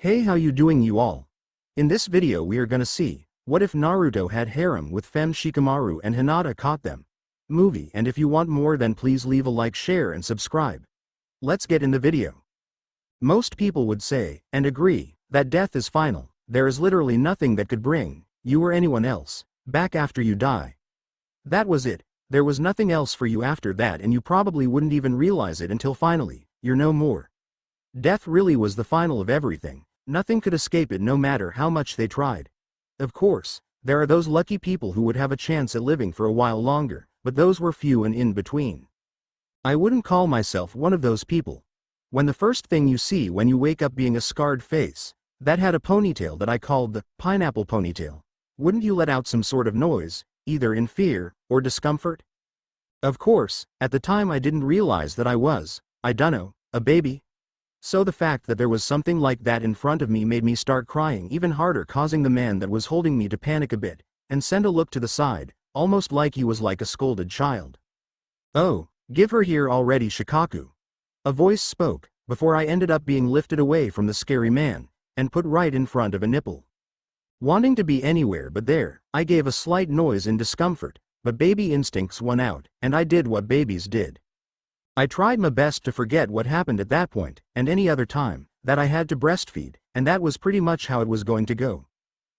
Hey, how you doing you all? In this video we are gonna see, what if Naruto had harem with femme Shikamaru and Hinata caught them? Movie, and if you want more then please leave a like, share and subscribe. Let's get in the video. Most people would say, and agree, that death is final. There is literally nothing that could bring you or anyone else back after you die. That was it. There was nothing else for you after that, and you probably wouldn't even realize it until finally, you're no more. Death really was the final of everything. Nothing could escape it no matter how much they tried. Of course, there are those lucky people who would have a chance at living for a while longer, but those were few and in between. I wouldn't call myself one of those people. When the first thing you see when you wake up being a scarred face, that had a ponytail that I called the pineapple ponytail, wouldn't you let out some sort of noise, either in fear or discomfort? Of course, at the time I didn't realize that I was, I dunno, a baby. So the fact that there was something like that in front of me made me start crying even harder, causing the man that was holding me to panic a bit, and send a look to the side, almost like he was like a scolded child. "Oh, give her here already, Shikaku." A voice spoke, before I ended up being lifted away from the scary man, and put right in front of a nipple. Wanting to be anywhere but there, I gave a slight noise in discomfort, but baby instincts won out, and I did what babies did. I tried my best to forget what happened at that point, and any other time, that I had to breastfeed, and that was pretty much how it was going to go.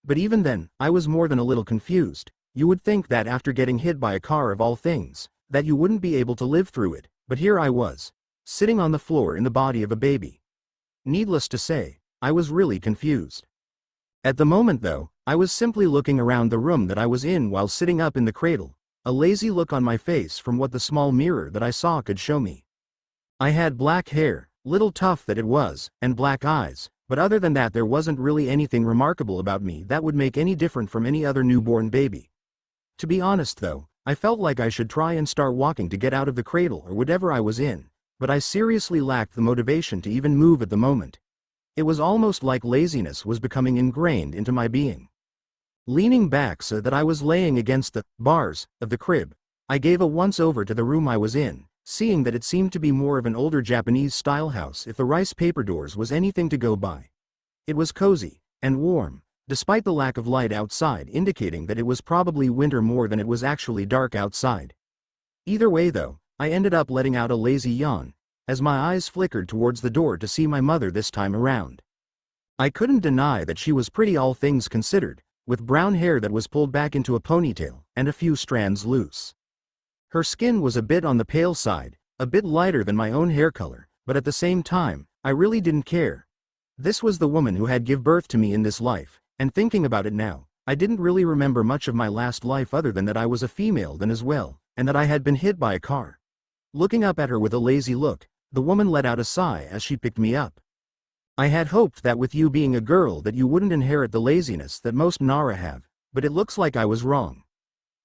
But even then, I was more than a little confused. You would think that after getting hit by a car of all things, that you wouldn't be able to live through it, but here I was, sitting on the floor in the body of a baby. Needless to say, I was really confused. At the moment though, I was simply looking around the room that I was in while sitting up in the cradle, a lazy look on my face from what the small mirror that I saw could show me. I had black hair, little tough that it was, and black eyes, but other than that there wasn't really anything remarkable about me that would make any different from any other newborn baby. To be honest though, I felt like I should try and start walking to get out of the cradle or whatever I was in, but I seriously lacked the motivation to even move at the moment. It was almost like laziness was becoming ingrained into my being. Leaning back so that I was laying against the bars of the crib, I gave a once-over to the room I was in, seeing that it seemed to be more of an older Japanese-style house if the rice paper doors was anything to go by. It was cozy and warm, despite the lack of light outside indicating that it was probably winter more than it was actually dark outside. Either way though, I ended up letting out a lazy yawn, as my eyes flickered towards the door to see my mother this time around. I couldn't deny that she was pretty all things considered, with brown hair that was pulled back into a ponytail, and a few strands loose. Her skin was a bit on the pale side, a bit lighter than my own hair color, but at the same time, I really didn't care. This was the woman who had give birth to me in this life, and thinking about it now, I didn't really remember much of my last life other than that I was a female then as well, and that I had been hit by a car. Looking up at her with a lazy look, the woman let out a sigh as she picked me up. "I had hoped that with you being a girl that you wouldn't inherit the laziness that most Nara have, but it looks like I was wrong."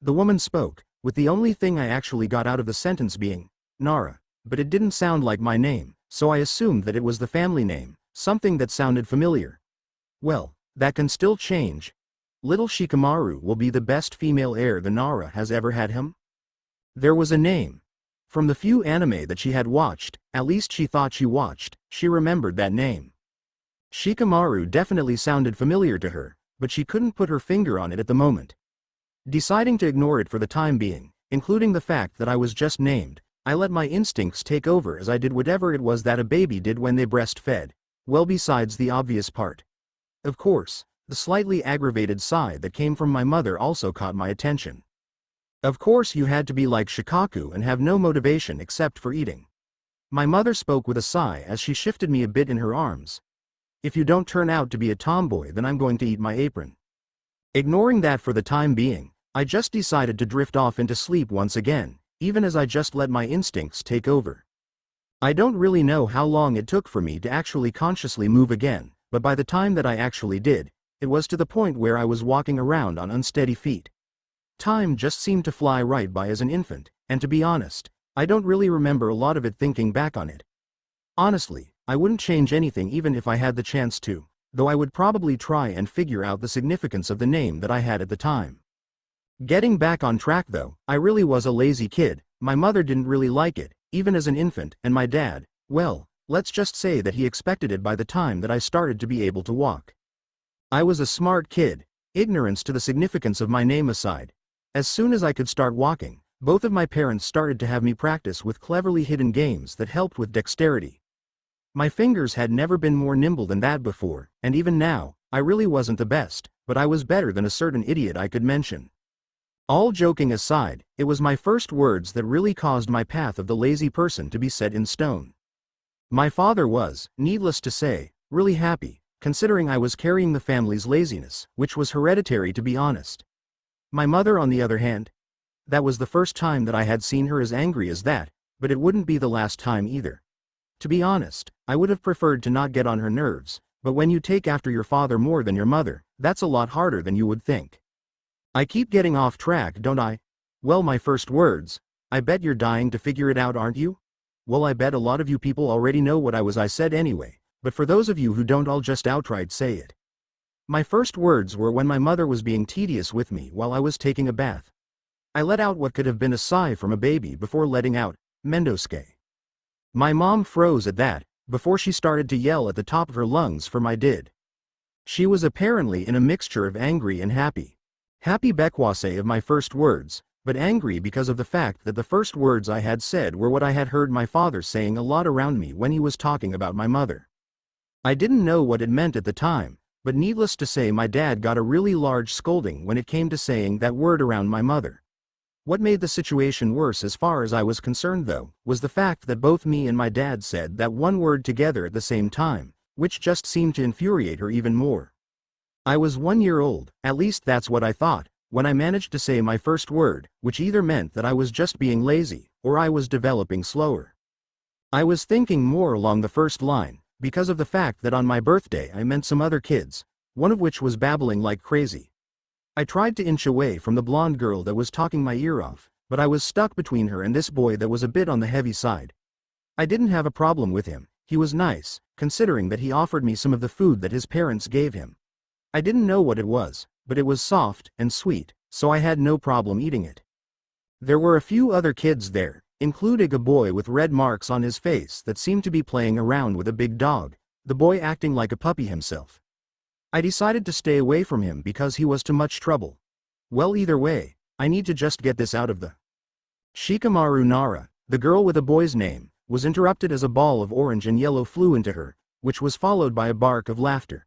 The woman spoke, with the only thing I actually got out of the sentence being, Nara, but it didn't sound like my name, so I assumed that it was the family name, something that sounded familiar. Well, that can still change. Little Shikamaru will be the best female heir the Nara has ever had him. There was a name. From the few anime that she had watched, at least she thought she watched, she remembered that name. Shikamaru definitely sounded familiar to her, but she couldn't put her finger on it at the moment. Deciding to ignore it for the time being, including the fact that I was just named, I let my instincts take over as I did whatever it was that a baby did when they breastfed, well besides the obvious part. Of course, the slightly aggravated sigh that came from my mother also caught my attention. "Of course you had to be like Shikaku and have no motivation except for eating." My mother spoke with a sigh as she shifted me a bit in her arms. "If you don't turn out to be a tomboy then I'm going to eat my apron." Ignoring that for the time being, I just decided to drift off into sleep once again, even as I just let my instincts take over. I don't really know how long it took for me to actually consciously move again, but by the time that I actually did, it was to the point where I was walking around on unsteady feet. Time just seemed to fly right by as an infant, and to be honest, I don't really remember a lot of it thinking back on it. Honestly, I wouldn't change anything even if I had the chance to, though I would probably try and figure out the significance of the name that I had at the time. Getting back on track though, I really was a lazy kid. My mother didn't really like it, even as an infant, and my dad, well, Let's just say that he expected it by the time that I started to be able to walk. I was a smart kid, ignorance to the significance of my name aside. As soon as I could start walking, both of my parents started to have me practice with cleverly hidden games that helped with dexterity. My fingers had never been more nimble than that before, and even now, I really wasn't the best, but I was better than a certain idiot I could mention. All joking aside, it was my first words that really caused my path of the lazy person to be set in stone. My father was, needless to say, really happy, considering I was carrying the family's laziness, which was hereditary to be honest. My mother on the other hand, that was the first time that I had seen her as angry as that, but it wouldn't be the last time either. To be honest, I would have preferred to not get on her nerves, but when you take after your father more than your mother, that's a lot harder than you would think. I keep getting off track, don't I? Well, my first words, I bet you're dying to figure it out, aren't you? Well, I bet a lot of you people already know what I said anyway, but for those of you who don't, I'll just outright say it. My first words were when my mother was being tedious with me while I was taking a bath. I let out what could have been a sigh from a baby before letting out, "Mendoske." My mom froze at that, before she started to yell at the top of her lungs for my did. She was apparently in a mixture of angry and happy. Happy because of my first words, but angry because of the fact that the first words I had said were what I had heard my father saying a lot around me when he was talking about my mother. I didn't know what it meant at the time, but needless to say my dad got a really large scolding when it came to saying that word around my mother. What made the situation worse as far as I was concerned though, was the fact that both me and my dad said that one word together at the same time, which just seemed to infuriate her even more. I was 1 year old, at least that's what I thought, when I managed to say my first word, which either meant that I was just being lazy, or I was developing slower. I was thinking more along the first line, because of the fact that on my birthday I met some other kids, one of which was babbling like crazy. I tried to inch away from the blonde girl that was talking my ear off, but I was stuck between her and this boy that was a bit on the heavy side. I didn't have a problem with him, he was nice, considering that he offered me some of the food that his parents gave him. I didn't know what it was, but it was soft and sweet, so I had no problem eating it. There were a few other kids there, including a boy with red marks on his face that seemed to be playing around with a big dog, the boy acting like a puppy himself. I decided to stay away from him because he was too much trouble. Well, either way, I need to just get this out of the Shikamaru. Nara, the girl with a boy's name, was interrupted as a ball of orange and yellow flew into her, which was followed by a bark of laughter.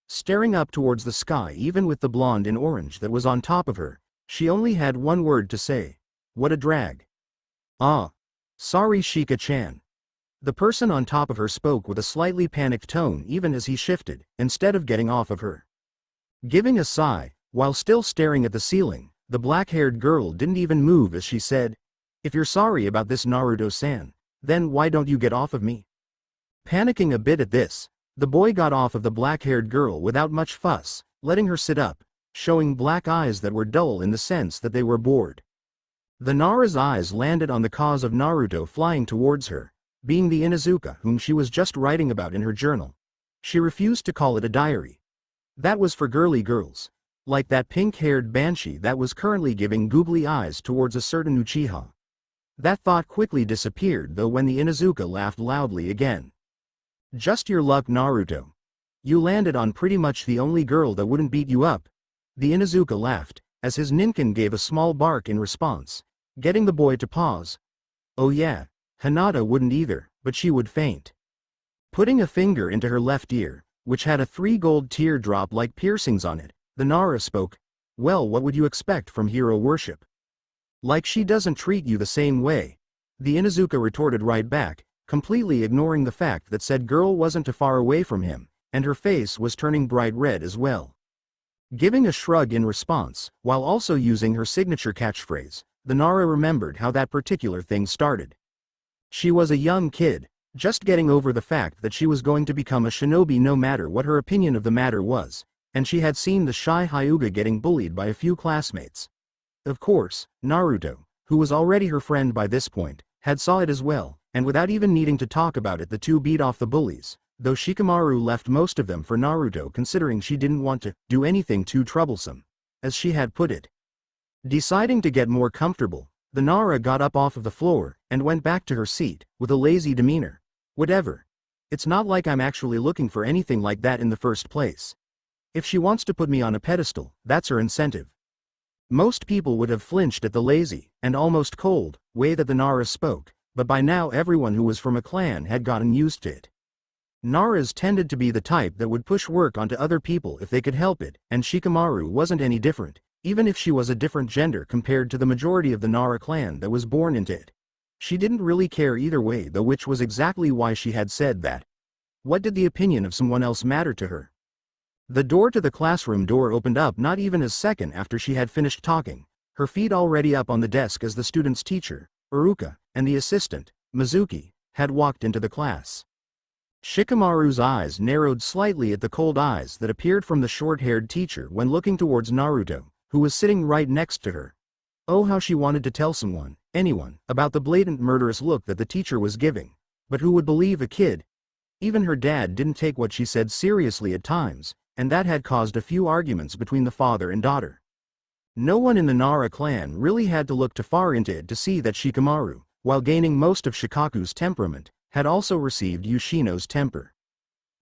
Staring up towards the sky even with the blonde in orange that was on top of her, she only had one word to say. What a drag. Ah. Sorry, Shika-chan. The person on top of her spoke with a slightly panicked tone even as he shifted, instead of getting off of her. Giving a sigh, while still staring at the ceiling, the black-haired girl didn't even move as she said, "If you're sorry about this, Naruto-san, then why don't you get off of me?" Panicking a bit at this, the boy got off of the black-haired girl without much fuss, letting her sit up, showing black eyes that were dull in the sense that they were bored. The Nara's eyes landed on the cause of Naruto flying towards her, being the Inuzuka whom she was just writing about in her journal. She refused to call it a diary. That was for girly girls. Like that pink-haired banshee that was currently giving googly eyes towards a certain Uchiha. That thought quickly disappeared though when the Inuzuka laughed loudly again. Just your luck, Naruto. You landed on pretty much the only girl that wouldn't beat you up. The Inuzuka laughed, as his ninkin gave a small bark in response, getting the boy to pause. Oh yeah. Hinata wouldn't either, but she would faint. Putting a finger into her left ear, which had a 3 gold teardrop-like piercings on it, the Nara spoke. Well, what would you expect from hero worship? Like she doesn't treat you the same way. The Inuzuka retorted right back, completely ignoring the fact that said girl wasn't too far away from him, and her face was turning bright red as well. Giving a shrug in response, while also using her signature catchphrase, the Nara remembered how that particular thing started. She was a young kid, just getting over the fact that she was going to become a shinobi no matter what her opinion of the matter was, and she had seen the shy Hyuga getting bullied by a few classmates. Of course, Naruto, who was already her friend by this point, had saw it as well, and without even needing to talk about it the two beat off the bullies, though Shikamaru left most of them for Naruto considering she didn't want to do anything too troublesome, as she had put it. Deciding to get more comfortable, the Nara got up off of the floor and went back to her seat, with a lazy demeanor. Whatever. It's not like I'm actually looking for anything like that in the first place. If she wants to put me on a pedestal, that's her incentive. Most people would have flinched at the lazy, and almost cold, way that the Nara spoke, but by now everyone who was from a clan had gotten used to it. Naras tended to be the type that would push work onto other people if they could help it, and Shikamaru wasn't any different, even if she was a different gender compared to the majority of the Nara clan that was born into it. She didn't really care either way though, which was exactly why she had said that. What did the opinion of someone else matter to her? The door to the classroom door opened up not even a second after she had finished talking, her feet already up on the desk as the student's teacher, Uruka, and the assistant, Mizuki, had walked into the class. Shikamaru's eyes narrowed slightly at the cold eyes that appeared from the short-haired teacher when looking towards Naruto, who was sitting right next to her. Oh, how she wanted to tell someone, anyone, about the blatant murderous look that the teacher was giving. But who would believe a kid? Even her dad didn't take what she said seriously at times, and that had caused a few arguments between the father and daughter. No one in the Nara clan really had to look too far into it to see that Shikamaru, while gaining most of Shikaku's temperament, had also received Yoshino's temper.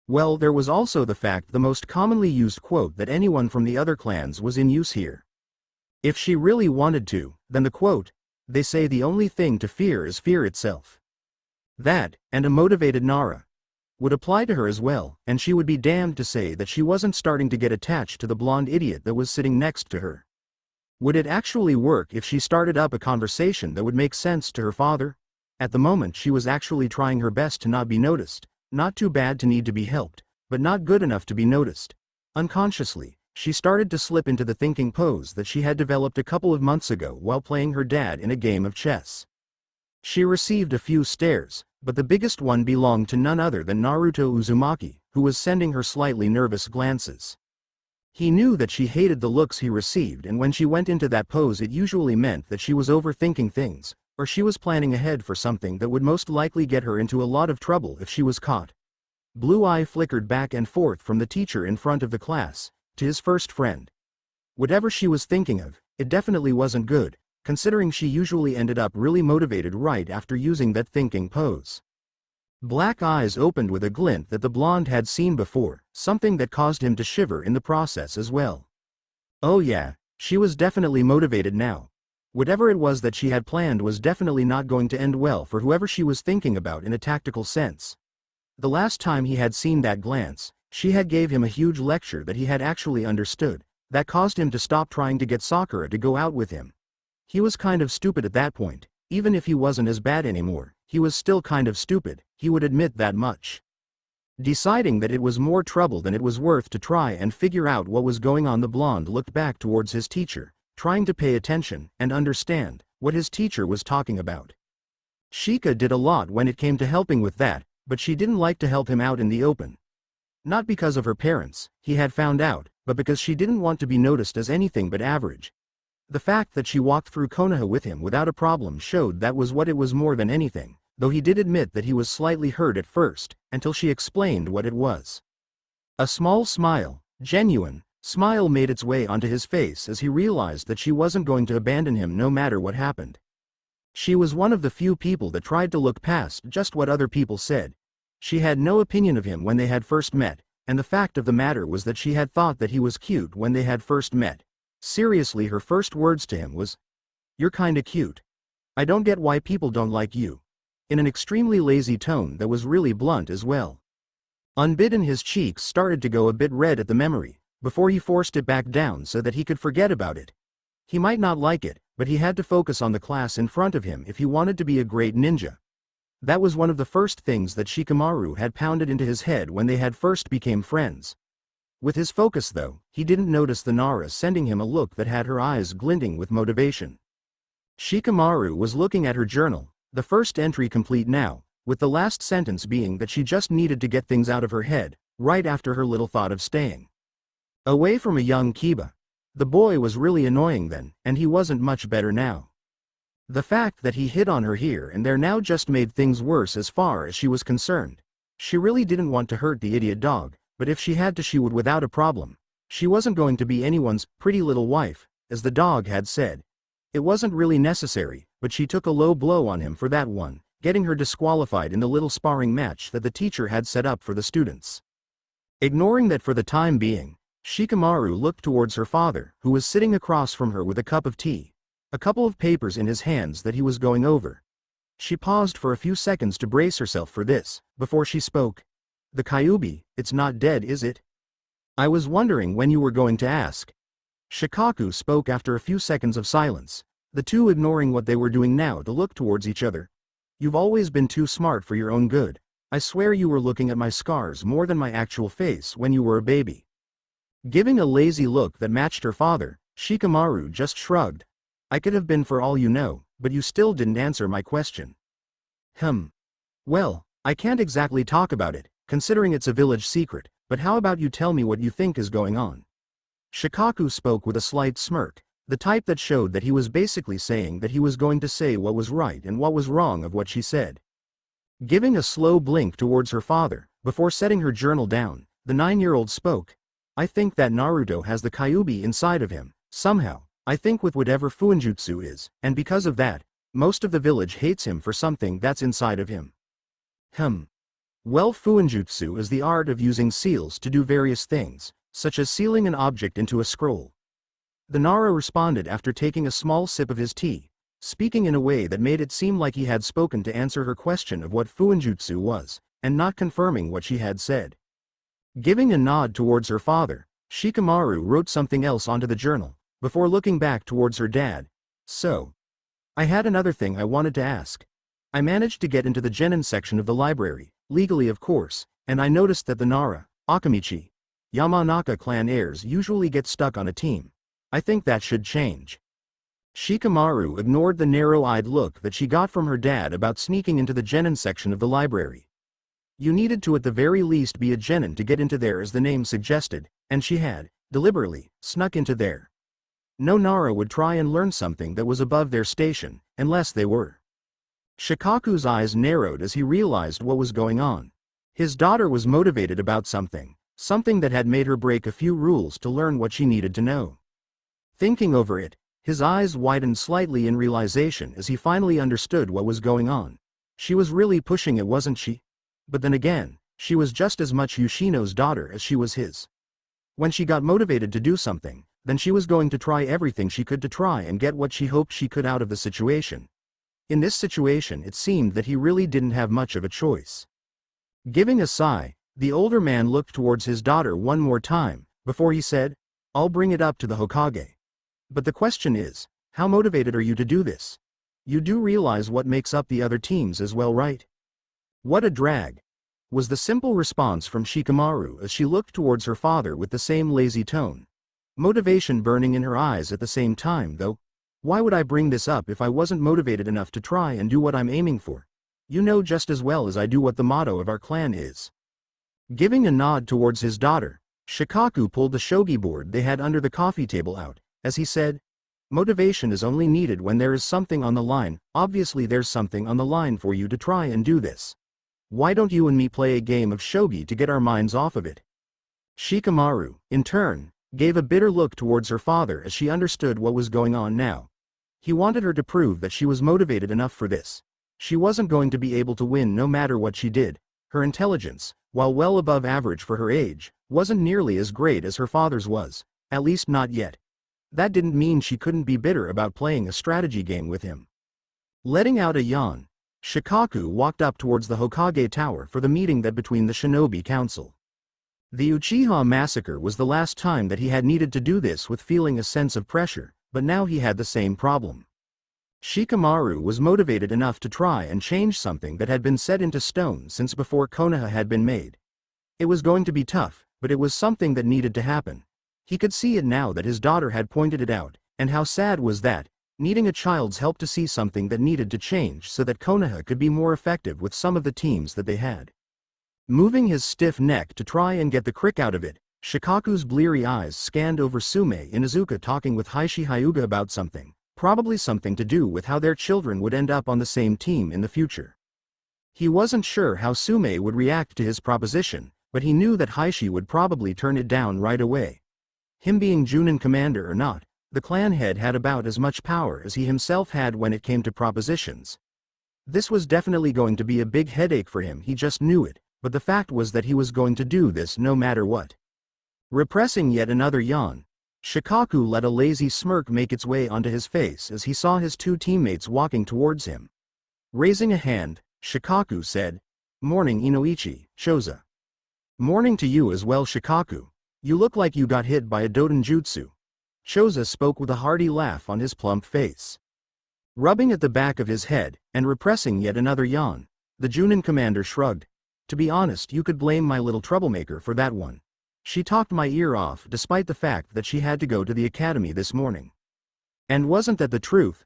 Well, there was also the fact the most commonly used quote that anyone from the other clans was in use here. If she really wanted to, then the quote, "They say the only thing to fear is fear itself." That, and a motivated Nara, would apply to her as well, and she would be damned to say that she wasn't starting to get attached to the blonde idiot that was sitting next to her. Would it actually work if she started up a conversation that would make sense to her father? At the moment she was actually trying her best to not be noticed, not too bad to need to be helped, but not good enough to be noticed. Unconsciously, she started to slip into the thinking pose that she had developed a couple of months ago while playing her dad in a game of chess. She received a few stares, but the biggest one belonged to none other than Naruto Uzumaki, who was sending her slightly nervous glances. He knew that she hated the looks he received, and when she went into that pose it usually meant that she was overthinking things, or she was planning ahead for something that would most likely get her into a lot of trouble if she was caught. Blue eye flickered back and forth from the teacher in front of the class, to his first friend. Whatever she was thinking of, it definitely wasn't good, considering she usually ended up really motivated right after using that thinking pose. Black eyes opened with a glint that the blonde had seen before, something that caused him to shiver in the process as well. Oh yeah, she was definitely motivated now. Whatever it was that she had planned was definitely not going to end well for whoever she was thinking about in a tactical sense. The last time he had seen that glance, she had gave him a huge lecture that he had actually understood, that caused him to stop trying to get Sakura to go out with him. He was kind of stupid at that point, even if he wasn't as bad anymore, he was still kind of stupid, he would admit that much. Deciding that it was more trouble than it was worth to try and figure out what was going on, the blonde looked back towards his teacher, trying to pay attention and understand what his teacher was talking about. Shika did a lot when it came to helping with that, but she didn't like to help him out in the open. Not because of her parents, he had found out, but because she didn't want to be noticed as anything but average. The fact that she walked through Konoha with him without a problem showed that was what it was more than anything, though he did admit that he was slightly hurt at first, until she explained what it was. A small smile, genuine smile, made its way onto his face as he realized that she wasn't going to abandon him no matter what happened. She was one of the few people that tried to look past just what other people said. She had no opinion of him when they had first met, and the fact of the matter was that she had thought that he was cute when they had first met. Seriously, her first words to him was, "You're kinda cute. I don't get why people don't like you." In an extremely lazy tone that was really blunt as well. Unbidden, his cheeks started to go a bit red at the memory, before he forced it back down so that he could forget about it. He might not like it, but he had to focus on the class in front of him if he wanted to be a great ninja. That was one of the first things that Shikamaru had pounded into his head when they had first became friends. With his focus though, he didn't notice the Nara sending him a look that had her eyes glinting with motivation. Shikamaru was looking at her journal, the first entry complete now, with the last sentence being that she just needed to get things out of her head, right after her little thought of staying away from a young Kiba. The boy was really annoying then, and he wasn't much better now. The fact that he hit on her here and there now just made things worse as far as she was concerned. She really didn't want to hurt the idiot dog, but if she had to she would without a problem. She wasn't going to be anyone's pretty little wife, as the dog had said. It wasn't really necessary, but she took a low blow on him for that one, getting her disqualified in the little sparring match that the teacher had set up for the students. Ignoring that for the time being, Shikamaru looked towards her father, who was sitting across from her with a cup of tea, a couple of papers in his hands that he was going over. She paused for a few seconds to brace herself for this, before she spoke. "The Kyuubi, it's not dead, is it? I was wondering when you were going to ask." Shikaku spoke after a few seconds of silence, the two ignoring what they were doing now to look towards each other. "You've always been too smart for your own good. I swear you were looking at my scars more than my actual face when you were a baby." Giving a lazy look that matched her father, Shikamaru just shrugged. "I could have been for all you know, but you still didn't answer my question." Well, I can't exactly talk about it, considering it's a village secret, but how about you tell me what you think is going on?" Shikaku spoke with a slight smirk, the type that showed that he was basically saying that he was going to say what was right and what was wrong of what she said. Giving a slow blink towards her father, before setting her journal down, the 9-year-old spoke. "I think that Naruto has the Kyuubi inside of him, somehow. I think with whatever Fuinjutsu is, and because of that, most of the village hates him for something that's inside of him." Well, Fuinjutsu is the art of using seals to do various things, such as sealing an object into a scroll. The Nara responded after taking a small sip of his tea, speaking in a way that made it seem like he had spoken to answer her question of what Fuinjutsu was, and not confirming what she had said. Giving a nod towards her father, Shikamaru wrote something else onto the journal, before looking back towards her dad. "So, I had another thing I wanted to ask. I managed to get into the genin section of the library, legally of course, and I noticed that the Nara, Akamichi, Yamanaka clan heirs usually get stuck on a team. I think that should change." Shikamaru ignored the narrow-eyed look that she got from her dad about sneaking into the genin section of the library. You needed to at the very least be a genin to get into there, as the name suggested, and she had, deliberately, snuck into there. No Nara would try and learn something that was above their station, unless they were. Shikaku's eyes narrowed as he realized what was going on. His daughter was motivated about something that had made her break a few rules to learn what she needed to know. Thinking over it, his eyes widened slightly in realization as he finally understood what was going on. She was really pushing it, wasn't she? But then again, she was just as much Yoshino's daughter as she was his. When she got motivated to do something, then she was going to try everything she could to try and get what she hoped she could out of the situation. In this situation, it seemed that he really didn't have much of a choice. Giving a sigh, the older man looked towards his daughter one more time, before he said, "I'll bring it up to the Hokage. But the question is, how motivated are you to do this? You do realize what makes up the other teams as well, right?" "What a drag," was the simple response from Shikamaru as she looked towards her father with the same lazy tone. Motivation burning in her eyes at the same time, though. "Why would I bring this up if I wasn't motivated enough to try and do what I'm aiming for? You know just as well as I do what the motto of our clan is." Giving a nod towards his daughter, Shikaku pulled the shogi board they had under the coffee table out, as he said, "Motivation is only needed when there is something on the line. Obviously there's something on the line for you to try and do this. Why don't you and me play a game of shogi to get our minds off of it?" Shikamaru, in turn, gave a bitter look towards her father as she understood what was going on now. He wanted her to prove that she was motivated enough for this. She wasn't going to be able to win no matter what she did. Her intelligence, while well above average for her age, wasn't nearly as great as her father's was, at least not yet. That didn't mean she couldn't be bitter about playing a strategy game with him. Letting out a yawn, Shikaku walked up towards the Hokage Tower for the meeting that between the Shinobi Council. The Uchiha massacre was the last time that he had needed to do this with feeling a sense of pressure, but now he had the same problem. Shikamaru was motivated enough to try and change something that had been set into stone since before Konoha had been made. It was going to be tough, but it was something that needed to happen. He could see it now that his daughter had pointed it out, and how sad was that, needing a child's help to see something that needed to change so that Konoha could be more effective with some of the teams that they had. Moving his stiff neck to try and get the crick out of it, Shikaku's bleary eyes scanned over Sume Inuzuka talking with Heishi Hyuga about something, probably something to do with how their children would end up on the same team in the future. He wasn't sure how Sume would react to his proposition, but he knew that Heishi would probably turn it down right away. Him being Junin commander or not, the clan head had about as much power as he himself had when it came to propositions. This was definitely going to be a big headache for him, he just knew it, but the fact was that he was going to do this no matter what. Repressing yet another yawn, Shikaku let a lazy smirk make its way onto his face as he saw his two teammates walking towards him. Raising a hand, Shikaku said, "Morning Inoichi, Shoza." "Morning to you as well Shikaku. You look like you got hit by a dodenjutsu." Shoza spoke with a hearty laugh on his plump face. Rubbing at the back of his head, and repressing yet another yawn, the Junin commander shrugged. "To be honest, you could blame my little troublemaker for that one. She talked my ear off despite the fact that she had to go to the academy this morning." And wasn't that the truth?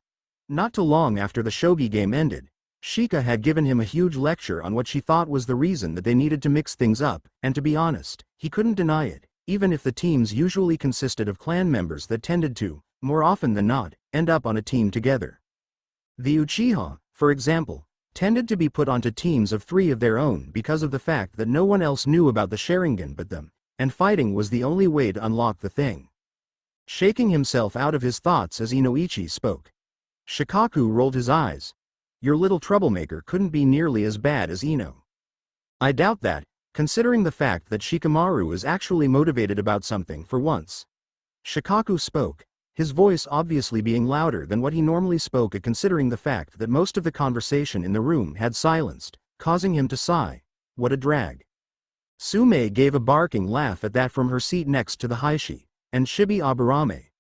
Not too long after the shogi game ended, Shika had given him a huge lecture on what she thought was the reason that they needed to mix things up, and to be honest, he couldn't deny it, even if the teams usually consisted of clan members that tended to, more often than not, end up on a team together. The Uchiha, for example, tended to be put onto teams of 3 of their own because of the fact that no one else knew about the Sharingan but them, and fighting was the only way to unlock the thing. Shaking himself out of his thoughts as Inoichi spoke, Shikaku rolled his eyes. "Your little troublemaker couldn't be nearly as bad as Ino." "I doubt that, considering the fact that Shikamaru is actually motivated about something for once." Shikaku spoke, his voice obviously being louder than what he normally spoke at, considering the fact that most of the conversation in the room had silenced, causing him to sigh. What a drag. Sume gave a barking laugh at that from her seat next to the Haishi, and Shibi Aburame.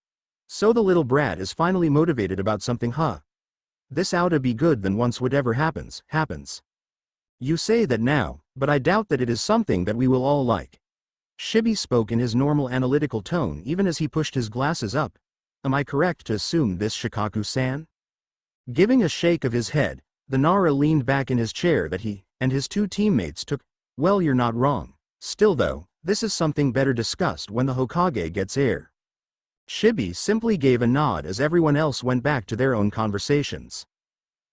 "So the little brat is finally motivated about something, huh? This oughta be good, then once whatever happens, happens. You say that now, but I doubt that it is something that we will all like." Shibi spoke in his normal analytical tone even as he pushed his glasses up. "Am I correct to assume this, Shikaku-san?" Giving a shake of his head, the Nara leaned back in his chair that he and his two teammates took. "Well, you're not wrong. Still though, this is something better discussed when the Hokage gets here." Shibi simply gave a nod as everyone else went back to their own conversations.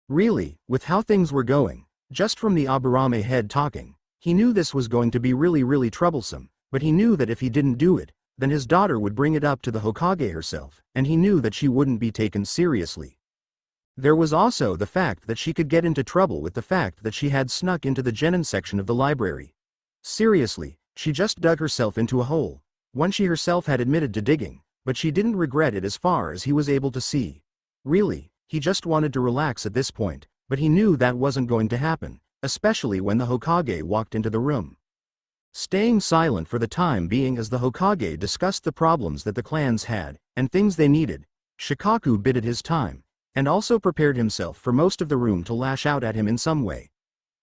Really, with how things were going, just from the Aburame head talking, he knew this was going to be really troublesome, but he knew that if he didn't do it, then his daughter would bring it up to the Hokage herself, and he knew that she wouldn't be taken seriously. There was also the fact that she could get into trouble with the fact that she had snuck into the genin section of the library. Seriously, she just dug herself into a hole, one she herself had admitted to digging, but she didn't regret it as far as he was able to see. Really, he just wanted to relax at this point, but he knew that wasn't going to happen, especially when the Hokage walked into the room. Staying silent for the time being as the Hokage discussed the problems that the clans had, and things they needed, Shikaku bided his time, and also prepared himself for most of the room to lash out at him in some way.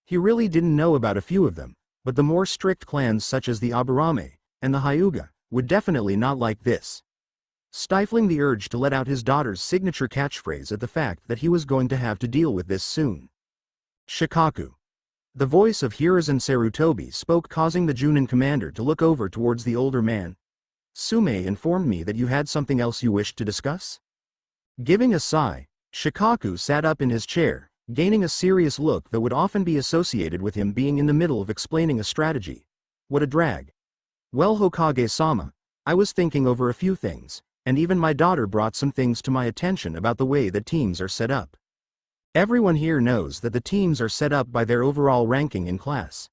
He really didn't know about a few of them, but the more strict clans such as the Aburame and the Hyuga would definitely not like this. Stifling the urge to let out his daughter's signature catchphrase at the fact that he was going to have to deal with this soon. "Shikaku." The voice of Hiruzen Sarutobi spoke, causing the Junin commander to look over towards the older man. "Sume informed me that you had something else you wished to discuss?" Giving a sigh, Shikaku sat up in his chair, gaining a serious look that would often be associated with him being in the middle of explaining a strategy. What a drag. "Well, Hokage-sama, I was thinking over a few things, and even my daughter brought some things to my attention about the way that teams are set up. Everyone here knows that the teams are set up by their overall ranking in class."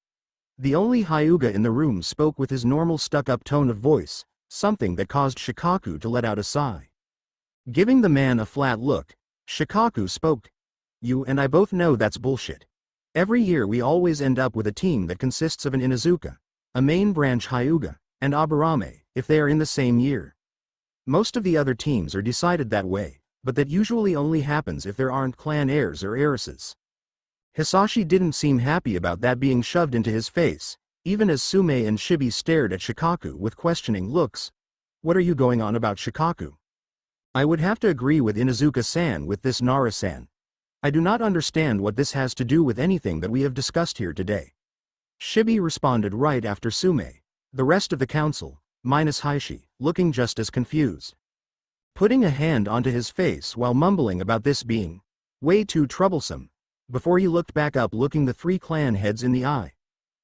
The only Hyuga in the room spoke with his normal stuck-up tone of voice, something that caused Shikaku to let out a sigh. Giving the man a flat look, Shikaku spoke. "You and I both know that's bullshit. Every year we always end up with a team that consists of an Inuzuka, a main branch Hyuga, and Aburame, if they are in the same year. Most of the other teams are decided that way, but that usually only happens if there aren't clan heirs or heiresses." Hisashi didn't seem happy about that being shoved into his face, even as Sume and Shibi stared at Shikaku with questioning looks. "What are you going on about, Shikaku?" "I would have to agree with Inuzuka-san with this, Nara-san. I do not understand what this has to do with anything that we have discussed here today." Shibi responded right after Sume, the rest of the council, minus Haishi, looking just as confused. Putting a hand onto his face while mumbling about this being way too troublesome, before he looked back up, looking the 3 clan heads in the eye.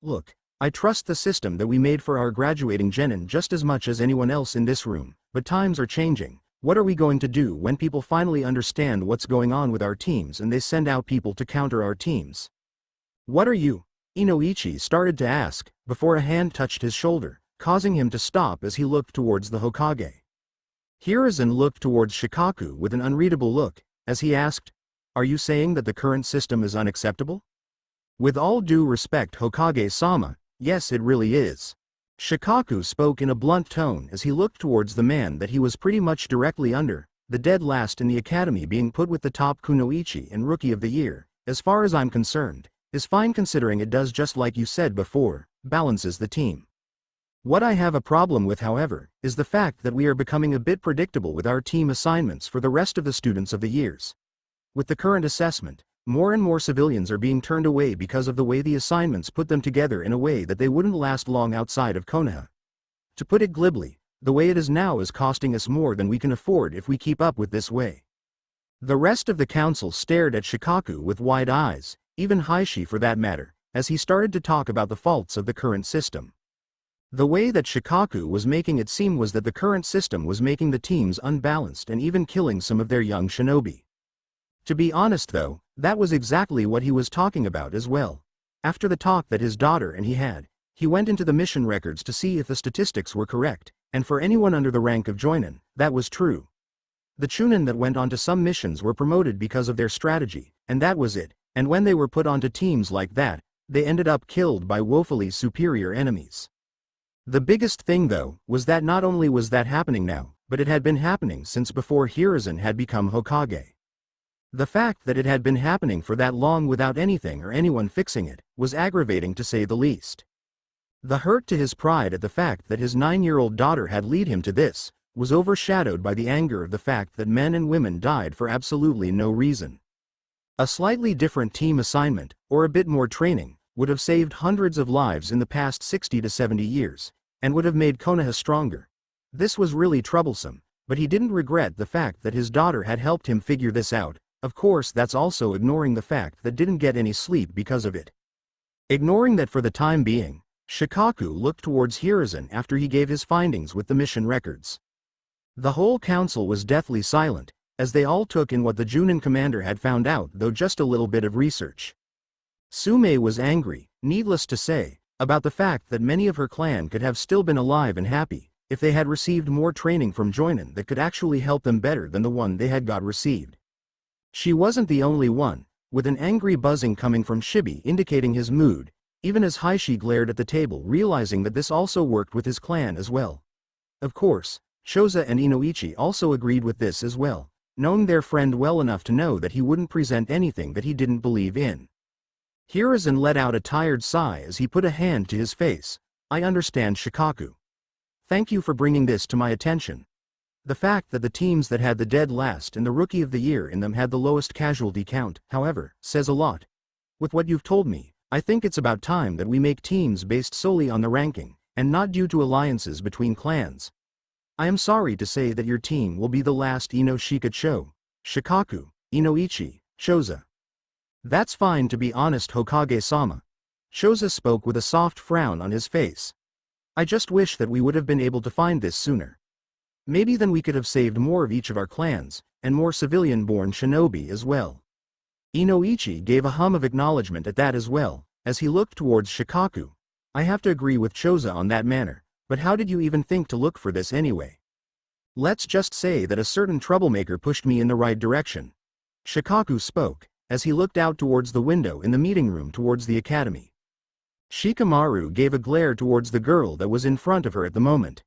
"Look, I trust the system that we made for our graduating genin just as much as anyone else in this room, but times are changing, What are we going to do when people finally understand what's going on with our teams and they send out people to counter our teams? What are you? Inoichi started to ask, before a hand touched his shoulder, causing him to stop as he looked towards the Hokage. Hiruzen looked towards Shikaku with an unreadable look, as he asked, "Are you saying that the current system is unacceptable?" "With all due respect, Hokage-sama, yes it really is." Shikaku spoke in a blunt tone as he looked towards the man that he was pretty much directly under, the dead last in the academy being put with the top kunoichi and Rookie of the Year, as far as I'm concerned, is fine considering it does just like you said before, balances the team. What I have a problem with, however, is the fact that we are becoming a bit predictable with our team assignments for the rest of the students of the years. With the current assessment, more and more civilians are being turned away because of the way the assignments put them together in a way that they wouldn't last long outside of Konoha. To put it glibly, the way it is now is costing us more than we can afford if we keep up with this way. The rest of the council stared at Shikaku with wide eyes, even Heishi for that matter, as he started to talk about the faults of the current system. The way that Shikaku was making it seem was that the current system was making the teams unbalanced and even killing some of their young shinobi. To be honest though, that was exactly what he was talking about as well. After the talk that his daughter and he had, he went into the mission records to see if the statistics were correct, and for anyone under the rank of Joinin, that was true. The Chunin that went onto some missions were promoted because of their strategy, and that was it, and when they were put onto teams like that, they ended up killed by woefully superior enemies. The biggest thing though, was that not only was that happening now, but it had been happening since before Hiruzen had become Hokage. The fact that it had been happening for that long without anything or anyone fixing it, was aggravating to say the least. The hurt to his pride at the fact that his 9-year-old daughter had led him to this, was overshadowed by the anger of the fact that men and women died for absolutely no reason. A slightly different team assignment, or a bit more training, would have saved hundreds of lives in the past 60 to 70 years, and would have made Konoha stronger. This was really troublesome, but he didn't regret the fact that his daughter had helped him figure this out. Of course that's also ignoring the fact that didn't get any sleep because of it. Ignoring that for the time being, Shikaku looked towards Hiruzen after he gave his findings with the mission records. The whole council was deathly silent, as they all took in what the Junin commander had found out, though just a little bit of research. Sume was angry, needless to say, about the fact that many of her clan could have still been alive and happy, if they had received more training from Joinin that could actually help them better than the one they had got received. She wasn't the only one, with an angry buzzing coming from Shibi indicating his mood, even as Heishi glared at the table realizing that this also worked with his clan as well. Of course, Choza and Inoichi also agreed with this as well, knowing their friend well enough to know that he wouldn't present anything that he didn't believe in. Hiruzen let out a tired sigh as he put a hand to his face. "I understand, Shikaku. Thank you for bringing this to my attention. The fact that the teams that had the dead last and the Rookie of the Year in them had the lowest casualty count, however, says a lot. With what you've told me, I think it's about time that we make teams based solely on the ranking, and not due to alliances between clans. I am sorry to say that your team will be the last Ino-Shika-Cho, Shikaku, Inoichi, Choza. That's fine to be honest, Hokage-sama." Choza spoke with a soft frown on his face. "I just wish that we would have been able to find this sooner. Maybe then we could have saved more of each of our clans, and more civilian-born shinobi as well." Inoichi gave a hum of acknowledgement at that as well, as he looked towards Shikaku. "I have to agree with Choza on that manner, but how did you even think to look for this anyway? Let's just say that a certain troublemaker pushed me in the right direction." Shikaku spoke, as he looked out towards the window in the meeting room towards the academy. Shikamaru gave a glare towards the girl that was in front of her at the moment.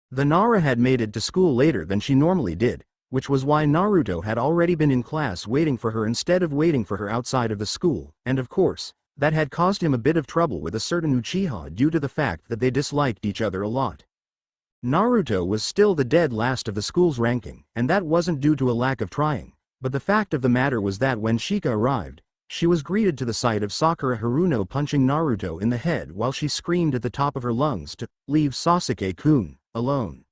The Nara had made it to school later than she normally did, which was why Naruto had already been in class waiting for her instead of waiting for her outside of the school, and of course, that had caused him a bit of trouble with a certain Uchiha due to the fact that they disliked each other a lot. Naruto was still the dead last of the school's ranking, and that wasn't due to a lack of trying, but the fact of the matter was that when Shika arrived, she was greeted to the sight of Sakura Haruno punching Naruto in the head while she screamed at the top of her lungs to leave Sasuke-kun alone.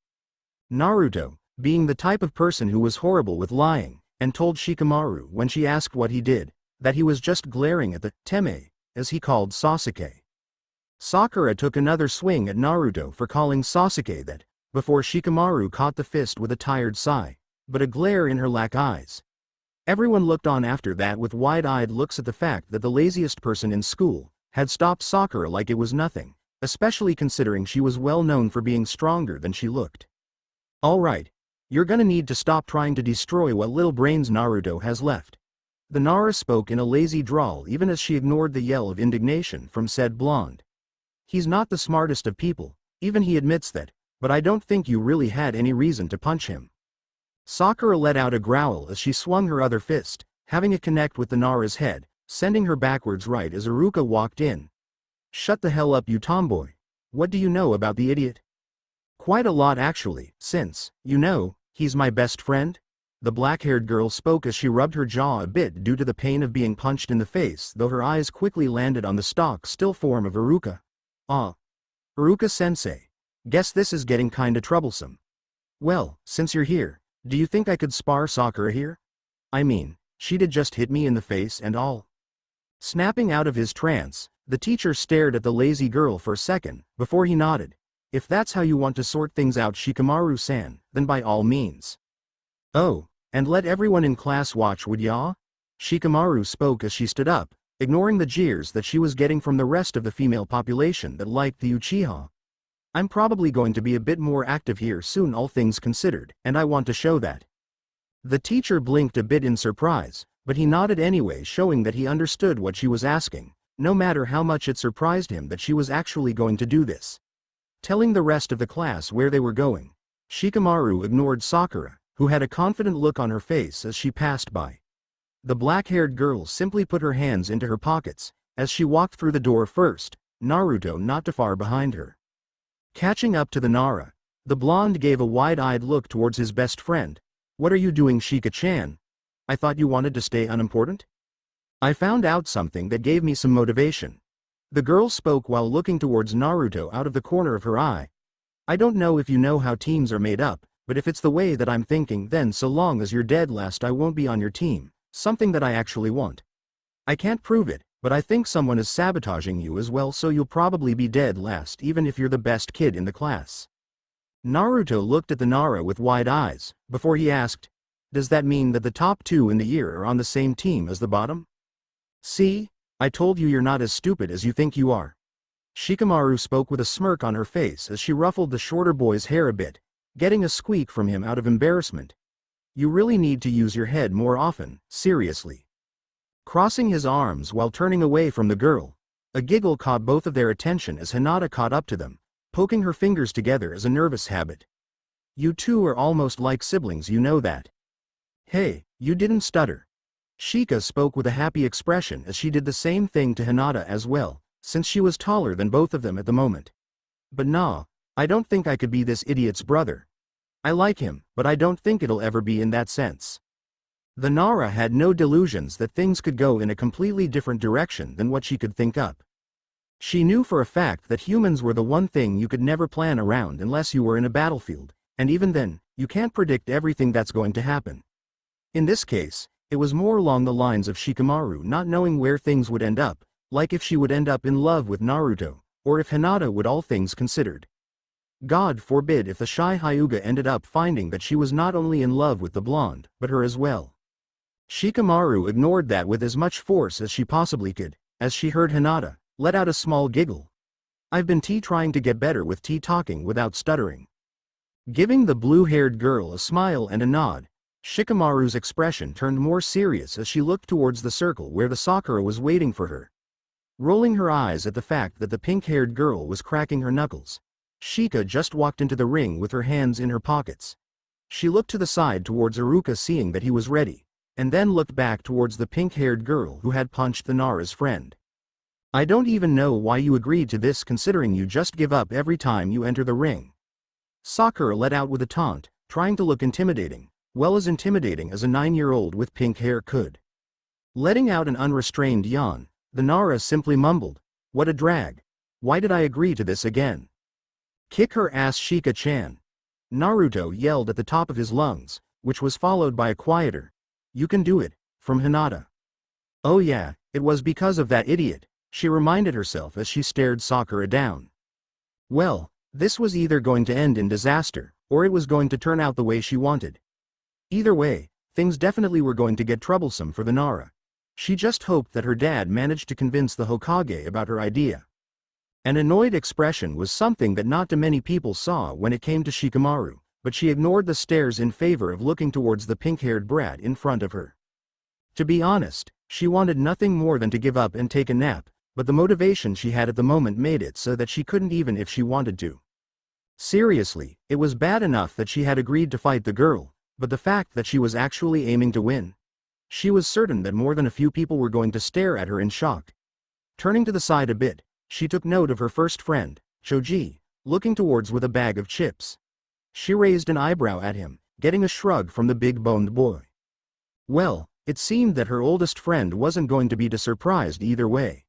Naruto, being the type of person who was horrible with lying, and told Shikamaru when she asked what he did, that he was just glaring at the teme, as he called Sasuke. Sakura took another swing at Naruto for calling Sasuke that, before Shikamaru caught the fist with a tired sigh, but a glare in her black eyes. Everyone looked on after that with wide-eyed looks at the fact that the laziest person in school had stopped Sakura like it was nothing, especially considering she was well known for being stronger than she looked. Alright, you're gonna need to stop trying to destroy what little brains Naruto has left. The Nara spoke in a lazy drawl even as she ignored the yell of indignation from said blonde. He's not the smartest of people, even he admits that, but I don't think you really had any reason to punch him. Sakura let out a growl as she swung her other fist, having it connect with the Nara's head, sending her backwards right as Iruka walked in. Shut the hell up, you tomboy. What do you know about the idiot? Quite a lot actually, since, you know, he's my best friend? The black-haired girl spoke as she rubbed her jaw a bit due to the pain of being punched in the face, though her eyes quickly landed on the stock-still form of Iruka. Iruka-sensei. Guess this is getting kinda troublesome. Well, since you're here, do you think I could spar Sakura here? I mean, she did just hit me in the face and all. Snapping out of his trance, the teacher stared at the lazy girl for a second, before he nodded. If that's how you want to sort things out, Shikamaru-san, then by all means. Oh, and let everyone in class watch, would ya? Shikamaru spoke as she stood up, ignoring the jeers that she was getting from the rest of the female population that liked the Uchiha. I'm probably going to be a bit more active here soon, all things considered, and I want to show that. The teacher blinked a bit in surprise, but he nodded anyway, showing that he understood what she was asking, no matter how much it surprised him that she was actually going to do this. Telling the rest of the class where they were going, Shikamaru ignored Sakura, who had a confident look on her face as she passed by. The black-haired girl simply put her hands into her pockets, as she walked through the door first, Naruto not too far behind her. Catching up to the Nara, the blonde gave a wide-eyed look towards his best friend. What are you doing, Shika-chan? I thought you wanted to stay unimportant? I found out something that gave me some motivation. The girl spoke while looking towards Naruto out of the corner of her eye. I don't know if you know how teams are made up, but if it's the way that I'm thinking, then so long as you're dead last I won't be on your team, something that I actually want. I can't prove it, but I think someone is sabotaging you as well, so you'll probably be dead last even if you're the best kid in the class. Naruto looked at the Nara with wide eyes, before he asked, does that mean that the top two in the year are on the same team as the bottom? See? I told you you're not as stupid as you think you are. Shikamaru spoke with a smirk on her face as she ruffled the shorter boy's hair a bit, getting a squeak from him out of embarrassment. You really need to use your head more often, seriously. Crossing his arms while turning away from the girl, a giggle caught both of their attention as Hinata caught up to them, poking her fingers together as a nervous habit. You two are almost like siblings, you know that. Hey, you didn't stutter. Shika spoke with a happy expression as she did the same thing to Hinata as well, since she was taller than both of them at the moment. But nah, I don't think I could be this idiot's brother. I like him, but I don't think it'll ever be in that sense. The Nara had no delusions that things could go in a completely different direction than what she could think up. She knew for a fact that humans were the one thing you could never plan around unless you were in a battlefield, and even then, you can't predict everything that's going to happen. In this case, it was more along the lines of Shikamaru not knowing where things would end up, like if she would end up in love with Naruto, or if Hinata would, all things considered. God forbid if the shy Hyuga ended up finding that she was not only in love with the blonde, but her as well. Shikamaru ignored that with as much force as she possibly could, as she heard Hinata let out a small giggle. I've been trying to get better with talking without stuttering. Giving the blue-haired girl a smile and a nod, Shikamaru's expression turned more serious as she looked towards the circle where the Sakura was waiting for her. Rolling her eyes at the fact that the pink-haired girl was cracking her knuckles, Shika just walked into the ring with her hands in her pockets. She looked to the side towards Iruka, seeing that he was ready, and then looked back towards the pink-haired girl who had punched the Nara's friend. I don't even know why you agreed to this, considering you just give up every time you enter the ring. Sakura let out with a taunt, trying to look intimidating, well as intimidating as a 9-year-old with pink hair could. Letting out an unrestrained yawn, the Nara simply mumbled, what a drag. Why did I agree to this again? Kick her ass, Shika-chan. Naruto yelled at the top of his lungs, which was followed by a quieter, you can do it, from Hinata. Oh yeah, it was because of that idiot, she reminded herself as she stared Sakura down. Well, this was either going to end in disaster, or it was going to turn out the way she wanted. Either way, things definitely were going to get troublesome for the Nara. She just hoped that her dad managed to convince the Hokage about her idea. An annoyed expression was something that not too many people saw when it came to Shikamaru, but she ignored the stares in favor of looking towards the pink-haired brat in front of her. To be honest, she wanted nothing more than to give up and take a nap, but the motivation she had at the moment made it so that she couldn't even if she wanted to. Seriously, it was bad enough that she had agreed to fight the girl, but the fact that she was actually aiming to win. She was certain that more than a few people were going to stare at her in shock. Turning to the side a bit, she took note of her first friend, Choji, looking towards with a bag of chips. She raised an eyebrow at him, getting a shrug from the big-boned boy. Well, it seemed that her oldest friend wasn't going to be too surprised either way.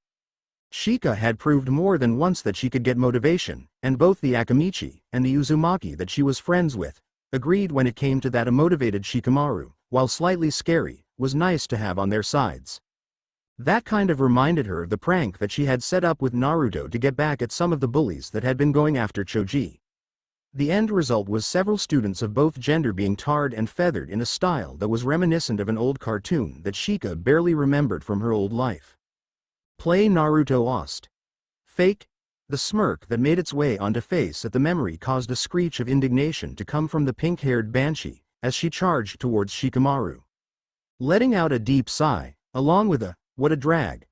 Shika had proved more than once that she could get motivation, and both the Akamichi and the Uzumaki that she was friends with agreed when it came to that a motivated Shikamaru, while slightly scary, was nice to have on their sides. That kind of reminded her of the prank that she had set up with Naruto to get back at some of the bullies that had been going after Choji. The end result was several students of both gender being tarred and feathered in a style that was reminiscent of an old cartoon that Shika barely remembered from her old life. Play Naruto Ost. Fake? The smirk that made its way onto face at the memory caused a screech of indignation to come from the pink-haired banshee as she charged towards Shikamaru. Letting out a deep sigh, along with a, "What a drag,"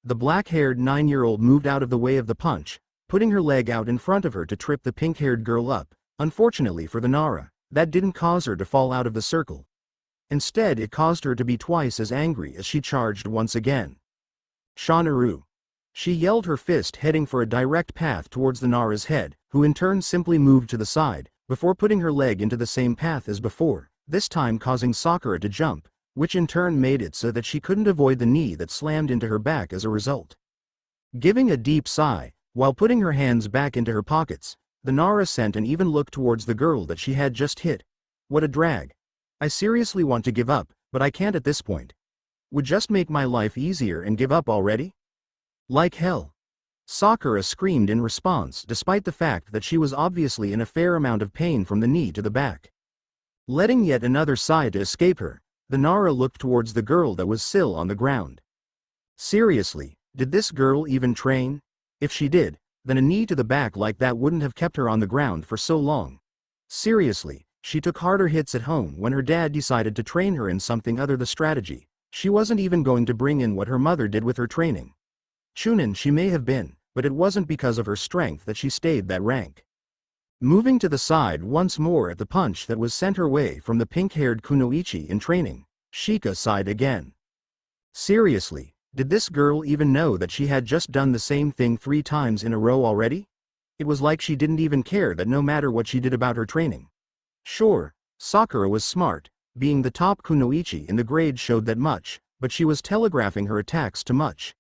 the black-haired 9-year-old moved out of the way of the punch, putting her leg out in front of her to trip the pink-haired girl up. Unfortunately for the Nara, that didn't cause her to fall out of the circle. Instead, it caused her to be twice as angry as she charged once again. Shinobi. She yelled, her fist heading for a direct path towards the Nara's head, who in turn simply moved to the side, before putting her leg into the same path as before, this time causing Sakura to jump, which in turn made it so that she couldn't avoid the knee that slammed into her back as a result. Giving a deep sigh, while putting her hands back into her pockets, the Nara sent an even look towards the girl that she had just hit. What a drag. I seriously want to give up, but I can't at this point. Would just make my life easier and give up already? Like hell. Sakura screamed in response despite the fact that she was obviously in a fair amount of pain from the knee to the back. Letting yet another sigh to escape her, the Nara looked towards the girl that was still on the ground. Seriously, did this girl even train? If she did, then a knee to the back like that wouldn't have kept her on the ground for so long. Seriously, she took harder hits at home when her dad decided to train her in something other than strategy. She wasn't even going to bring in what her mother did with her training. Chunin she may have been, but it wasn't because of her strength that she stayed that rank. Moving to the side once more at the punch that was sent her way from the pink-haired kunoichi in training, Shika sighed again. Seriously, did this girl even know that she had just done the same thing 3 times in a row already? It was like she didn't even care that no matter what she did about her training. Sure, Sakura was smart, being the top kunoichi in the grade showed that much, but she was telegraphing her attacks too much.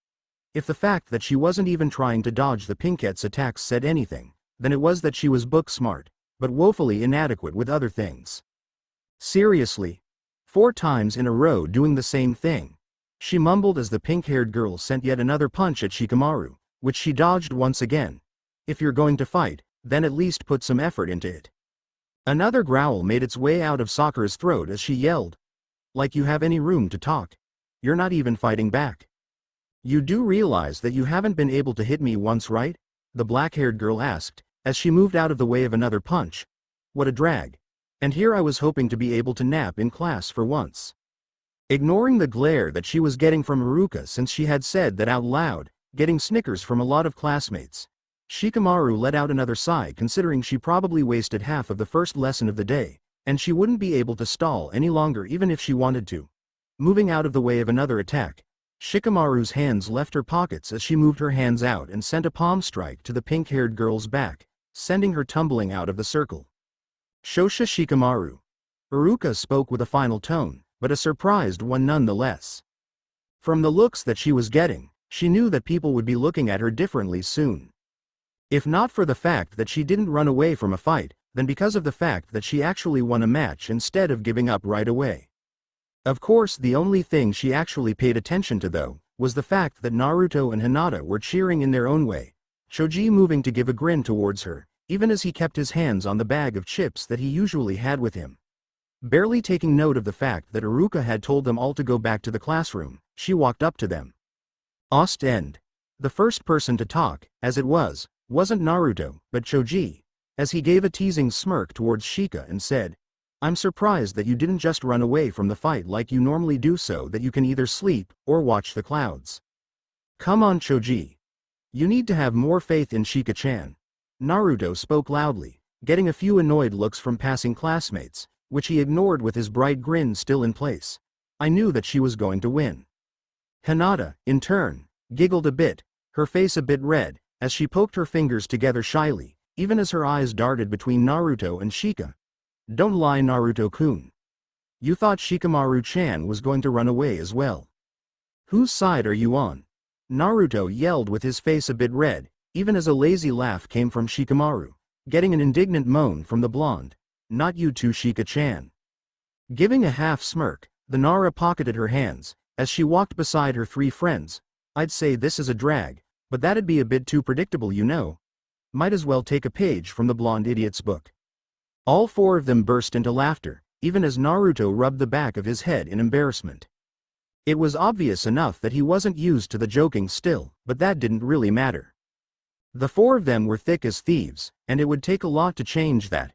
If the fact that she wasn't even trying to dodge the pinkette's attacks said anything, then it was that she was book smart, but woefully inadequate with other things. Seriously? 4 times in a row doing the same thing. She mumbled as the pink-haired girl sent yet another punch at Shikamaru, which she dodged once again. If you're going to fight, then at least put some effort into it. Another growl made its way out of Sakura's throat as she yelled. Like you have any room to talk. You're not even fighting back. You do realize that you haven't been able to hit me once, right? The black-haired girl asked, as she moved out of the way of another punch. What a drag. And here I was hoping to be able to nap in class for once. Ignoring the glare that she was getting from Haruka since she had said that out loud, getting snickers from a lot of classmates, Shikamaru let out another sigh considering she probably wasted half of the first lesson of the day, and she wouldn't be able to stall any longer even if she wanted to. Moving out of the way of another attack, Shikamaru's hands left her pockets as she moved her hands out and sent a palm strike to the pink-haired girl's back, sending her tumbling out of the circle. Shosha Shikamaru. Haruka spoke with a final tone, but a surprised one nonetheless. From the looks that she was getting, she knew that people would be looking at her differently soon. If not for the fact that she didn't run away from a fight, then because of the fact that she actually won a match instead of giving up right away. Of course, the only thing she actually paid attention to though, was the fact that Naruto and Hinata were cheering in their own way, Choji moving to give a grin towards her, even as he kept his hands on the bag of chips that he usually had with him. Barely taking note of the fact that Iruka had told them all to go back to the classroom, she walked up to them. End. The first person to talk, as it wasn't Naruto, but Choji, as he gave a teasing smirk towards Shika and said, "I'm surprised that you didn't just run away from the fight like you normally do so that you can either sleep or watch the clouds. Come on, Choji. You need to have more faith in Shika-chan." Naruto spoke loudly, getting a few annoyed looks from passing classmates, which he ignored with his bright grin still in place. "I knew that she was going to win." Hinata, in turn, giggled a bit, her face a bit red, as she poked her fingers together shyly, even as her eyes darted between Naruto and Shika. "Don't lie, Naruto-kun. You thought Shikamaru-chan was going to run away as well. Whose side are you on?" Naruto yelled with his face a bit red, even as a lazy laugh came from Shikamaru, getting an indignant moan from the blonde. "Not you too, Shika-chan." Giving a half smirk, the Nara pocketed her hands, as she walked beside her three friends. "I'd say this is a drag, but that'd be a bit too predictable, you know. Might as well take a page from the blonde idiot's book." All four of them burst into laughter, even as Naruto rubbed the back of his head in embarrassment. It was obvious enough that he wasn't used to the joking still, but that didn't really matter. The four of them were thick as thieves, and it would take a lot to change that.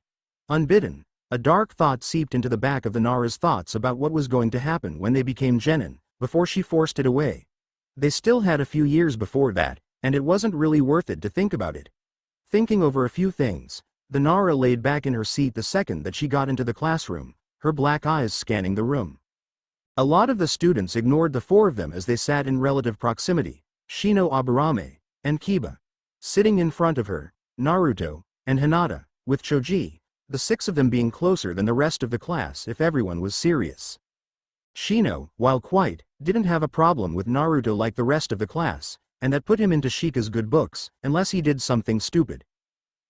Unbidden, a dark thought seeped into the back of the Nara's thoughts about what was going to happen when they became genin, before she forced it away. They still had a few years before that, and it wasn't really worth it to think about it. Thinking over a few things, the Nara laid back in her seat the second that she got into the classroom, her black eyes scanning the room. A lot of the students ignored the four of them as they sat in relative proximity: Shino Aburame and Kiba. Sitting in front of her, Naruto, and Hinata, with Choji, the six of them being closer than the rest of the class if everyone was serious. Shino, while quiet, didn't have a problem with Naruto like the rest of the class, and that put him into Shika's good books, unless he did something stupid.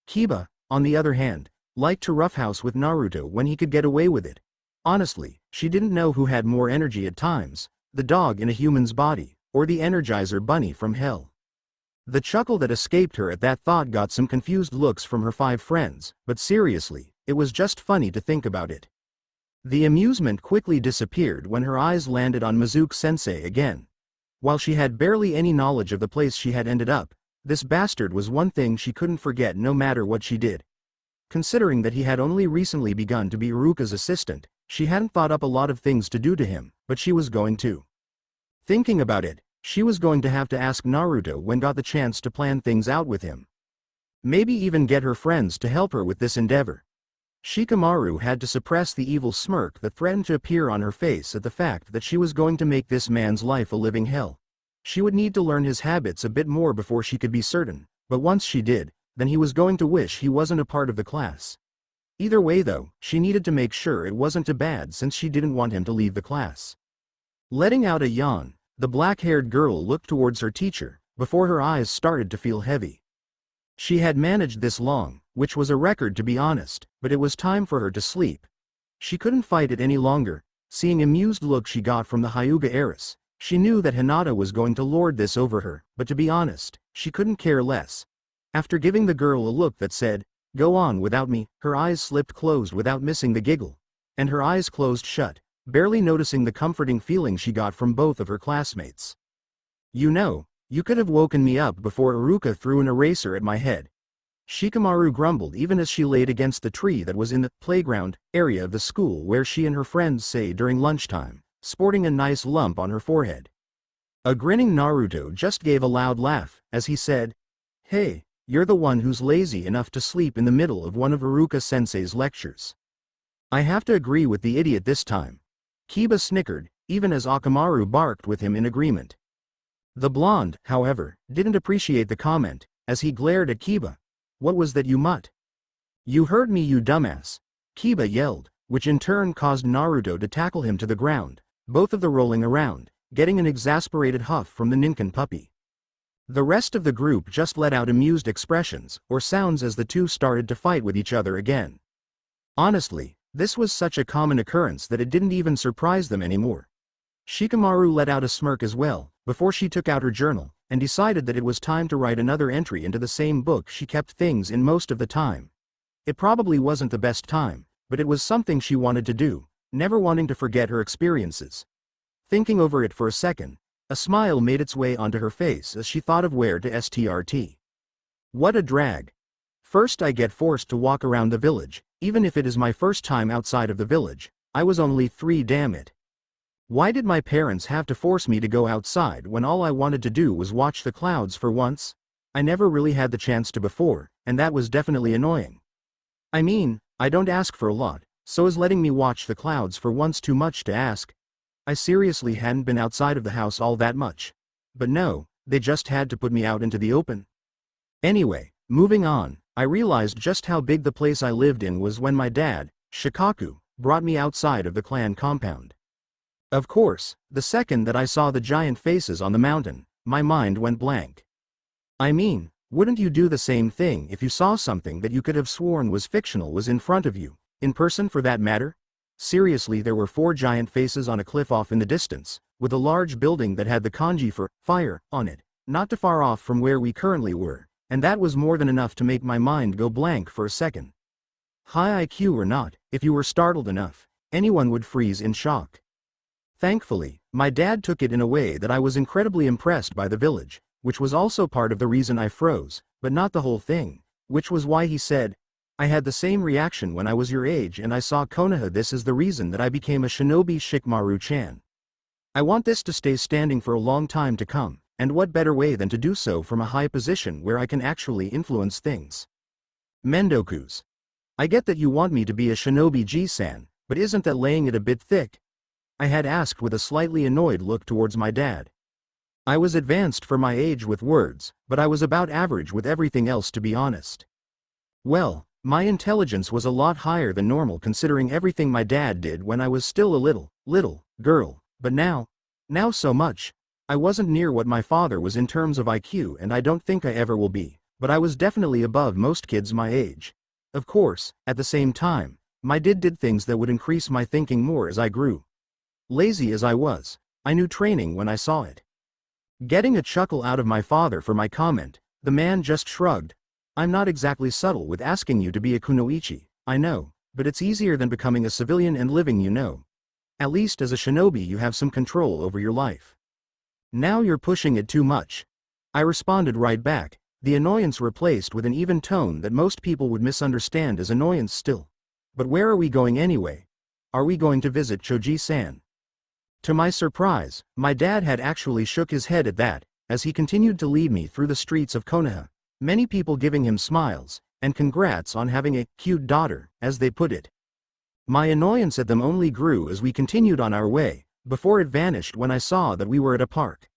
Kiba, on the other hand, liked to roughhouse with Naruto when he could get away with it. Honestly, she didn't know who had more energy at times, the dog in a human's body, or the Energizer Bunny from hell. The chuckle that escaped her at that thought got some confused looks from her five friends, but seriously, it was just funny to think about it. The amusement quickly disappeared when her eyes landed on Mizuki-sensei again. While she had barely any knowledge of the place she had ended up, this bastard was one thing she couldn't forget no matter what she did. Considering that he had only recently begun to be Iruka's assistant, she hadn't thought up a lot of things to do to him, but she was going to. Thinking about it, she was going to have to ask Naruto when got the chance to plan things out with him. Maybe even get her friends to help her with this endeavor. Shikamaru had to suppress the evil smirk that threatened to appear on her face at the fact that she was going to make this man's life a living hell. She would need to learn his habits a bit more before she could be certain, but once she did, then he was going to wish he wasn't a part of the class. Either way though, she needed to make sure it wasn't too bad since she didn't want him to leave the class. Letting out a yawn, the black-haired girl looked towards her teacher, before her eyes started to feel heavy. She had managed this long, which was a record to be honest, but it was time for her to sleep. She couldn't fight it any longer. Seeing amused look she got from the Hyuga heiress, she knew that Hinata was going to lord this over her, but to be honest, she couldn't care less. After giving the girl a look that said, "Go on without me," her eyes slipped closed without missing the giggle. And her eyes closed shut, barely noticing the comforting feeling she got from both of her classmates. "You know, you could have woken me up before Iruka threw an eraser at my head." Shikamaru grumbled even as she laid against the tree that was in the playground area of the school where she and her friends sat during lunchtime, sporting a nice lump on her forehead. A grinning Naruto just gave a loud laugh, as he said, "Hey, you're the one who's lazy enough to sleep in the middle of one of Iruka-sensei's lectures." "I have to agree with the idiot this time." Kiba snickered, even as Akamaru barked with him in agreement. The blonde, however, didn't appreciate the comment, as he glared at Kiba. "What was that you mutt?" "You heard me, you dumbass," Kiba yelled, which in turn caused Naruto to tackle him to the ground, both of them rolling around, getting an exasperated huff from the Ninken puppy. The rest of the group just let out amused expressions, or sounds as the two started to fight with each other again. Honestly, this was such a common occurrence that it didn't even surprise them anymore. Shikamaru let out a smirk as well, before she took out her journal, and decided that it was time to write another entry into the same book she kept things in most of the time. It probably wasn't the best time, but it was something she wanted to do, never wanting to forget her experiences. Thinking over it for a second, a smile made its way onto her face as she thought of where to start. What a drag. First I get forced to walk around the village, even if it is my first time outside of the village. I was only 3, damn it. Why did my parents have to force me to go outside when all I wanted to do was watch the clouds for once? I never really had the chance to before, and that was definitely annoying. I mean, I don't ask for a lot, so is letting me watch the clouds for once too much to ask? I seriously hadn't been outside of the house all that much. But no, they just had to put me out into the open. Anyway, moving on, I realized just how big the place I lived in was when my dad, Shikaku, brought me outside of the clan compound. Of course, the second that I saw the giant faces on the mountain, my mind went blank. I mean, wouldn't you do the same thing if you saw something that you could have sworn was fictional was in front of you, in person for that matter? Seriously, there were 4 giant faces on a cliff off in the distance, with a large building that had the kanji for fire on it, not too far off from where we currently were, and that was more than enough to make my mind go blank for a second. High IQ or not, if you were startled enough, anyone would freeze in shock. Thankfully, my dad took it in a way that I was incredibly impressed by the village, which was also part of the reason I froze, but not the whole thing, which was why he said, I had the same reaction when I was your age and I saw Konoha. This is the reason that I became a shinobi Shikamaru-chan. I want this to stay standing for a long time to come, and what better way than to do so from a high position where I can actually influence things. Mendokus. I get that you want me to be a shinobi G-san, but isn't that laying it a bit thick? I had asked with a slightly annoyed look towards my dad. I was advanced for my age with words, but I was about average with everything else, to be honest. Well, my intelligence was a lot higher than normal considering everything my dad did when I was still a little girl, but now so much. I wasn't near what my father was in terms of IQ, and I don't think I ever will be, but I was definitely above most kids my age. Of course, at the same time, my did things that would increase my thinking more as I grew. Lazy as I was, I knew training when I saw it. Getting a chuckle out of my father for my comment, the man just shrugged. I'm not exactly subtle with asking you to be a kunoichi, I know, but it's easier than becoming a civilian and living, you know. At least as a shinobi you have some control over your life. Now you're pushing it too much. I responded right back, the annoyance replaced with an even tone that most people would misunderstand as annoyance still. But where are we going anyway? Are we going to visit Choji-san? To my surprise, my dad had actually shook his head at that, as he continued to lead me through the streets of Konoha, many people giving him smiles, and congrats on having a cute daughter, as they put it. My annoyance at them only grew as we continued on our way, before it vanished when I saw that we were at a park.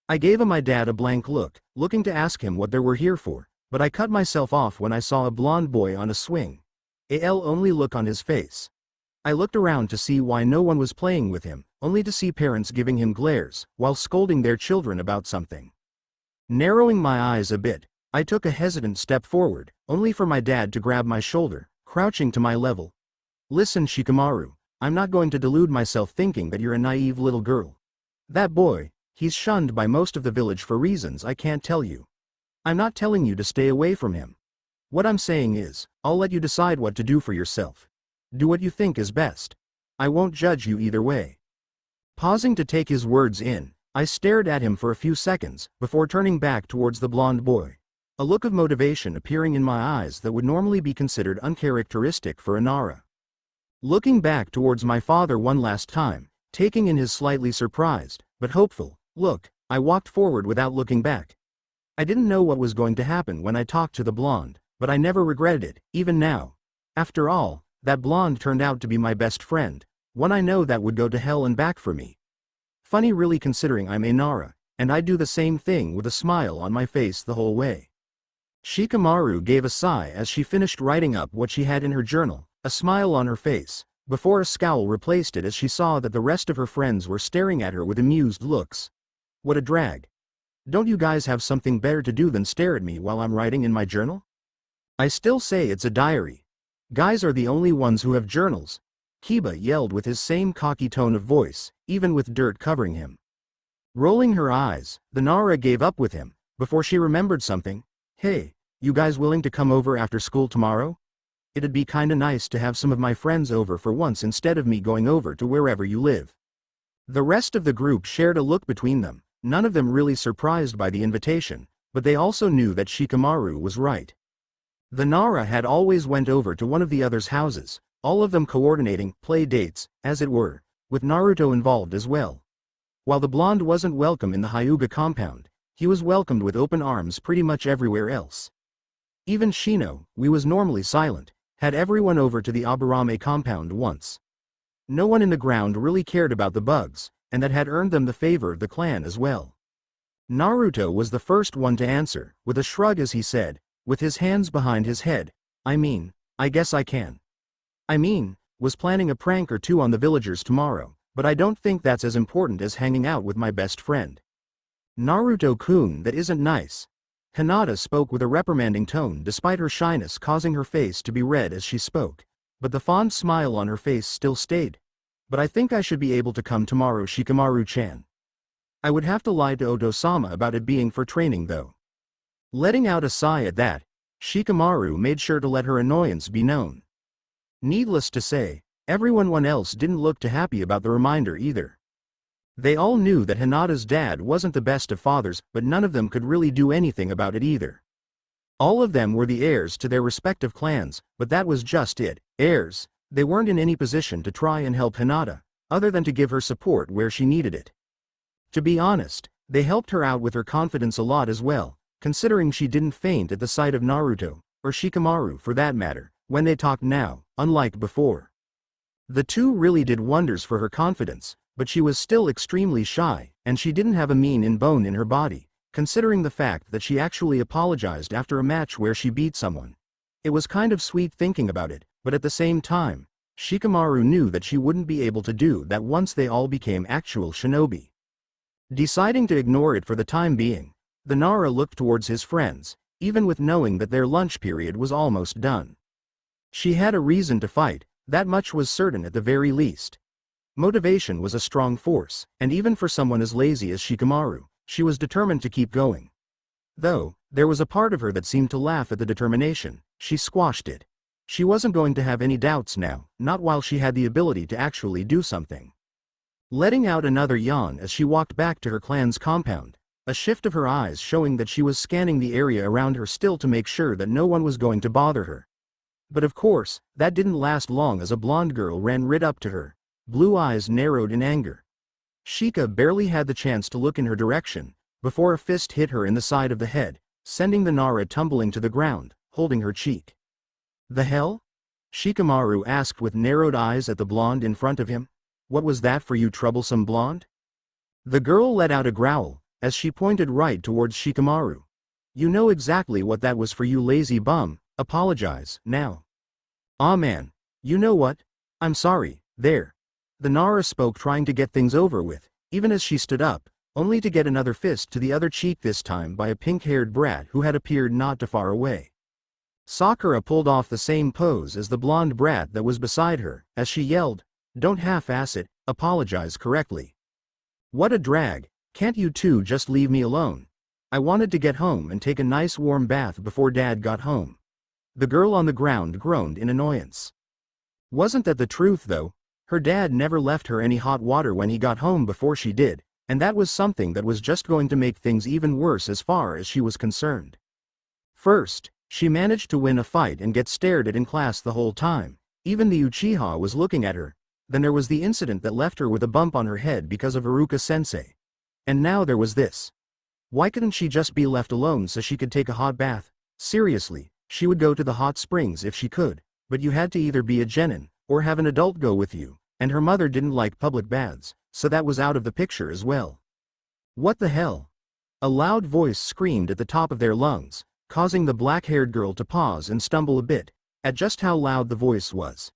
I gave my dad a blank look, looking to ask him what they were here for, but I cut myself off when I saw a blonde boy on a swing. Only look on his face. I looked around to see why no one was playing with him, only to see parents giving him glares, while scolding their children about something. Narrowing my eyes a bit, I took a hesitant step forward, only for my dad to grab my shoulder, crouching to my level. Listen, Shikamaru, I'm not going to delude myself thinking that you're a naive little girl. That boy, he's shunned by most of the village for reasons I can't tell you. I'm not telling you to stay away from him. What I'm saying is, I'll let you decide what to do for yourself. Do what you think is best. I won't judge you either way. Pausing to take his words in, I stared at him for a few seconds, before turning back towards the blonde boy. A look of motivation appearing in my eyes that would normally be considered uncharacteristic for a Nara. Looking back towards my father one last time, taking in his slightly surprised, but hopeful, look, I walked forward without looking back. I didn't know what was going to happen when I talked to the blonde, but I never regretted it, even now. After all, that blonde turned out to be my best friend, one I know that would go to hell and back for me. Funny really considering I'm a Nara, and I do the same thing with a smile on my face the whole way. Shikamaru gave a sigh as she finished writing up what she had in her journal, a smile on her face, before a scowl replaced it as she saw that the rest of her friends were staring at her with amused looks. What a drag. Don't you guys have something better to do than stare at me while I'm writing in my journal? I still say it's a diary. Guys are the only ones who have journals, Kiba yelled with his same cocky tone of voice, even with dirt covering him. Rolling her eyes, the Nara gave up with him, before she remembered something. Hey, you guys willing to come over after school tomorrow? It'd be kinda nice to have some of my friends over for once instead of me going over to wherever you live. The rest of the group shared a look between them, none of them really surprised by the invitation, but they also knew that Shikamaru was right. The Nara had always went over to one of the others' houses, all of them coordinating play dates, as it were, with Naruto involved as well. While the blonde wasn't welcome in the Hyuga compound, he was welcomed with open arms pretty much everywhere else. Even Shino, we was normally silent, had everyone over to the Aburame compound once. No one in the ground really cared about the bugs, and that had earned them the favor of the clan as well. Naruto was the first one to answer, with a shrug as he said, with his hands behind his head, I guess I can. Was planning a prank or two on the villagers tomorrow, but I don't think that's as important as hanging out with my best friend. Naruto-kun, that isn't nice. Hinata spoke with a reprimanding tone despite her shyness causing her face to be red as she spoke, but the fond smile on her face still stayed. But I think I should be able to come tomorrow, Shikamaru-chan. I would have to lie to Oto-sama about it being for training though. Letting out a sigh at that, Shikamaru made sure to let her annoyance be known. Needless to say, everyone else didn't look too happy about the reminder either. They all knew that Hinata's dad wasn't the best of fathers, but none of them could really do anything about it either. All of them were the heirs to their respective clans, but that was just it, heirs. They weren't in any position to try and help Hinata, other than to give her support where she needed it. To be honest, they helped her out with her confidence a lot as well, considering she didn't faint at the sight of Naruto, or Shikamaru for that matter, when they talked now, unlike before. The two really did wonders for her confidence, but she was still extremely shy, and she didn't have a mean bone in her body, considering the fact that she actually apologized after a match where she beat someone. It was kind of sweet thinking about it, but at the same time, Shikamaru knew that she wouldn't be able to do that once they all became actual shinobi. Deciding to ignore it for the time being, the Nara looked towards his friends, even with knowing that their lunch period was almost done. She had a reason to fight, that much was certain at the very least. Motivation was a strong force, and even for someone as lazy as Shikamaru, she was determined to keep going. Though, there was a part of her that seemed to laugh at the determination, she squashed it. She wasn't going to have any doubts now, not while she had the ability to actually do something. Letting out another yawn as she walked back to her clan's compound, a shift of her eyes showing that she was scanning the area around her still to make sure that no one was going to bother her. But of course, that didn't last long as a blonde girl ran right up to her, blue eyes narrowed in anger. Shika barely had the chance to look in her direction, before a fist hit her in the side of the head, sending the Nara tumbling to the ground, holding her cheek. The hell? Shikamaru asked with narrowed eyes at the blonde in front of him. What was that for you, troublesome blonde? The girl let out a growl, as she pointed right towards Shikamaru. You know exactly what that was for, you lazy bum, apologize, now. Aw man, you know what? I'm sorry, there. The Nara spoke, trying to get things over with, even as she stood up, only to get another fist to the other cheek, this time by a pink-haired brat who had appeared not too far away. Sakura pulled off the same pose as the blonde brat that was beside her, as she yelled, "Don't half-ass it, apologize correctly." What a drag, can't you two just leave me alone? I wanted to get home and take a nice warm bath before Dad got home. The girl on the ground groaned in annoyance. Wasn't that the truth though? Her dad never left her any hot water when he got home before she did, and that was something that was just going to make things even worse as far as she was concerned. First, she managed to win a fight and get stared at in class the whole time, even the Uchiha was looking at her. Then there was the incident that left her with a bump on her head because of Iruka-sensei. And now there was this. Why couldn't she just be left alone so she could take a hot bath? Seriously, she would go to the hot springs if she could, but you had to either be a genin, or have an adult go with you, and her mother didn't like public baths, so that was out of the picture as well. What the hell? A loud voice screamed at the top of their lungs, causing the black-haired girl to pause and stumble a bit, at just how loud the voice was.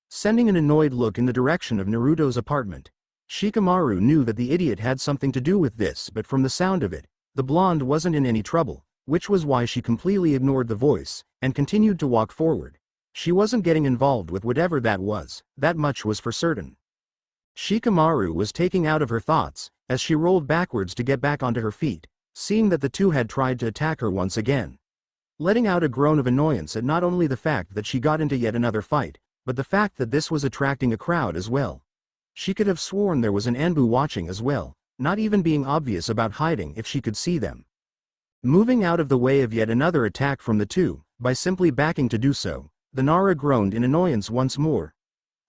Sending an annoyed look in the direction of Naruto's apartment, Shikamaru knew that the idiot had something to do with this, but from the sound of it, the blonde wasn't in any trouble, which was why she completely ignored the voice, and continued to walk forward. She wasn't getting involved with whatever that was, that much was for certain. Shikamaru was taken out of her thoughts, as she rolled backwards to get back onto her feet, seeing that the two had tried to attack her once again. Letting out a groan of annoyance at not only the fact that she got into yet another fight, but the fact that this was attracting a crowd as well. She could have sworn there was an Anbu watching as well, not even being obvious about hiding if she could see them. Moving out of the way of yet another attack from the two, by simply backing to do so, the Nara groaned in annoyance once more.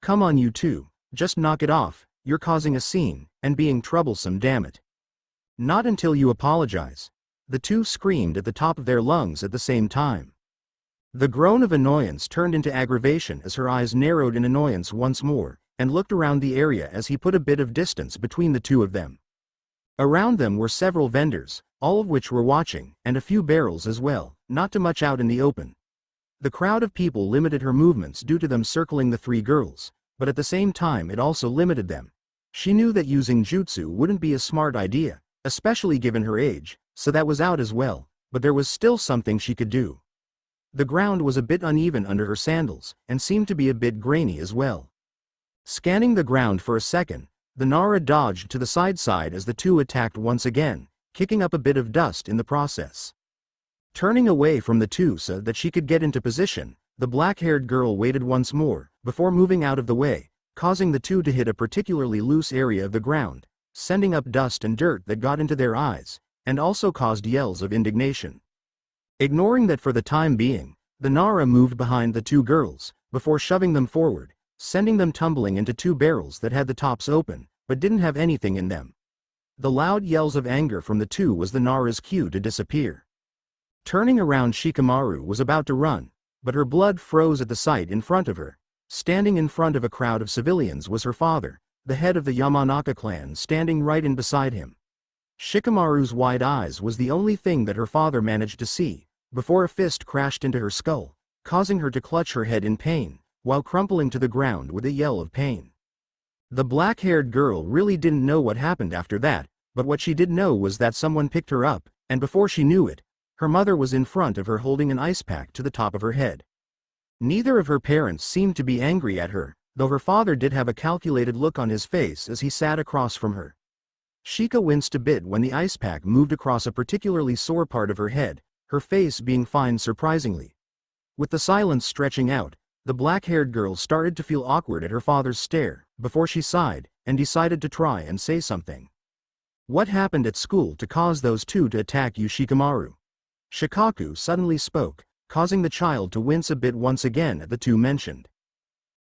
"Come on you two, just knock it off, you're causing a scene, and being troublesome, damn it." "Not until you apologize." The two screamed at the top of their lungs at the same time. The groan of annoyance turned into aggravation as her eyes narrowed in annoyance once more, and looked around the area as he put a bit of distance between the two of them. Around them were several vendors, all of which were watching, and a few barrels as well, not too much out in the open. The crowd of people limited her movements due to them circling the three girls, but at the same time it also limited them. She knew that using jutsu wouldn't be a smart idea, especially given her age, so that was out as well, but there was still something she could do. The ground was a bit uneven under her sandals, and seemed to be a bit grainy as well. Scanning the ground for a second, the Nara dodged to the side as the two attacked once again, kicking up a bit of dust in the process. Turning away from the two so that she could get into position, the black-haired girl waited once more, before moving out of the way, causing the two to hit a particularly loose area of the ground, sending up dust and dirt that got into their eyes, and also caused yells of indignation. Ignoring that for the time being, the Nara moved behind the two girls, before shoving them forward, sending them tumbling into two barrels that had the tops open, but didn't have anything in them. The loud yells of anger from the two was the Nara's cue to disappear. Turning around, Shikamaru was about to run, but her blood froze at the sight in front of her. Standing in front of a crowd of civilians was her father, the head of the Yamanaka clan, standing right in beside him. Shikamaru's wide eyes was the only thing that her father managed to see, before a fist crashed into her skull, causing her to clutch her head in pain, while crumpling to the ground with a yell of pain. The black-haired girl really didn't know what happened after that, but what she did know was that someone picked her up, and before she knew it, her mother was in front of her holding an ice pack to the top of her head. Neither of her parents seemed to be angry at her, though her father did have a calculated look on his face as he sat across from her. Shika winced a bit when the ice pack moved across a particularly sore part of her head, her face being fine surprisingly. With the silence stretching out, the black-haired girl started to feel awkward at her father's stare, before she sighed, and decided to try and say something. "What happened at school to cause those two to attack you, Shikamaru?" Shikaku suddenly spoke, causing the child to wince a bit once again at the two mentioned.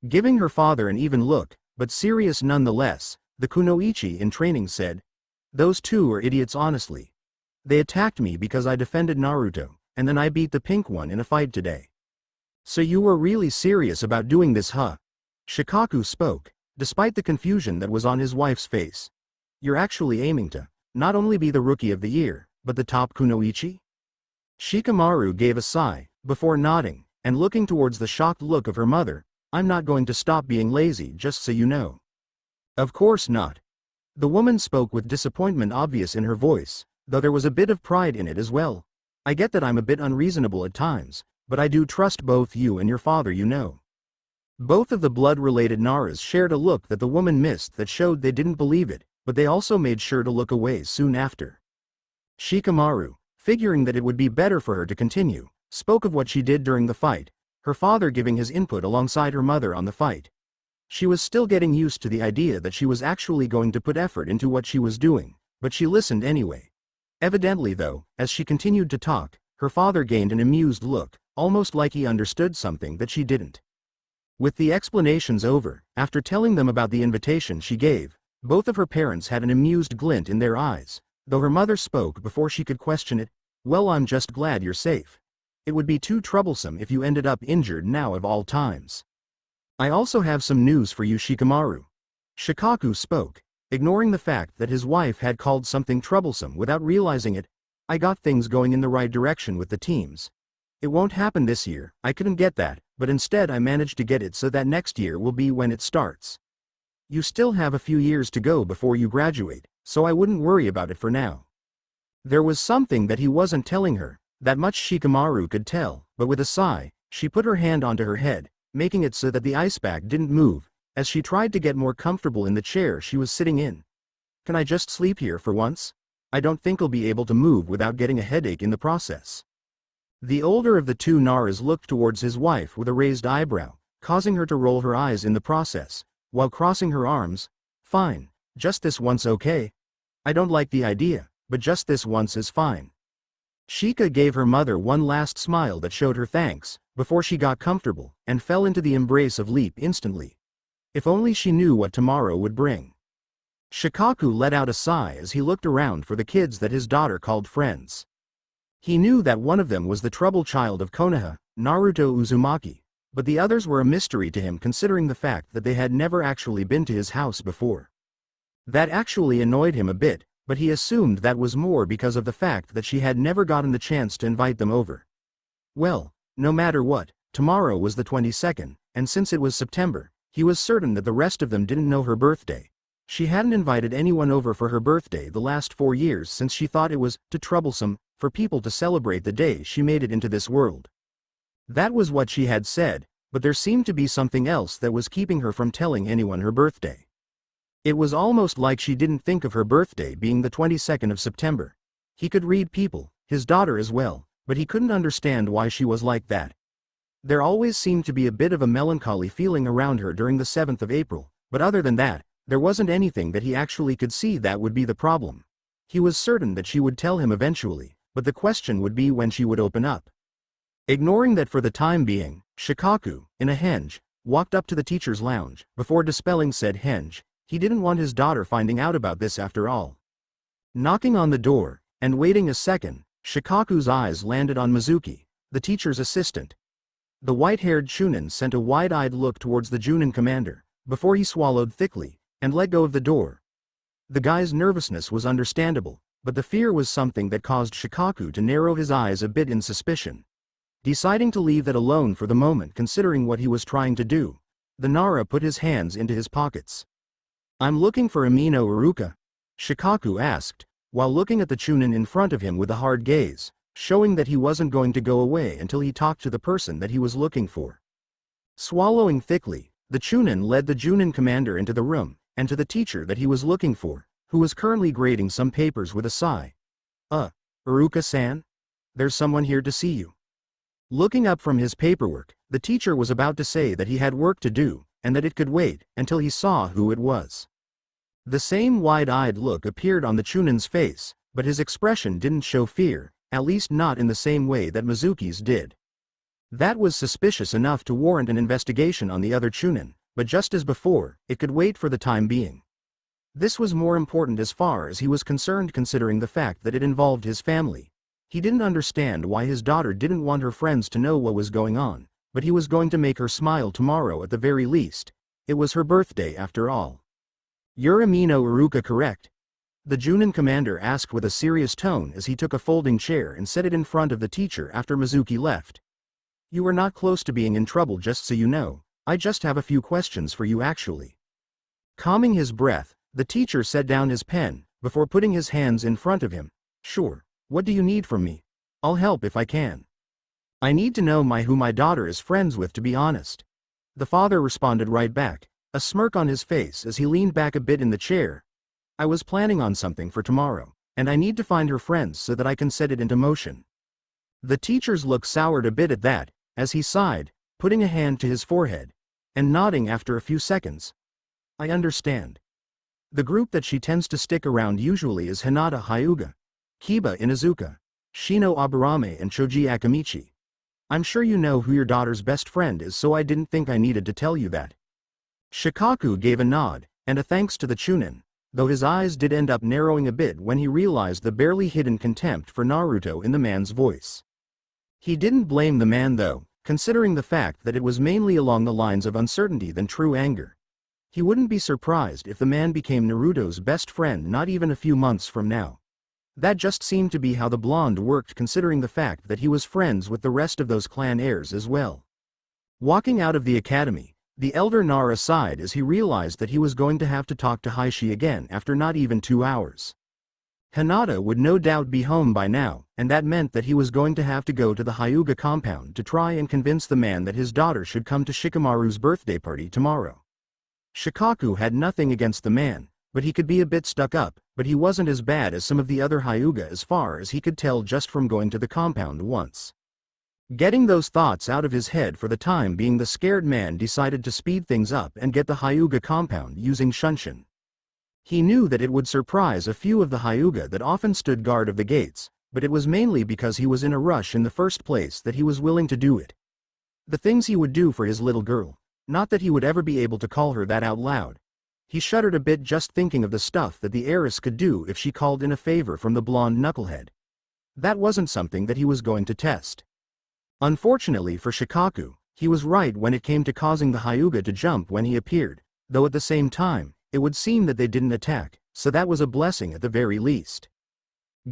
Giving her father an even look, but serious nonetheless, the kunoichi in training said, "Those two are idiots honestly. They attacked me because I defended Naruto, and then I beat the pink one in a fight today." "So you were really serious about doing this, huh?" Shikaku spoke, despite the confusion that was on his wife's face. "You're actually aiming to, not only be the Rookie of the Year, but the top kunoichi?" Shikamaru gave a sigh, before nodding, and looking towards the shocked look of her mother. "I'm not going to stop being lazy, just so you know." "Of course not." The woman spoke with disappointment obvious in her voice, though there was a bit of pride in it as well. "I get that I'm a bit unreasonable at times, but I do trust both you and your father, you know." Both of the blood-related Naras shared a look that the woman missed that showed they didn't believe it, but they also made sure to look away soon after. Shikamaru, figuring that it would be better for her to continue, spoke of what she did during the fight, her father giving his input alongside her mother on the fight. She was still getting used to the idea that she was actually going to put effort into what she was doing, but she listened anyway. Evidently though, as she continued to talk, her father gained an amused look, almost like he understood something that she didn't. With the explanations over, after telling them about the invitation she gave, both of her parents had an amused glint in their eyes, though her mother spoke before she could question it. "Well, I'm just glad you're safe. It would be too troublesome if you ended up injured now of all times." "I also have some news for you, Shikamaru." Shikaku spoke, ignoring the fact that his wife had called something troublesome without realizing it. "I got things going in the right direction with the teams. It won't happen this year, I couldn't get that, but instead I managed to get it so that next year will be when it starts. You still have a few years to go before you graduate, so I wouldn't worry about it for now." There was something that he wasn't telling her, that much Shikamaru could tell, but with a sigh, she put her hand onto her head, making it so that the ice pack didn't move, as she tried to get more comfortable in the chair she was sitting in. "Can I just sleep here for once? I don't think I'll be able to move without getting a headache in the process." The older of the two Naras looked towards his wife with a raised eyebrow, causing her to roll her eyes in the process, while crossing her arms. "Fine, just this once, okay? I don't like the idea, but just this once is fine." Shika gave her mother one last smile that showed her thanks, before she got comfortable, and fell into the embrace of Leap instantly. If only she knew what tomorrow would bring. Shikaku let out a sigh as he looked around for the kids that his daughter called friends. He knew that one of them was the trouble child of Konoha, Naruto Uzumaki, but the others were a mystery to him considering the fact that they had never actually been to his house before. That actually annoyed him a bit, but he assumed that was more because of the fact that she had never gotten the chance to invite them over. Well, no matter what, tomorrow was the 22nd, and since it was September, he was certain that the rest of them didn't know her birthday. She hadn't invited anyone over for her birthday the last 4 years since she thought it was too troublesome for people to celebrate the day she made it into this world. That was what she had said, but there seemed to be something else that was keeping her from telling anyone her birthday. It was almost like she didn't think of her birthday being the 22nd of September. He could read people, his daughter as well, but he couldn't understand why she was like that. There always seemed to be a bit of a melancholy feeling around her during the 7th of April, but other than that, there wasn't anything that he actually could see that would be the problem. He was certain that she would tell him eventually, but the question would be when she would open up. Ignoring that for the time being, Shikaku, in a henge, walked up to the teacher's lounge. Before dispelling said henge, he didn't want his daughter finding out about this after all. Knocking on the door, and waiting a second, Shikaku's eyes landed on Mizuki, the teacher's assistant. The white-haired Chunin sent a wide-eyed look towards the Junin commander, before he swallowed thickly, and let go of the door. The guy's nervousness was understandable, but the fear was something that caused Shikaku to narrow his eyes a bit in suspicion. Deciding to leave that alone for the moment considering what he was trying to do, the Nara put his hands into his pockets. "I'm looking for Amino Iruka?" Shikaku asked, while looking at the Chunin in front of him with a hard gaze, showing that he wasn't going to go away until he talked to the person that he was looking for. Swallowing thickly, the Chunin led the Junin commander into the room, and to the teacher that he was looking for, who was currently grading some papers with a sigh. Iruka-san? There's someone here to see you." Looking up from his paperwork, the teacher was about to say that he had work to do, and that it could wait, until he saw who it was. The same wide-eyed look appeared on the Chunin's face, but his expression didn't show fear, at least not in the same way that Mizuki's did. That was suspicious enough to warrant an investigation on the other Chunin, but just as before, it could wait for the time being. This was more important as far as he was concerned considering the fact that it involved his family. He didn't understand why his daughter didn't want her friends to know what was going on, but he was going to make her smile tomorrow at the very least. It was her birthday after all. "You're Amino Iruka, correct?" the Junin commander asked with a serious tone as he took a folding chair and set it in front of the teacher after Mizuki left. "You are not close to being in trouble, just so you know. I just have a few questions for you actually." Calming his breath, the teacher set down his pen, before putting his hands in front of him. "Sure, what do you need from me? I'll help if I can." "I need to know who my daughter is friends with, to be honest." The father responded right back, a smirk on his face as he leaned back a bit in the chair. "I was planning on something for tomorrow, and I need to find her friends so that I can set it into motion." The teacher's look soured a bit at that, as he sighed, putting a hand to his forehead, and nodding after a few seconds. "I understand. The group that she tends to stick around usually is Hinata Hyuga, Kiba Inuzuka, Shino Aburame and Choji Akamichi. I'm sure you know who your daughter's best friend is, so I didn't think I needed to tell you that." Shikaku gave a nod, and a thanks to the Chunin, though his eyes did end up narrowing a bit when he realized the barely hidden contempt for Naruto in the man's voice. He didn't blame the man though, considering the fact that it was mainly along the lines of uncertainty than true anger. He wouldn't be surprised if the man became Naruto's best friend not even a few months from now. That just seemed to be how the blonde worked, considering the fact that he was friends with the rest of those clan heirs as well. Walking out of the academy, the elder Nara sighed as he realized that he was going to have to talk to Heishi again after not even 2 hours. Hinata would no doubt be home by now, and that meant that he was going to have to go to the Hyuga compound to try and convince the man that his daughter should come to Shikamaru's birthday party tomorrow. Shikaku had nothing against the man, but he could be a bit stuck up, but he wasn't as bad as some of the other Hyuga as far as he could tell just from going to the compound once. Getting those thoughts out of his head for the time being, the scared man decided to speed things up and get the Hyuga compound using Shunshin. He knew that it would surprise a few of the Hyuga that often stood guard of the gates, but it was mainly because he was in a rush in the first place that he was willing to do it. The things he would do for his little girl. Not that he would ever be able to call her that out loud. He shuddered a bit just thinking of the stuff that the heiress could do if she called in a favor from the blonde knucklehead. That wasn't something that he was going to test. Unfortunately for Shikaku, he was right when it came to causing the Hyuga to jump when he appeared, though at the same time, it would seem that they didn't attack, so that was a blessing at the very least.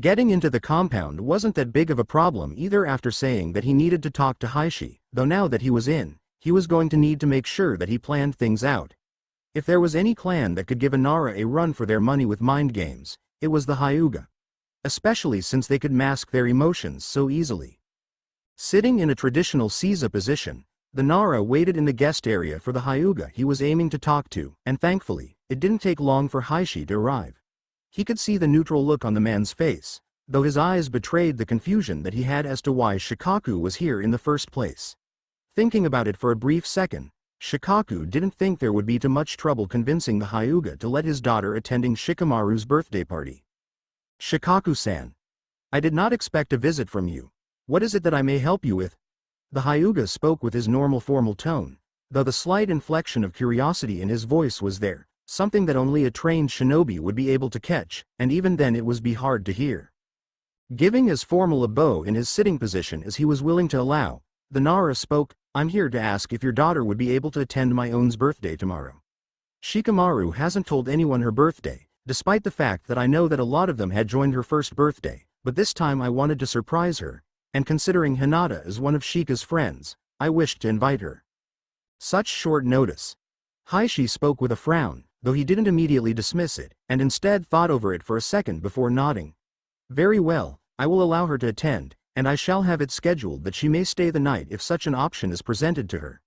Getting into the compound wasn't that big of a problem either after saying that he needed to talk to Heishi, though now that he was in, he was going to need to make sure that he planned things out. If there was any clan that could give Inara a run for their money with mind games, it was the Hyuga. Especially since they could mask their emotions so easily. Sitting in a traditional Seiza position, the Nara waited in the guest area for the Hyuga he was aiming to talk to, and thankfully, it didn't take long for Heishi to arrive. He could see the neutral look on the man's face, though his eyes betrayed the confusion that he had as to why Shikaku was here in the first place. Thinking about it for a brief second, Shikaku didn't think there would be too much trouble convincing the Hyuga to let his daughter attending Shikamaru's birthday party. Shikaku-san. I did not expect a visit from you. What is it that I may help you with? The Hyuga spoke with his normal formal tone, though the slight inflection of curiosity in his voice was there, something that only a trained shinobi would be able to catch, and even then it would be hard to hear. Giving as formal a bow in his sitting position as he was willing to allow, the Nara spoke, I'm here to ask if your daughter would be able to attend my own's birthday tomorrow. Shikamaru hasn't told anyone her birthday, despite the fact that I know that a lot of them had joined her first birthday, but this time I wanted to surprise her, and considering Hinata is one of Shika's friends, I wished to invite her. Such short notice. Heishi spoke with a frown, though he didn't immediately dismiss it, and instead thought over it for a second before nodding. Very well, I will allow her to attend, and I shall have it scheduled that she may stay the night if such an option is presented to her.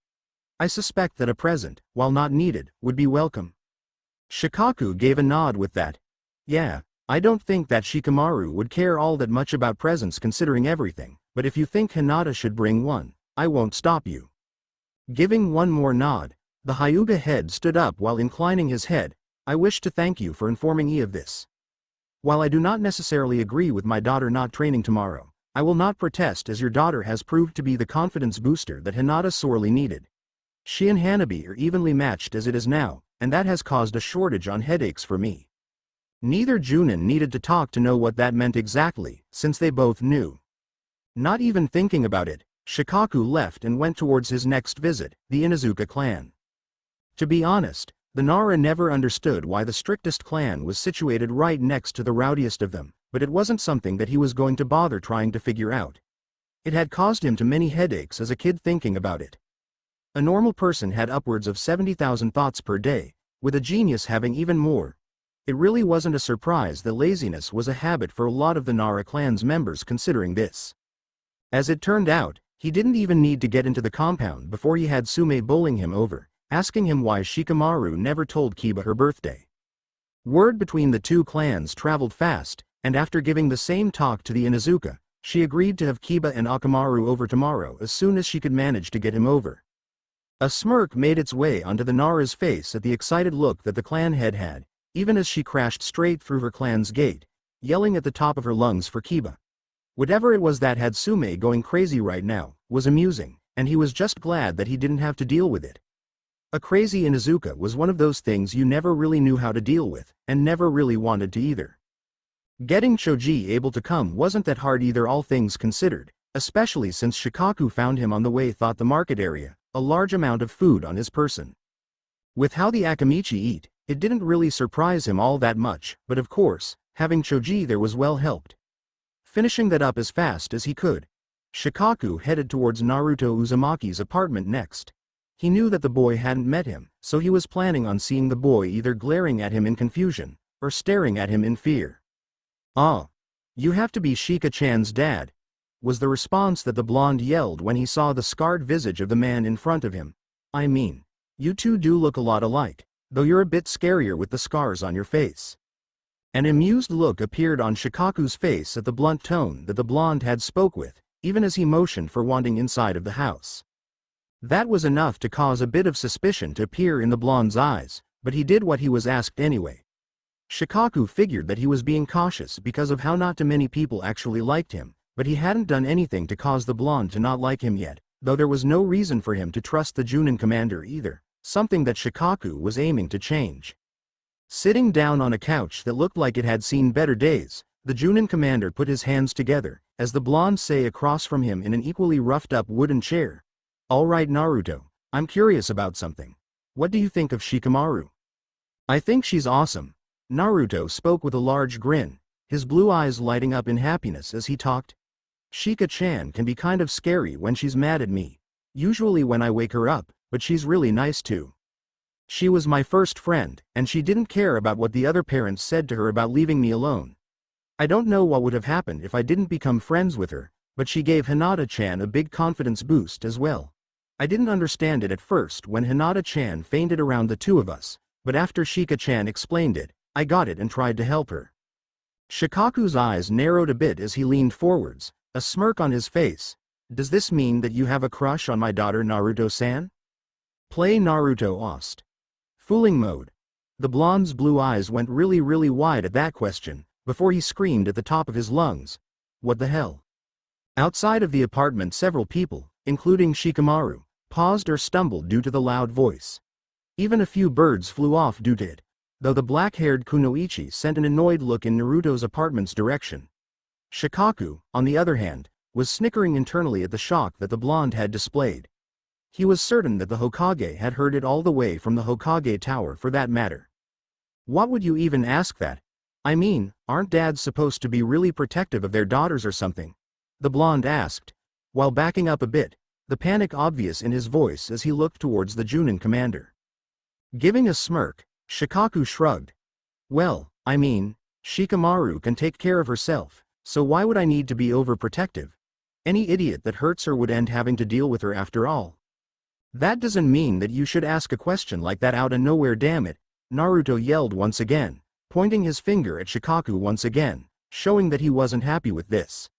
I suspect that a present, while not needed, would be welcome. Shikaku gave a nod with that. Yeah, I don't think that Shikamaru would care all that much about presents considering everything, but if you think Hinata should bring one, I won't stop you. Giving one more nod, the Hyuga head stood up while inclining his head. I wish to thank you for informing me of this. While I do not necessarily agree with my daughter not training tomorrow, I will not protest as your daughter has proved to be the confidence booster that Hinata sorely needed. She and Hanabi are evenly matched as it is now, and that has caused a shortage on headaches for me. Neither Junin needed to talk to know what that meant exactly, since they both knew. Not even thinking about it, Shikaku left and went towards his next visit, the Inuzuka clan. To be honest, the Nara never understood why the strictest clan was situated right next to the rowdiest of them, but it wasn't something that he was going to bother trying to figure out. It had caused him too many headaches as a kid thinking about it. A normal person had upwards of 70,000 thoughts per day, with a genius having even more. It really wasn't a surprise that laziness was a habit for a lot of the Nara clan's members considering this. As it turned out, he didn't even need to get into the compound before he had Sume bowling him over, asking him why Shikamaru never told Kiba her birthday. Word between the two clans traveled fast, and after giving the same talk to the Inuzuka, she agreed to have Kiba and Akamaru over tomorrow as soon as she could manage to get him over. A smirk made its way onto the Nara's face at the excited look that the clan head had, even as she crashed straight through her clan's gate, yelling at the top of her lungs for Kiba. Whatever it was that had Sume going crazy right now, was amusing, and he was just glad that he didn't have to deal with it. A crazy Inuzuka was one of those things you never really knew how to deal with, and never really wanted to either. Getting Choji able to come wasn't that hard either, all things considered, especially since Shikaku found him on the way thought the market area, a large amount of food on his person. With how the Akamichi eat, it didn't really surprise him all that much, but of course, having Choji there was well helped. Finishing that up as fast as he could, Shikaku headed towards Naruto Uzumaki's apartment next. He knew that the boy hadn't met him, so he was planning on seeing the boy either glaring at him in confusion, or staring at him in fear. "Ah, you have to be Shika-chan's dad," was the response that the blonde yelled when he saw the scarred visage of the man in front of him. "I mean, you two do look a lot alike." though you're a bit scarier with the scars on your face. An amused look appeared on Shikaku's face at the blunt tone that the blonde had spoke with, even as he motioned for wanting inside of the house. That was enough to cause a bit of suspicion to appear in the blonde's eyes, but he did what he was asked anyway. Shikaku figured that he was being cautious because of how not too many people actually liked him, but he hadn't done anything to cause the blonde to not like him yet, though there was no reason for him to trust the Junin commander either, something that Shikaku was aiming to change. Sitting down on a couch that looked like it had seen better days, the Junin commander put his hands together, as the blonde sat across from him in an equally roughed-up wooden chair. "Alright Naruto, I'm curious about something. What do you think of Shikamaru?" "I think she's awesome." Naruto spoke with a large grin, his blue eyes lighting up in happiness as he talked. "Shika-chan can be kind of scary when she's mad at me. Usually when I wake her up, but she's really nice too. She was my first friend, and she didn't care about what the other parents said to her about leaving me alone. I don't know what would have happened if I didn't become friends with her, but she gave Hinata-chan a big confidence boost as well. I didn't understand it at first when Hinata-chan fainted around the two of us, but after Shika-chan explained it, I got it and tried to help her." Shikaku's eyes narrowed a bit as he leaned forwards, a smirk on his face. "Does this mean that you have a crush on my daughter Naruto-san?" Play Naruto asked. Fooling mode. The blonde's blue eyes went really wide at that question, before he screamed at the top of his lungs. "What the hell?" Outside of the apartment several people, including Shikamaru, paused or stumbled due to the loud voice. Even a few birds flew off due to it, though the black-haired Kunoichi sent an annoyed look in Naruto's apartment's direction. Shikaku, on the other hand, was snickering internally at the shock that the blonde had displayed. He was certain that the Hokage had heard it all the way from the Hokage Tower for that matter. "What would you even ask that? I mean, aren't dads supposed to be really protective of their daughters or something?" the blonde asked, while backing up a bit, the panic obvious in his voice as he looked towards the Junin commander. Giving a smirk, Shikaku shrugged. "Well, I mean, Shikamaru can take care of herself, so why would I need to be overprotective? Any idiot that hurts her would end having to deal with her after all." "That doesn't mean that you should ask a question like that out of nowhere, damn it," Naruto yelled once again, pointing his finger at Shikaku once again, showing that he wasn't happy with this.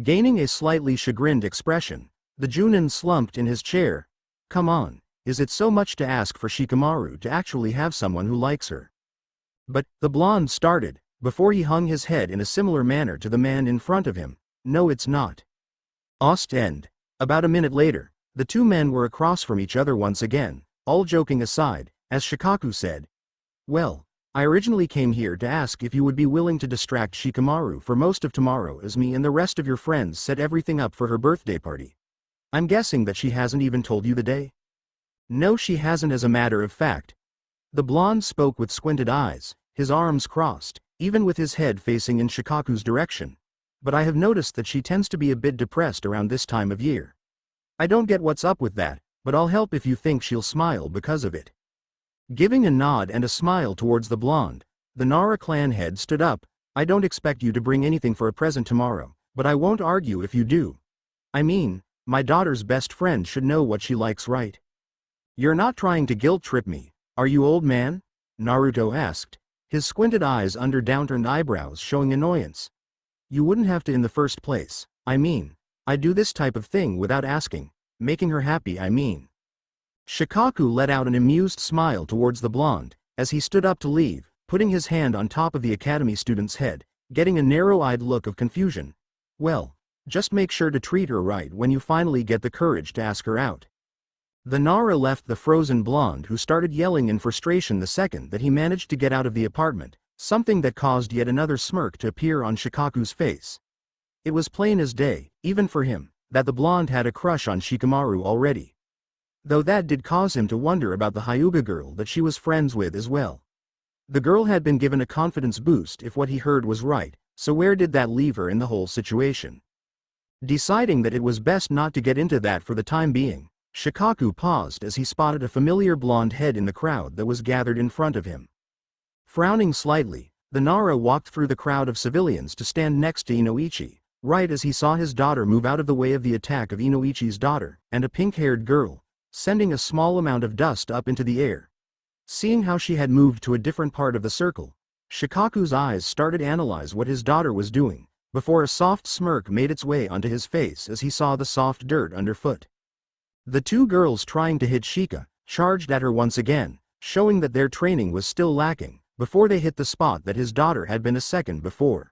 Gaining a slightly chagrined expression, the Junin slumped in his chair. "Come on, is it so much to ask for Shikamaru to actually have someone who likes her?" "But," the blonde started, before he hung his head in a similar manner to the man in front of him. "No, it's not." Ostend. About a minute later, the two men were across from each other once again, all joking aside, as Shikaku said, "Well, I originally came here to ask if you would be willing to distract Shikamaru for most of tomorrow as me and the rest of your friends set everything up for her birthday party. I'm guessing that she hasn't even told you the day?" "No, she hasn't, as a matter of fact." The blonde spoke with squinted eyes, his arms crossed, even with his head facing in Shikaku's direction. "But I have noticed that she tends to be a bit depressed around this time of year. I don't get what's up with that, but I'll help if you think she'll smile because of it." Giving a nod and a smile towards the blonde, the Nara clan head stood up. "I don't expect you to bring anything for a present tomorrow, but I won't argue if you do. I mean, my daughter's best friend should know what she likes, right?" "You're not trying to guilt-trip me, are you, old man?" Naruto asked, his squinted eyes under downturned eyebrows showing annoyance. "You wouldn't have to in the first place. I mean, I do this type of thing without asking, making her happy, I mean." Shikaku let out an amused smile towards the blonde, as he stood up to leave, putting his hand on top of the academy student's head, getting a narrow-eyed look of confusion. "Well, just make sure to treat her right when you finally get the courage to ask her out." The Nara left the frozen blonde, who started yelling in frustration the second that he managed to get out of the apartment, something that caused yet another smirk to appear on Shikaku's face. It was plain as day, even for him, that the blonde had a crush on Shikamaru already. Though that did cause him to wonder about the Hyuga girl that she was friends with as well. The girl had been given a confidence boost if what he heard was right, so where did that leave her in the whole situation? Deciding that it was best not to get into that for the time being, Shikaku paused as he spotted a familiar blonde head in the crowd that was gathered in front of him. Frowning slightly, the Nara walked through the crowd of civilians to stand next to Inoichi, right as he saw his daughter move out of the way of the attack of Inoichi's daughter and a pink-haired girl, sending a small amount of dust up into the air. Seeing how she had moved to a different part of the circle, Shikaku's eyes started to analyze what his daughter was doing, before a soft smirk made its way onto his face as he saw the soft dirt underfoot. The two girls trying to hit Shika charged at her once again, showing that their training was still lacking, before they hit the spot that his daughter had been a second before.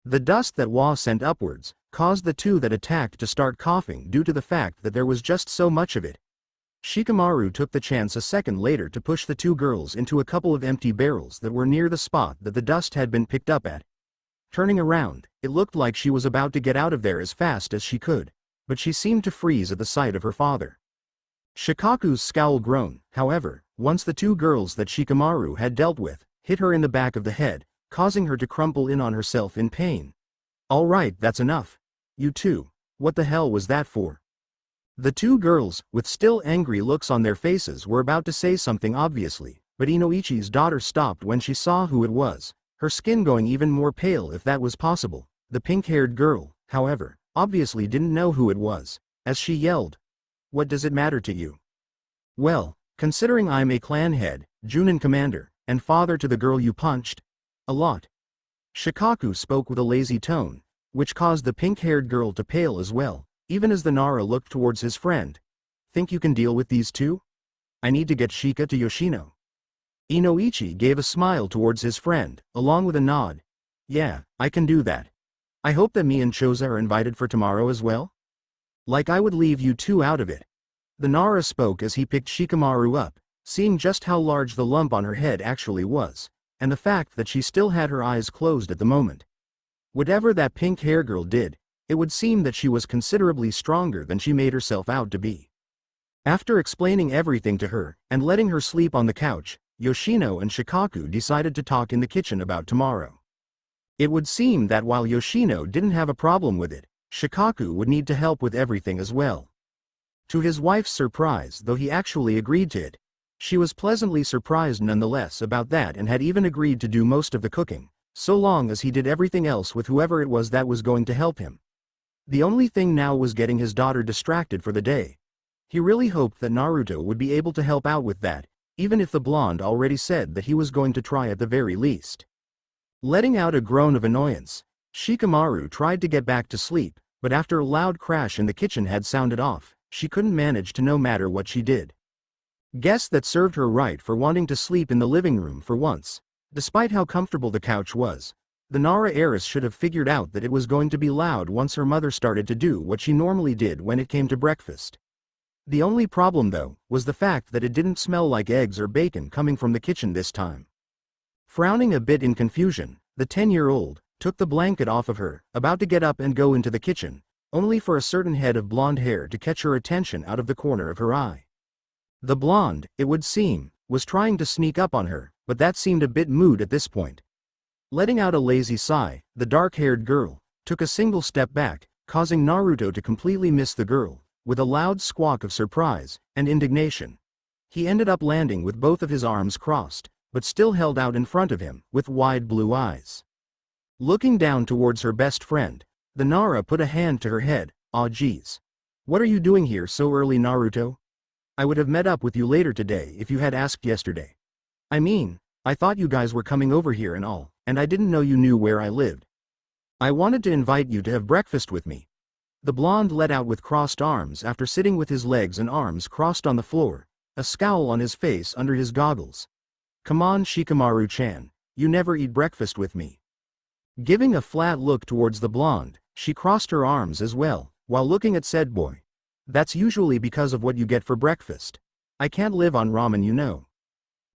The dust that Wa sent upwards caused the two that attacked to start coughing due to the fact that there was just so much of it. Shikamaru took the chance a second later to push the two girls into a couple of empty barrels that were near the spot that the dust had been picked up at. Turning around, it looked like she was about to get out of there as fast as she could, but she seemed to freeze at the sight of her father. Shikaku's scowl grown, however, once the two girls that Shikamaru had dealt with hit her in the back of the head, causing her to crumple in on herself in pain. "All right, that's enough. You two, what the hell was that for?" The two girls, with still angry looks on their faces, were about to say something obviously, but Inoichi's daughter stopped when she saw who it was, her skin going even more pale if that was possible. The pink-haired girl, however, obviously didn't know who it was, as she yelled, "What does it matter to you?" "Well, considering I'm a clan head, Junin commander, and father to the girl you punched, a lot." Shikaku spoke with a lazy tone, which caused the pink-haired girl to pale as well, even as the Nara looked towards his friend. "Think you can deal with these two? I need to get Shika to Yoshino." Inoichi gave a smile towards his friend, along with a nod. "Yeah, I can do that. I hope that me and Choza are invited for tomorrow as well? Like I would leave you two out of it." The Nara spoke as he picked Shikamaru up, seeing just how large the lump on her head actually was, and the fact that she still had her eyes closed at the moment. Whatever that pink hair girl did, it would seem that she was considerably stronger than she made herself out to be. After explaining everything to her, and letting her sleep on the couch, Yoshino and Shikaku decided to talk in the kitchen about tomorrow. It would seem that while Yoshino didn't have a problem with it, Shikaku would need to help with everything as well. To his wife's surprise, though he actually agreed to it, she was pleasantly surprised nonetheless about that and had even agreed to do most of the cooking, so long as he did everything else with whoever it was that was going to help him. The only thing now was getting his daughter distracted for the day. He really hoped that Naruto would be able to help out with that, even if the blonde already said that he was going to try at the very least. Letting out a groan of annoyance, Shikamaru tried to get back to sleep, but after a loud crash in the kitchen had sounded off, she couldn't manage to no matter what she did. Guess that served her right for wanting to sleep in the living room for once. Despite how comfortable the couch was, the Nara heiress should have figured out that it was going to be loud once her mother started to do what she normally did when it came to breakfast. The only problem though, was the fact that it didn't smell like eggs or bacon coming from the kitchen this time. Frowning a bit in confusion, the 10-year-old took the blanket off of her, about to get up and go into the kitchen, only for a certain head of blonde hair to catch her attention out of the corner of her eye. The blonde, it would seem, was trying to sneak up on her, but that seemed a bit moot at this point. Letting out a lazy sigh, the dark-haired girl took a single step back, causing Naruto to completely miss the girl, with a loud squawk of surprise and indignation. He ended up landing with both of his arms crossed, but still held out in front of him, with wide blue eyes. Looking down towards her best friend, the Nara put a hand to her head. "Aw geez. What are you doing here so early, Naruto? I would have met up with you later today if you had asked yesterday. I mean, I thought you guys were coming over here and all, and I didn't know you knew where I lived. I wanted to invite you to have breakfast with me." The blonde let out with crossed arms after sitting with his legs and arms crossed on the floor, a scowl on his face under his goggles. "Come on, Shikamaru-chan, you never eat breakfast with me." Giving a flat look towards the blonde, she crossed her arms as well, while looking at said boy. "That's usually because of what you get for breakfast. I can't live on ramen, you know."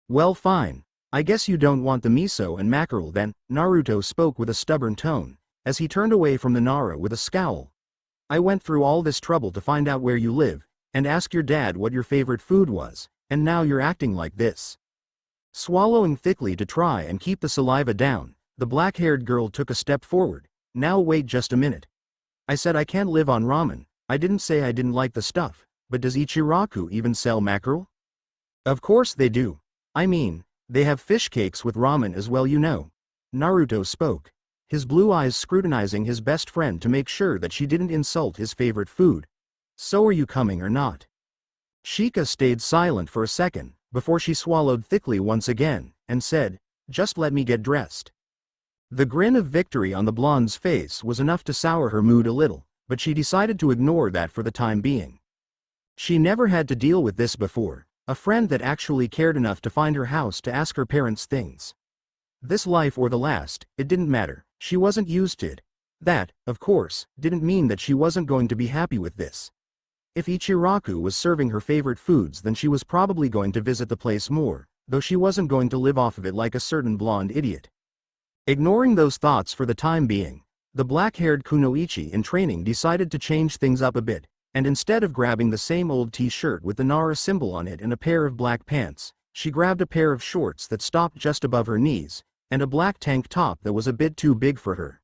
"Well fine, I guess you don't want the miso and mackerel then," Naruto spoke with a stubborn tone, as he turned away from the Nara with a scowl. "I went through all this trouble to find out where you live, and ask your dad what your favorite food was, and now you're acting like this." Swallowing thickly to try and keep the saliva down, the black-haired girl took a step forward. "Now wait just a minute. I said I can't live on ramen. I didn't say I didn't like the stuff, but does Ichiraku even sell mackerel?" "Of course they do. I mean, they have fish cakes with ramen as well, you know." Naruto spoke, his blue eyes scrutinizing his best friend to make sure that she didn't insult his favorite food. "So are you coming or not?" Shika stayed silent for a second, before she swallowed thickly once again, and said, "Just let me get dressed." The grin of victory on the blonde's face was enough to sour her mood a little, but she decided to ignore that for the time being. She never had to deal with this before, a friend that actually cared enough to find her house to ask her parents things. This life or the last, it didn't matter, she wasn't used to it. That, of course, didn't mean that she wasn't going to be happy with this. If Ichiraku was serving her favorite foods, then she was probably going to visit the place more, though she wasn't going to live off of it like a certain blonde idiot. Ignoring those thoughts for the time being, the black-haired kunoichi in training decided to change things up a bit, and instead of grabbing the same old t-shirt with the Nara symbol on it and a pair of black pants, she grabbed a pair of shorts that stopped just above her knees, and a black tank top that was a bit too big for her.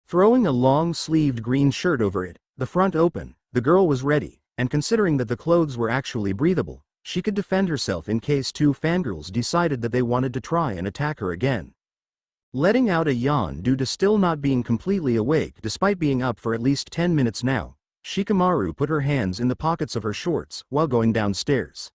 Throwing a long-sleeved green shirt over it, the front open, the girl was ready, and considering that the clothes were actually breathable, she could defend herself in case two fangirls decided that they wanted to try and attack her again. Letting out a yawn due to still not being completely awake despite being up for at least 10 minutes now, Shikamaru put her hands in the pockets of her shorts while going downstairs.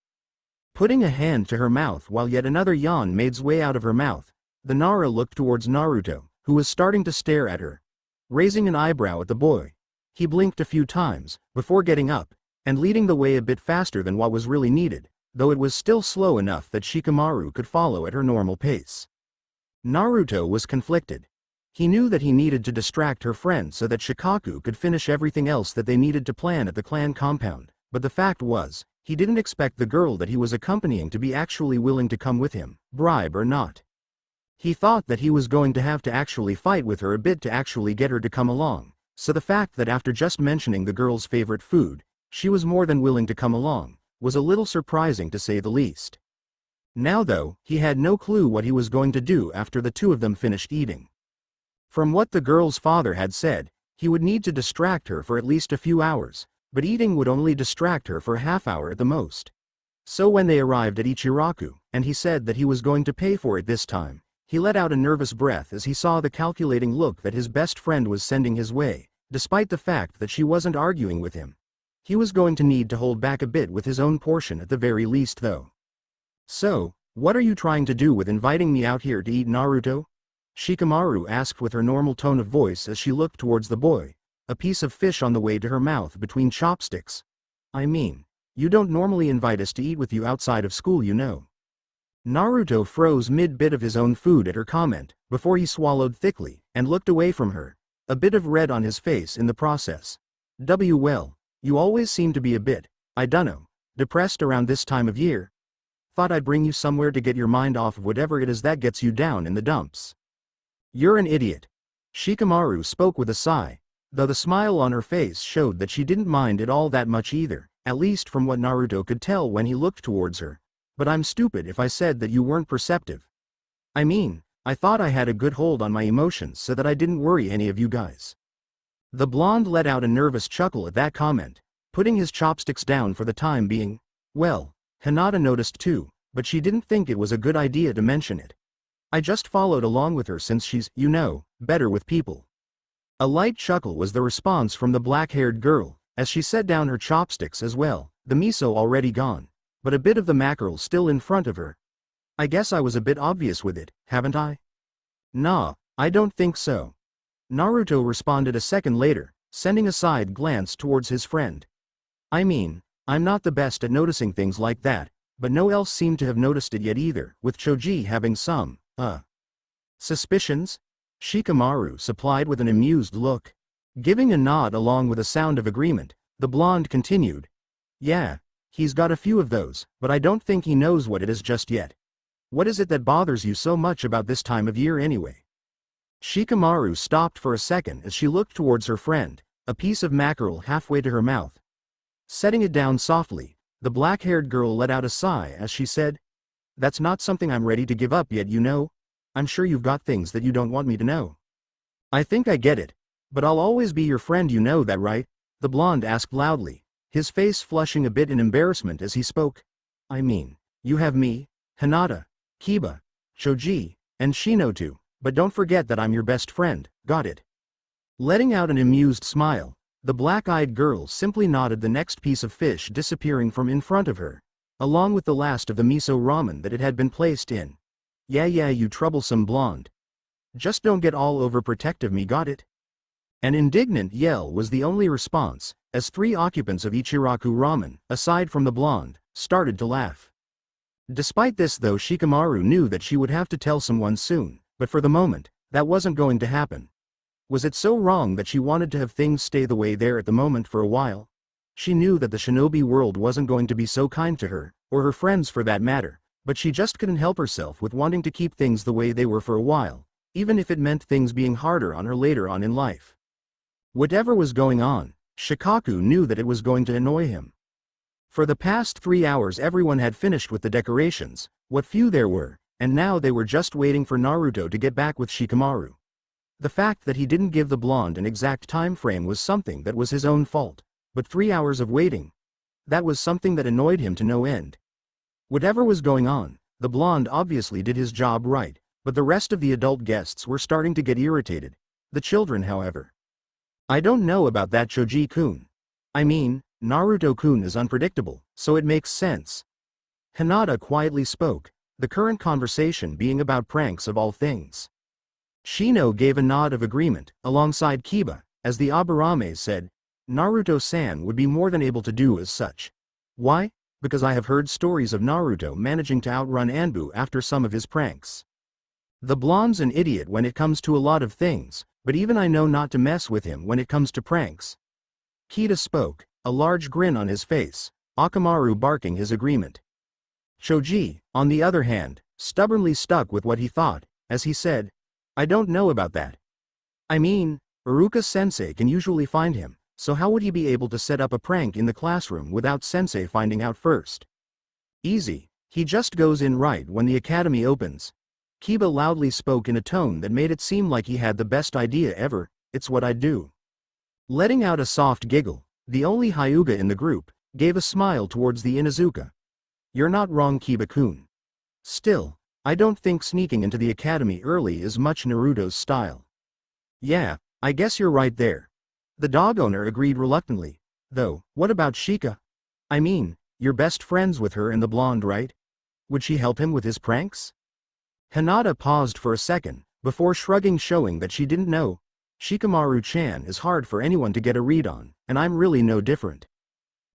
Putting a hand to her mouth while yet another yawn made its way out of her mouth, the Nara looked towards Naruto, who was starting to stare at her. Raising an eyebrow at the boy, he blinked a few times, before getting up, and leading the way a bit faster than what was really needed, though it was still slow enough that Shikamaru could follow at her normal pace. Naruto was conflicted. He knew that he needed to distract her friend so that Shikaku could finish everything else that they needed to plan at the clan compound, but the fact was, he didn't expect the girl that he was accompanying to be actually willing to come with him, bribe or not. He thought that he was going to have to actually fight with her a bit to actually get her to come along, so the fact that after just mentioning the girl's favorite food, she was more than willing to come along, was a little surprising to say the least. Now though, he had no clue what he was going to do after the two of them finished eating. From what the girl's father had said, he would need to distract her for at least a few hours, but eating would only distract her for a half hour at the most. So when they arrived at Ichiraku, and he said that he was going to pay for it this time, he let out a nervous breath as he saw the calculating look that his best friend was sending his way, despite the fact that she wasn't arguing with him. He was going to need to hold back a bit with his own portion at the very least though. "So, what are you trying to do with inviting me out here to eat, Naruto?" Shikamaru asked with her normal tone of voice as she looked towards the boy, a piece of fish on the way to her mouth between chopsticks. "I mean, you don't normally invite us to eat with you outside of school, you know." Naruto froze mid-bit of his own food at her comment, before he swallowed thickly, and looked away from her, a bit of red on his face in the process. Well, you always seem to be a bit, I dunno, depressed around this time of year. Thought I'd bring you somewhere to get your mind off of whatever it is that gets you down in the dumps." "You're an idiot." Shikamaru spoke with a sigh, though the smile on her face showed that she didn't mind it all that much either, at least from what Naruto could tell when he looked towards her. "But I'm stupid if I said that you weren't perceptive. I mean, I thought I had a good hold on my emotions so that I didn't worry any of you guys." The blonde let out a nervous chuckle at that comment, putting his chopsticks down for the time being. Well, Hinata noticed too, but she didn't think it was a good idea to mention it. "I just followed along with her since she's, you know, better with people." A light chuckle was the response from the black-haired girl, as she set down her chopsticks as well, the miso already gone, but a bit of the mackerel still in front of her. "I guess I was a bit obvious with it, haven't I?" "Nah, I don't think so." Naruto responded a second later, sending a side glance towards his friend. "I mean, I'm not the best at noticing things like that, but no one else seemed to have noticed it yet either, with Choji having some, suspicions?" Shikamaru supplied with an amused look. Giving a nod along with a sound of agreement, the blonde continued. "Yeah, he's got a few of those, but I don't think he knows what it is just yet. What is it that bothers you so much about this time of year anyway?" Shikamaru stopped for a second as she looked towards her friend, a piece of mackerel halfway to her mouth. Setting it down softly, the black-haired girl let out a sigh as she said, "That's not something I'm ready to give up yet, you know. I'm sure you've got things that you don't want me to know." "I think I get it, but I'll always be your friend, you know that, right?" the blonde asked loudly, his face flushing a bit in embarrassment as he spoke. "I mean, you have me, Hinata, Kiba, Choji, and Shino too, but don't forget that I'm your best friend, got it?" Letting out an amused smile, the black-eyed girl simply nodded, the next piece of fish disappearing from in front of her. along with the last of the miso ramen that it had been placed in. Yeah, you troublesome blonde. Just don't get all overprotective, me, got it? An indignant yell was the only response, as 3 occupants of Ichiraku Ramen, aside from the blonde, started to laugh. Despite this though, Shikamaru knew that she would have to tell someone soon, but for the moment, that wasn't going to happen. Was it so wrong that she wanted to have things stay the way they're at the moment for a while? She knew that the shinobi world wasn't going to be so kind to her, or her friends for that matter, but she just couldn't help herself with wanting to keep things the way they were for a while, even if it meant things being harder on her later on in life. Whatever was going on, Shikaku knew that it was going to annoy him. For the past 3 hours everyone had finished with the decorations, what few there were, and now they were just waiting for Naruto to get back with Shikamaru. The fact that he didn't give the blonde an exact time frame was something that was his own fault, but 3 hours of waiting, that was something that annoyed him to no end. Whatever was going on, the blonde obviously did his job right, but the rest of the adult guests were starting to get irritated. The children, however. I don't know about that, Choji-kun. I mean, Naruto-kun is unpredictable, so it makes sense. Hinata quietly spoke, the current conversation being about pranks of all things. Shino gave a nod of agreement, alongside Kiba, as the Aburame said, Naruto-san would be more than able to do as such. Why? Because I have heard stories of Naruto managing to outrun Anbu after some of his pranks. The blonde's an idiot when it comes to a lot of things, but even I know not to mess with him when it comes to pranks. Kita spoke, a large grin on his face, Akamaru barking his agreement. Choji, on the other hand, stubbornly stuck with what he thought, as he said, I don't know about that. I mean, Iruka Sensei can usually find him, so how would he be able to set up a prank in the classroom without Sensei finding out first? Easy, he just goes in right when the academy opens. Kiba loudly spoke in a tone that made it seem like he had the best idea ever, it's what I'd do. Letting out a soft giggle, the only Hyuga in the group, gave a smile towards the Inuzuka. You're not wrong, Kiba-kun. Still, I don't think sneaking into the academy early is much Naruto's style. Yeah, I guess you're right there. The dog owner agreed reluctantly. Though, what about Shika? I mean, you're best friends with her and the blonde, right? Would she help him with his pranks? Hinata paused for a second, before shrugging, showing that she didn't know. Shikamaru-chan is hard for anyone to get a read on, and I'm really no different.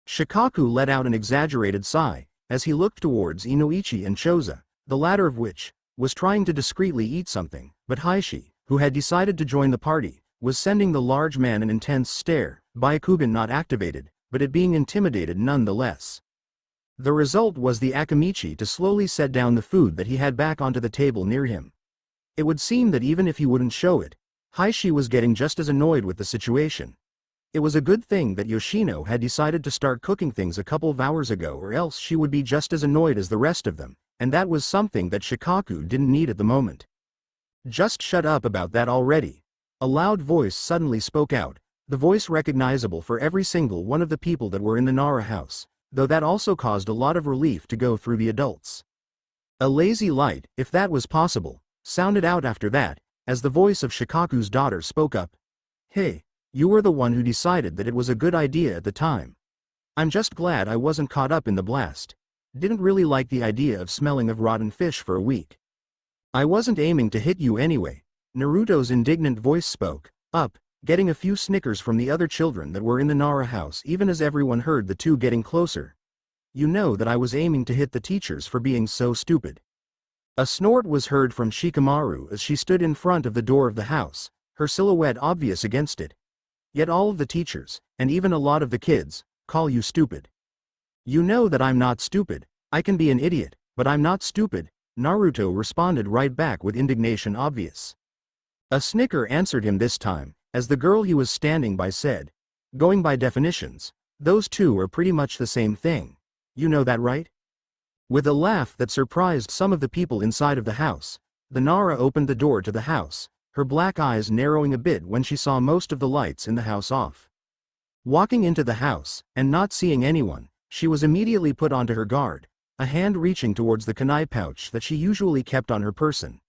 Shikaku let out an exaggerated sigh, as he looked towards Inoichi and Choza, the latter of which was trying to discreetly eat something, but Heishi, who had decided to join the party, was sending the large man an intense stare, Byakugan not activated, but it being intimidated nonetheless. The result was the Akamichi to slowly set down the food that he had back onto the table near him. It would seem that even if he wouldn't show it, Heishi was getting just as annoyed with the situation. It was a good thing that Yoshino had decided to start cooking things a couple of hours ago, or else she would be just as annoyed as the rest of them, and that was something that Shikaku didn't need at the moment. Just shut up about that already. A loud voice suddenly spoke out, the voice recognizable for every single one of the people that were in the Nara house, though that also caused a lot of relief to go through the adults. A lazy light, if that was possible, sounded out after that, as the voice of Shikaku's daughter spoke up. Hey, you were the one who decided that it was a good idea at the time. I'm just glad I wasn't caught up in the blast. Didn't really like the idea of smelling of rotten fish for a week. I wasn't aiming to hit you anyway. Naruto's indignant voice spoke up, getting a few snickers from the other children that were in the Nara house even as everyone heard the two getting closer. You know that I was aiming to hit the teachers for being so stupid. A snort was heard from Shikamaru as she stood in front of the door of the house, her silhouette obvious against it. Yet all of the teachers, and even a lot of the kids, call you stupid. You know that I'm not stupid. I can be an idiot, but I'm not stupid, Naruto responded right back with indignation obvious. A snicker answered him this time, as the girl he was standing by said, going by definitions, those two are pretty much the same thing. You know that, right? With a laugh that surprised some of the people inside of the house, the Nara opened the door to the house, her black eyes narrowing a bit when she saw most of the lights in the house off. Walking into the house, and not seeing anyone, she was immediately put onto her guard, a hand reaching towards the kunai pouch that she usually kept on her person.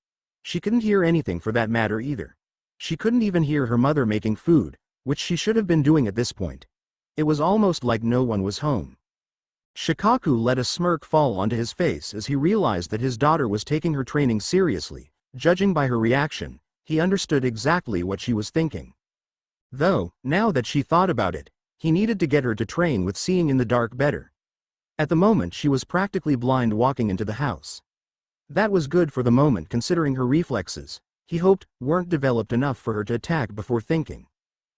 She couldn't hear anything for that matter either. She couldn't even hear her mother making food, which she should have been doing at this point. It was almost like no one was home. Shikaku let a smirk fall onto his face as he realized that his daughter was taking her training seriously. Judging by her reaction, he understood exactly what she was thinking. Though, now that she thought about it, he needed to get her to train with seeing in the dark better. At the moment she was practically blind walking into the house. That was good for the moment considering her reflexes, he hoped, weren't developed enough for her to attack before thinking.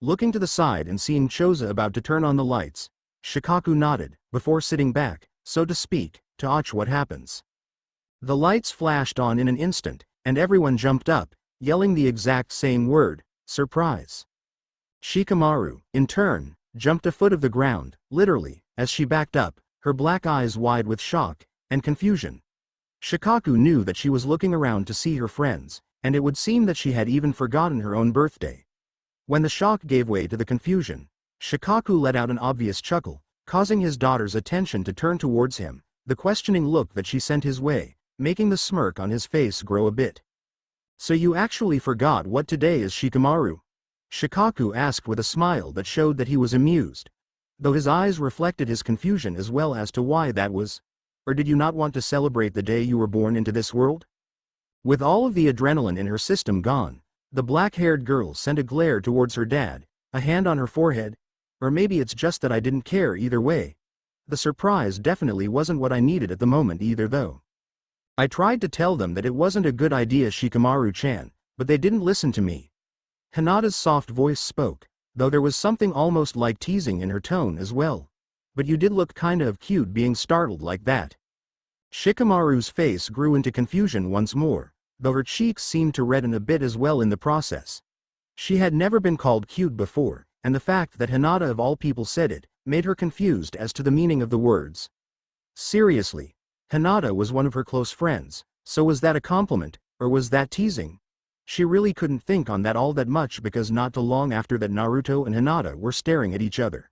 Looking to the side and seeing Choza about to turn on the lights, Shikaku nodded, before sitting back, so to speak, to watch what happens. The lights flashed on in an instant, and everyone jumped up, yelling the exact same word, surprise. Shikamaru, in turn, jumped a foot of the ground, literally, as she backed up, her black eyes wide with shock and confusion. Shikaku knew that she was looking around to see her friends, and it would seem that she had even forgotten her own birthday. When the shock gave way to the confusion, Shikaku let out an obvious chuckle, causing his daughter's attention to turn towards him, the questioning look that she sent his way, making the smirk on his face grow a bit. So you actually forgot what today is, Shikamaru? Shikaku asked with a smile that showed that he was amused, though his eyes reflected his confusion as well as to why that was. Or did you not want to celebrate the day you were born into this world? With all of the adrenaline in her system gone, the black-haired girl sent a glare towards her dad, a hand on her forehead. Or maybe it's just that I didn't care either way. The surprise definitely wasn't what I needed at the moment either though. I tried to tell them that it wasn't a good idea, Shikamaru-chan, but they didn't listen to me. Hinata's soft voice spoke, though there was something almost like teasing in her tone as well. But you did look kinda of cute being startled like that. Shikamaru's face grew into confusion once more, though her cheeks seemed to redden a bit as well in the process. She had never been called cute before, and the fact that Hinata of all people said it, made her confused as to the meaning of the words. Seriously, Hinata was one of her close friends, so was that a compliment, or was that teasing? She really couldn't think on that all that much because not too long after that Naruto and Hinata were staring at each other.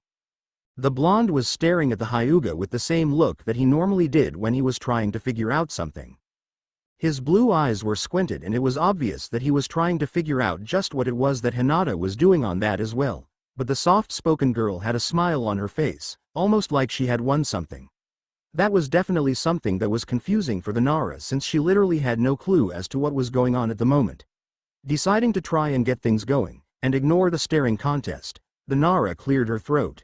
The blonde was staring at the Hyuga with the same look that he normally did when he was trying to figure out something. His blue eyes were squinted and it was obvious that he was trying to figure out just what it was that Hinata was doing on that as well, but the soft-spoken girl had a smile on her face, almost like she had won something. That was definitely something that was confusing for the Nara since she literally had no clue as to what was going on at the moment. Deciding to try and get things going, and ignore the staring contest, the Nara cleared her throat.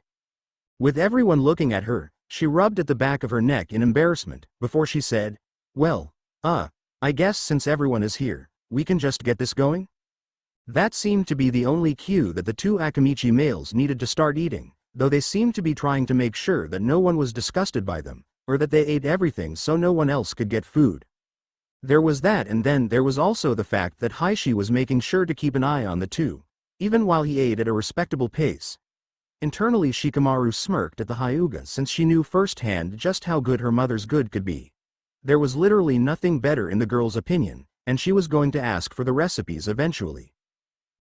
With everyone looking at her, she rubbed at the back of her neck in embarrassment, before she said, well, I guess since everyone is here, we can just get this going? That seemed to be the only cue that the two Akamichi males needed to start eating, though they seemed to be trying to make sure that no one was disgusted by them, or that they ate everything so no one else could get food. There was that, and then there was also the fact that Heishi was making sure to keep an eye on the two, even while he ate at a respectable pace. Internally Shikamaru smirked at the Hyuga since she knew firsthand just how good her mother's good could be. There was literally nothing better in the girl's opinion, and she was going to ask for the recipes eventually.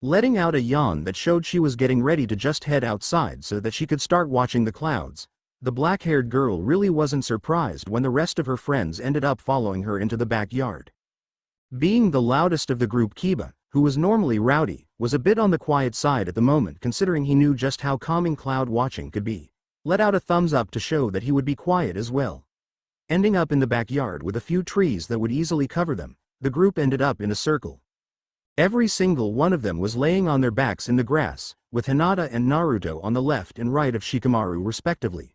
Letting out a yawn that showed she was getting ready to just head outside so that she could start watching the clouds, the black-haired girl really wasn't surprised when the rest of her friends ended up following her into the backyard. Being the loudest of the group, Kiba, who was normally rowdy, was a bit on the quiet side at the moment considering he knew just how calming cloud watching could be. Let out a thumbs up to show that he would be quiet as well. Ending up in the backyard with a few trees that would easily cover them, the group ended up in a circle. Every single one of them was laying on their backs in the grass, with Hinata and Naruto on the left and right of Shikamaru respectively.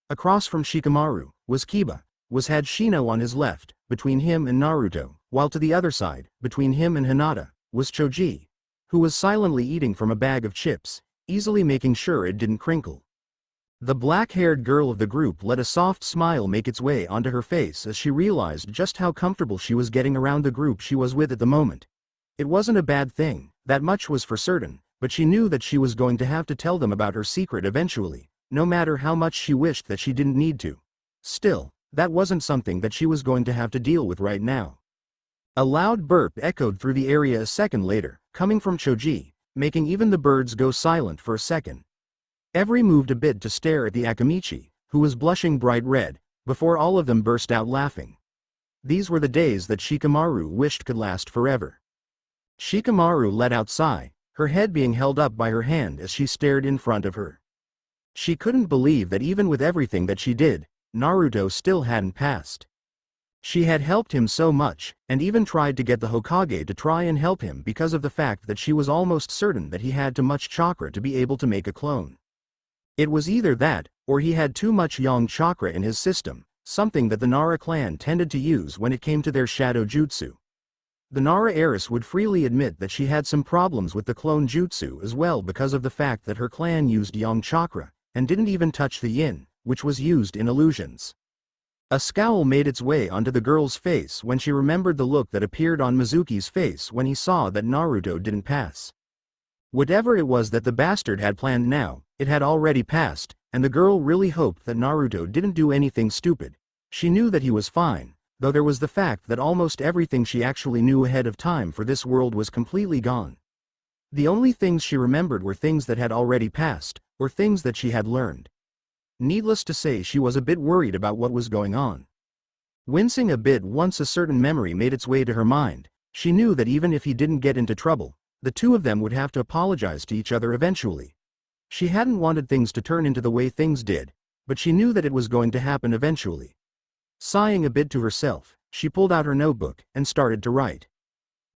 Across from Shikamaru was Kiba, had Shino on his left, between him and Naruto, while to the other side, between him and Hinata, was Choji, who was silently eating from a bag of chips, easily making sure it didn't crinkle. The black-haired girl of the group let a soft smile make its way onto her face as she realized just how comfortable she was getting around the group she was with at the moment. It wasn't a bad thing, that much was for certain, but she knew that she was going to have to tell them about her secret eventually, no matter how much she wished that she didn't need to. Still, that wasn't something that she was going to have to deal with right now. A loud burp echoed through the area a second later, coming from Choji, making even the birds go silent for a second. Every moved a bit to stare at the Akamichi, who was blushing bright red, before all of them burst out laughing. These were the days that Shikamaru wished could last forever. Shikamaru let out a sigh, her head being held up by her hand as she stared in front of her. She couldn't believe that even with everything that she did, Naruto still hadn't passed. She had helped him so much, and even tried to get the Hokage to try and help him because of the fact that she was almost certain that he had too much chakra to be able to make a clone. It was either that, or he had too much yang chakra in his system, something that the Nara clan tended to use when it came to their shadow jutsu. The Nara heiress would freely admit that she had some problems with the clone jutsu as well because of the fact that her clan used yang chakra, and didn't even touch the yin, which was used in illusions. A scowl made its way onto the girl's face when she remembered the look that appeared on Mizuki's face when he saw that Naruto didn't pass. Whatever it was that the bastard had planned now, it had already passed, and the girl really hoped that Naruto didn't do anything stupid. She knew that he was fine, though there was the fact that almost everything she actually knew ahead of time for this world was completely gone. The only things she remembered were things that had already passed, or things that she had learned. Needless to say, she was a bit worried about what was going on. Wincing a bit once a certain memory made its way to her mind, she knew that even if he didn't get into trouble, the two of them would have to apologize to each other eventually. She hadn't wanted things to turn into the way things did, but she knew that it was going to happen eventually. Sighing a bit to herself, she pulled out her notebook and started to write.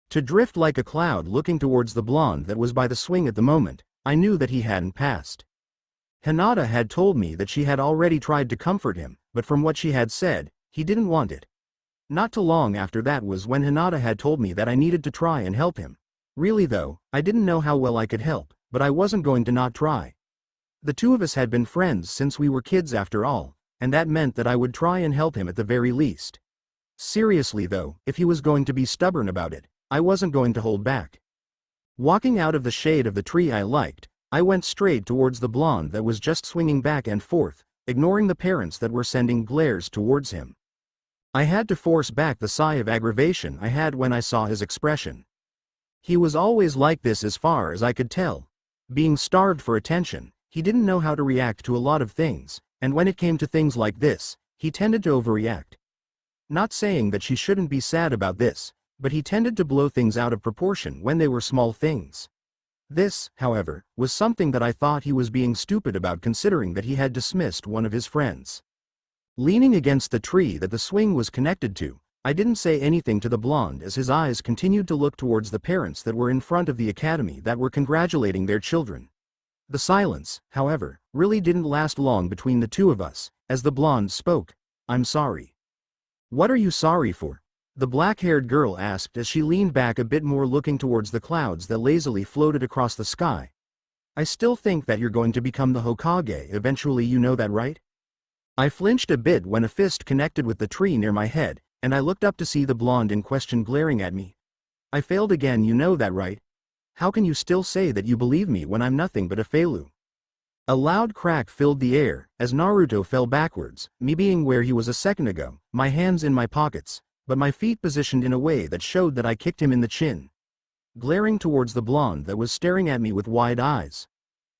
To drift like a cloud looking towards the blonde that was by the swing at the moment, I knew that he hadn't passed. Hinata had told me that she had already tried to comfort him, but from what she had said, he didn't want it. Not too long after that was when Hinata had told me that I needed to try and help him. Really though, I didn't know how well I could help, but I wasn't going to not try. The two of us had been friends since we were kids after all, and that meant that I would try and help him at the very least. Seriously though, if he was going to be stubborn about it, I wasn't going to hold back. Walking out of the shade of the tree I liked, I went straight towards the blonde that was just swinging back and forth, ignoring the parents that were sending glares towards him. I had to force back the sigh of aggravation I had when I saw his expression. He was always like this as far as I could tell. Being starved for attention, he didn't know how to react to a lot of things, and when it came to things like this, he tended to overreact. Not saying that she shouldn't be sad about this, but he tended to blow things out of proportion when they were small things. This, however, was something that I thought he was being stupid about considering that he had dismissed one of his friends. Leaning against the tree that the swing was connected to, I didn't say anything to the blonde as his eyes continued to look towards the parents that were in front of the academy that were congratulating their children. The silence, however, really didn't last long between the two of us, as the blonde spoke. "I'm sorry." "What are you sorry for?" the black-haired girl asked as she leaned back a bit more looking towards the clouds that lazily floated across the sky. "I still think that you're going to become the Hokage eventually, you know that, right?" I flinched a bit when a fist connected with the tree near my head, and I looked up to see the blonde in question glaring at me. "I failed again, you know that, right? How can you still say that you believe me when I'm nothing but a Feilu?" A loud crack filled the air as Naruto fell backwards, me being where he was a second ago, my hands in my pockets, but my feet positioned in a way that showed that I kicked him in the chin. Glaring towards the blonde that was staring at me with wide eyes.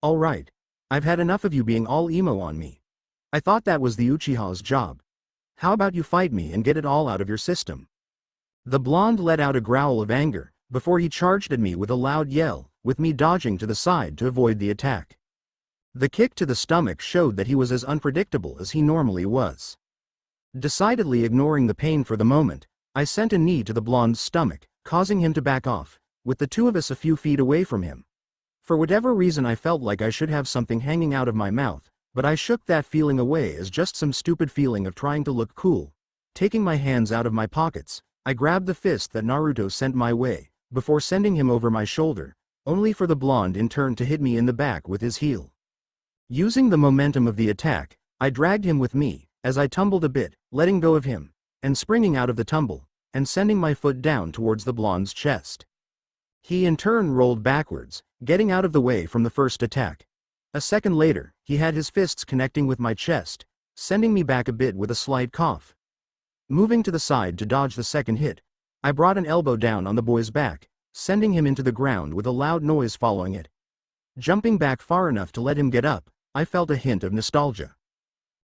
"All right. I've had enough of you being all emo on me. I thought that was the Uchiha's job. How about you fight me and get it all out of your system?" The blonde let out a growl of anger, before he charged at me with a loud yell, with me dodging to the side to avoid the attack. The kick to the stomach showed that he was as unpredictable as he normally was. Decidedly ignoring the pain for the moment, I sent a knee to the blonde's stomach, causing him to back off, with the two of us a few feet away from him. For whatever reason I felt like I should have something hanging out of my mouth, but I shook that feeling away as just some stupid feeling of trying to look cool. Taking my hands out of my pockets, I grabbed the fist that Naruto sent my way, before sending him over my shoulder, only for the blonde in turn to hit me in the back with his heel. Using the momentum of the attack, I dragged him with me, as I tumbled a bit, letting go of him, and springing out of the tumble, and sending my foot down towards the blonde's chest. He in turn rolled backwards, getting out of the way from the first attack. A second later, he had his fists connecting with my chest, sending me back a bit with a slight cough. Moving to the side to dodge the second hit, I brought an elbow down on the boy's back, sending him into the ground with a loud noise following it. Jumping back far enough to let him get up, I felt a hint of nostalgia.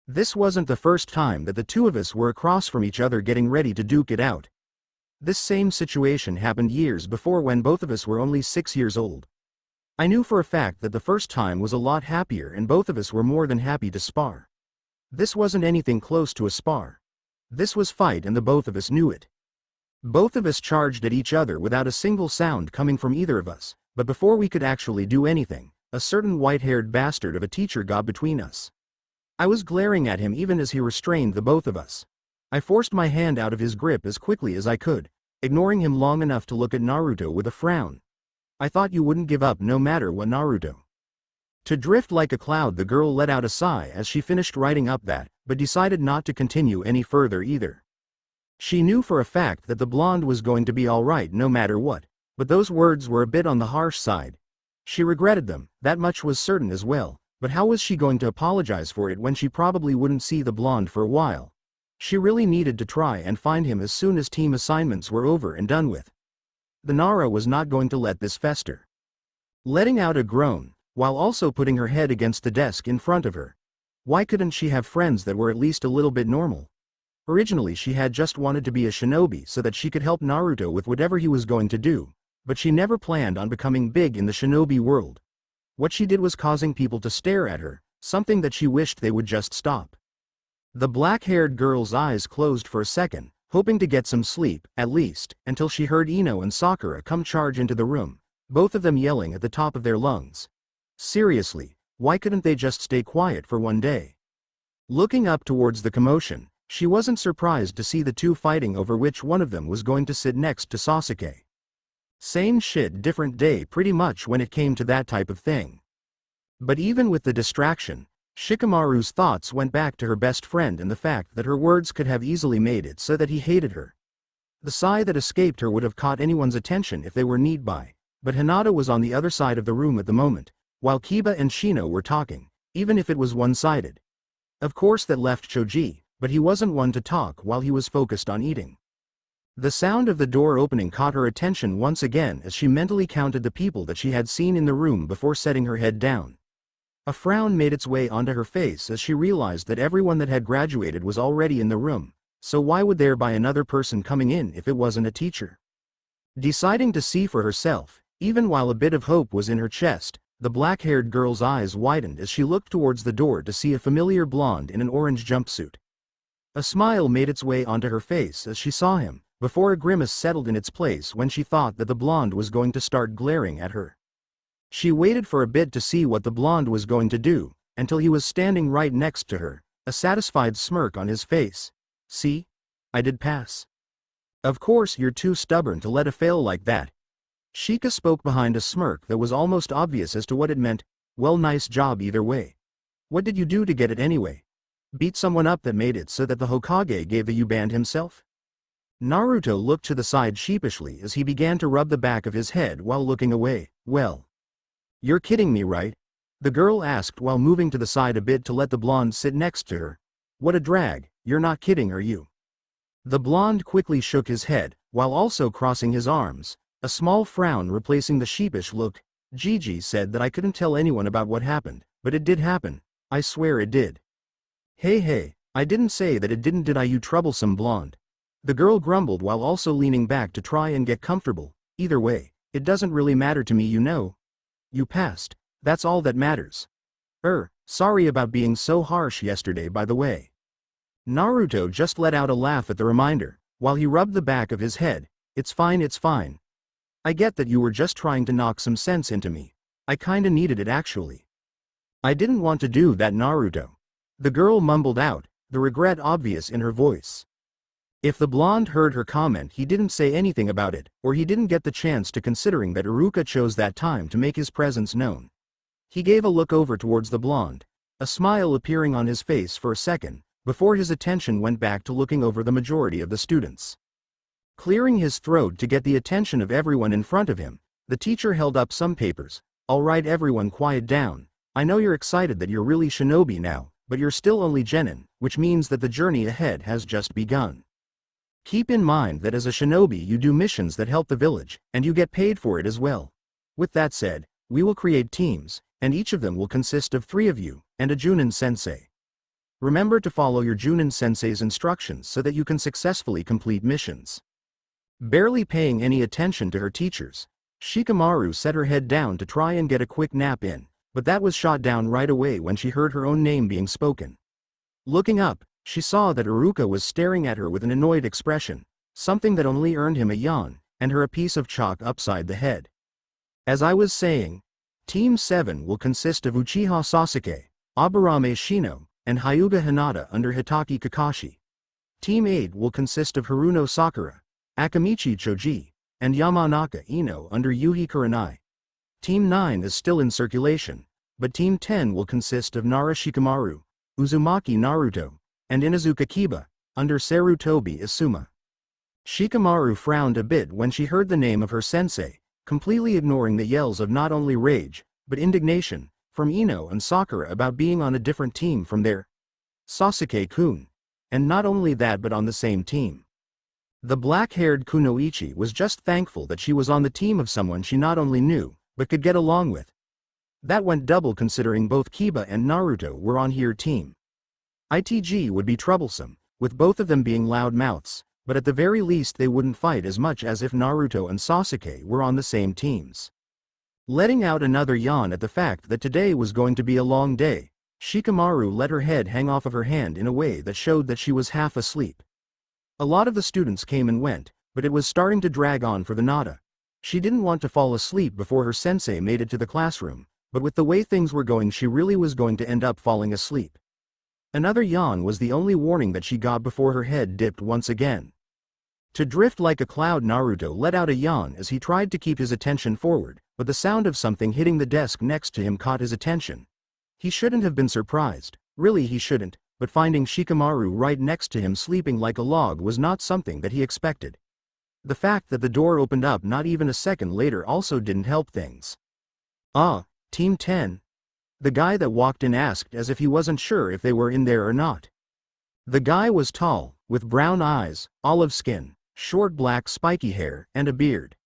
This wasn't the first time that the two of us were across from each other getting ready to duke it out. This same situation happened years before when both of us were only 6 years old. I knew for a fact that the first time was a lot happier and both of us were more than happy to spar. This wasn't anything close to a spar. This was fight, and the both of us knew it. Both of us charged at each other without a single sound coming from either of us, but before we could actually do anything, a certain white-haired bastard of a teacher got between us. I was glaring at him even as he restrained the both of us. I forced my hand out of his grip as quickly as I could, ignoring him long enough to look at Naruto with a frown. I thought you wouldn't give up no matter what, Naruto. To drift like a cloud, the girl let out a sigh as she finished writing up that, but decided not to continue any further either. She knew for a fact that the blonde was going to be alright no matter what, but those words were a bit on the harsh side. She regretted them, that much was certain as well, but how was she going to apologize for it when she probably wouldn't see the blonde for a while? She really needed to try and find him as soon as team assignments were over and done with. The Nara was not going to let this fester. Letting out a groan, while also putting her head against the desk in front of her. Why couldn't she have friends that were at least a little bit normal? Originally she had just wanted to be a shinobi so that she could help Naruto with whatever he was going to do, but she never planned on becoming big in the shinobi world. What she did was causing people to stare at her, something that she wished they would just stop. The black-haired girl's eyes closed for a second, hoping to get some sleep, at least, until she heard Ino and Sakura come charge into the room, both of them yelling at the top of their lungs. Seriously, why couldn't they just stay quiet for one day? Looking up towards the commotion, she wasn't surprised to see the two fighting over which one of them was going to sit next to Sasuke. Same shit, different day pretty much when it came to that type of thing. But even with the distraction, Shikamaru's thoughts went back to her best friend and the fact that her words could have easily made it so that he hated her. The sigh that escaped her would have caught anyone's attention if they were need by, but Hinata was on the other side of the room at the moment, while Kiba and Shino were talking, even if it was one-sided. Of course that left Choji, but he wasn't one to talk while he was focused on eating. The sound of the door opening caught her attention once again as she mentally counted the people that she had seen in the room before setting her head down. A frown made its way onto her face as she realized that everyone that had graduated was already in the room, so why would there be another person coming in if it wasn't a teacher? Deciding to see for herself, even while a bit of hope was in her chest, the black-haired girl's eyes widened as she looked towards the door to see a familiar blonde in an orange jumpsuit. A smile made its way onto her face as she saw him, before a grimace settled in its place when she thought that the blonde was going to start glaring at her. She waited for a bit to see what the blonde was going to do, until he was standing right next to her, a satisfied smirk on his face. See? I did pass. Of course you're too stubborn to let a fail like that. Shika spoke behind a smirk that was almost obvious as to what it meant. Well, nice job either way. What did you do to get it anyway? Beat someone up that made it so that the Hokage gave the U-band himself? Naruto looked to the side sheepishly as he began to rub the back of his head while looking away. Well. You're kidding me, right? The girl asked while moving to the side a bit to let the blonde sit next to her. What a drag, you're not kidding, are you? The blonde quickly shook his head, while also crossing his arms, a small frown replacing the sheepish look. Gigi said that I couldn't tell anyone about what happened, but it did happen. I swear it did. Hey, I didn't say that it didn't, did I, you troublesome blonde? The girl grumbled while also leaning back to try and get comfortable. Either way, it doesn't really matter to me, you know. You passed, that's all that matters. Sorry about being so harsh yesterday, by the way. Naruto just let out a laugh at the reminder, while he rubbed the back of his head. It's fine, it's fine. I get that you were just trying to knock some sense into me. I kinda needed it actually. I didn't want to do that, Naruto. The girl mumbled out, the regret obvious in her voice. If the blonde heard her comment, he didn't say anything about it, or he didn't get the chance to, considering that Iruka chose that time to make his presence known. He gave a look over towards the blonde, a smile appearing on his face for a second, before his attention went back to looking over the majority of the students. Clearing his throat to get the attention of everyone in front of him, the teacher held up some papers. All right, everyone, quiet down. I know you're excited that you're really shinobi now, but you're still only genin, which means that the journey ahead has just begun. Keep in mind that as a shinobi you do missions that help the village, and you get paid for it as well. With that said, we will create teams, and each of them will consist of 3 of you, and a Junin sensei. Remember to follow your Junin sensei's instructions so that you can successfully complete missions. Barely paying any attention to her teachers, Shikamaru set her head down to try and get a quick nap in, but that was shot down right away when she heard her own name being spoken. Looking up, she saw that Iruka was staring at her with an annoyed expression, something that only earned him a yawn, and her a piece of chalk upside the head. As I was saying, Team 7 will consist of Uchiha Sasuke, Aburame Shino, and Hyuga Hinata under Hitaki Kakashi. Team 8 will consist of Haruno Sakura, Akamichi Choji, and Yamanaka Ino under Yuhi Kurenai. Team 9 is still in circulation, but Team 10 will consist of Nara Shikamaru, Uzumaki Naruto, and Inazuka Kiba, under Sarutobi Asuma. Shikamaru frowned a bit when she heard the name of her sensei, completely ignoring the yells of not only rage, but indignation, from Ino and Sakura about being on a different team from their Sasuke-kun. And not only that but on the same team. The black-haired Kunoichi was just thankful that she was on the team of someone she not only knew, but could get along with. That went double considering both Kiba and Naruto were on her team. ITG would be troublesome, with both of them being loud mouths, but at the very least they wouldn't fight as much as if Naruto and Sasuke were on the same teams. Letting out another yawn at the fact that today was going to be a long day, Shikamaru let her head hang off of her hand in a way that showed that she was half asleep. A lot of the students came and went, but it was starting to drag on for the Nada. She didn't want to fall asleep before her sensei made it to the classroom, but with the way things were going she really was going to end up falling asleep. Another yawn was the only warning that she got before her head dipped once again. To drift like a cloud, Naruto let out a yawn as he tried to keep his attention forward, but the sound of something hitting the desk next to him caught his attention. He shouldn't have been surprised, really he shouldn't, but finding Shikamaru right next to him sleeping like a log was not something that he expected. The fact that the door opened up not even a second later also didn't help things. Team 10? The guy that walked in asked as if he wasn't sure if they were in there or not. The guy was tall, with brown eyes, olive skin, short black spiky hair, and a beard.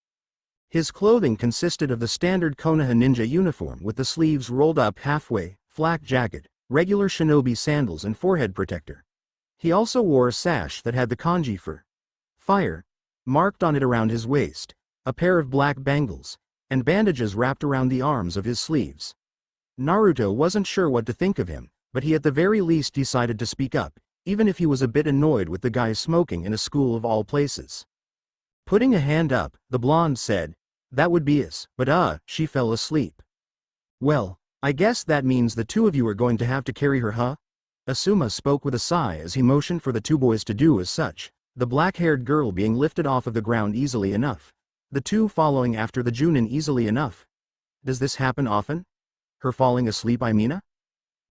His clothing consisted of the standard Konoha ninja uniform with the sleeves rolled up halfway, flak jacket, regular shinobi sandals and forehead protector. He also wore a sash that had the kanji for fire marked on it around his waist, a pair of black bangles, and bandages wrapped around the arms of his sleeves. Naruto wasn't sure what to think of him, but he at the very least decided to speak up, even if he was a bit annoyed with the guy smoking in a school of all places. Putting a hand up, the blonde said, "That would be us, but she fell asleep." "Well, I guess that means the two of you are going to have to carry her, huh?" Asuma spoke with a sigh as he motioned for the two boys to do as such, the black-haired girl being lifted off of the ground easily enough, the two following after the Junin easily enough. "Does this happen often? Her falling asleep, I mean?"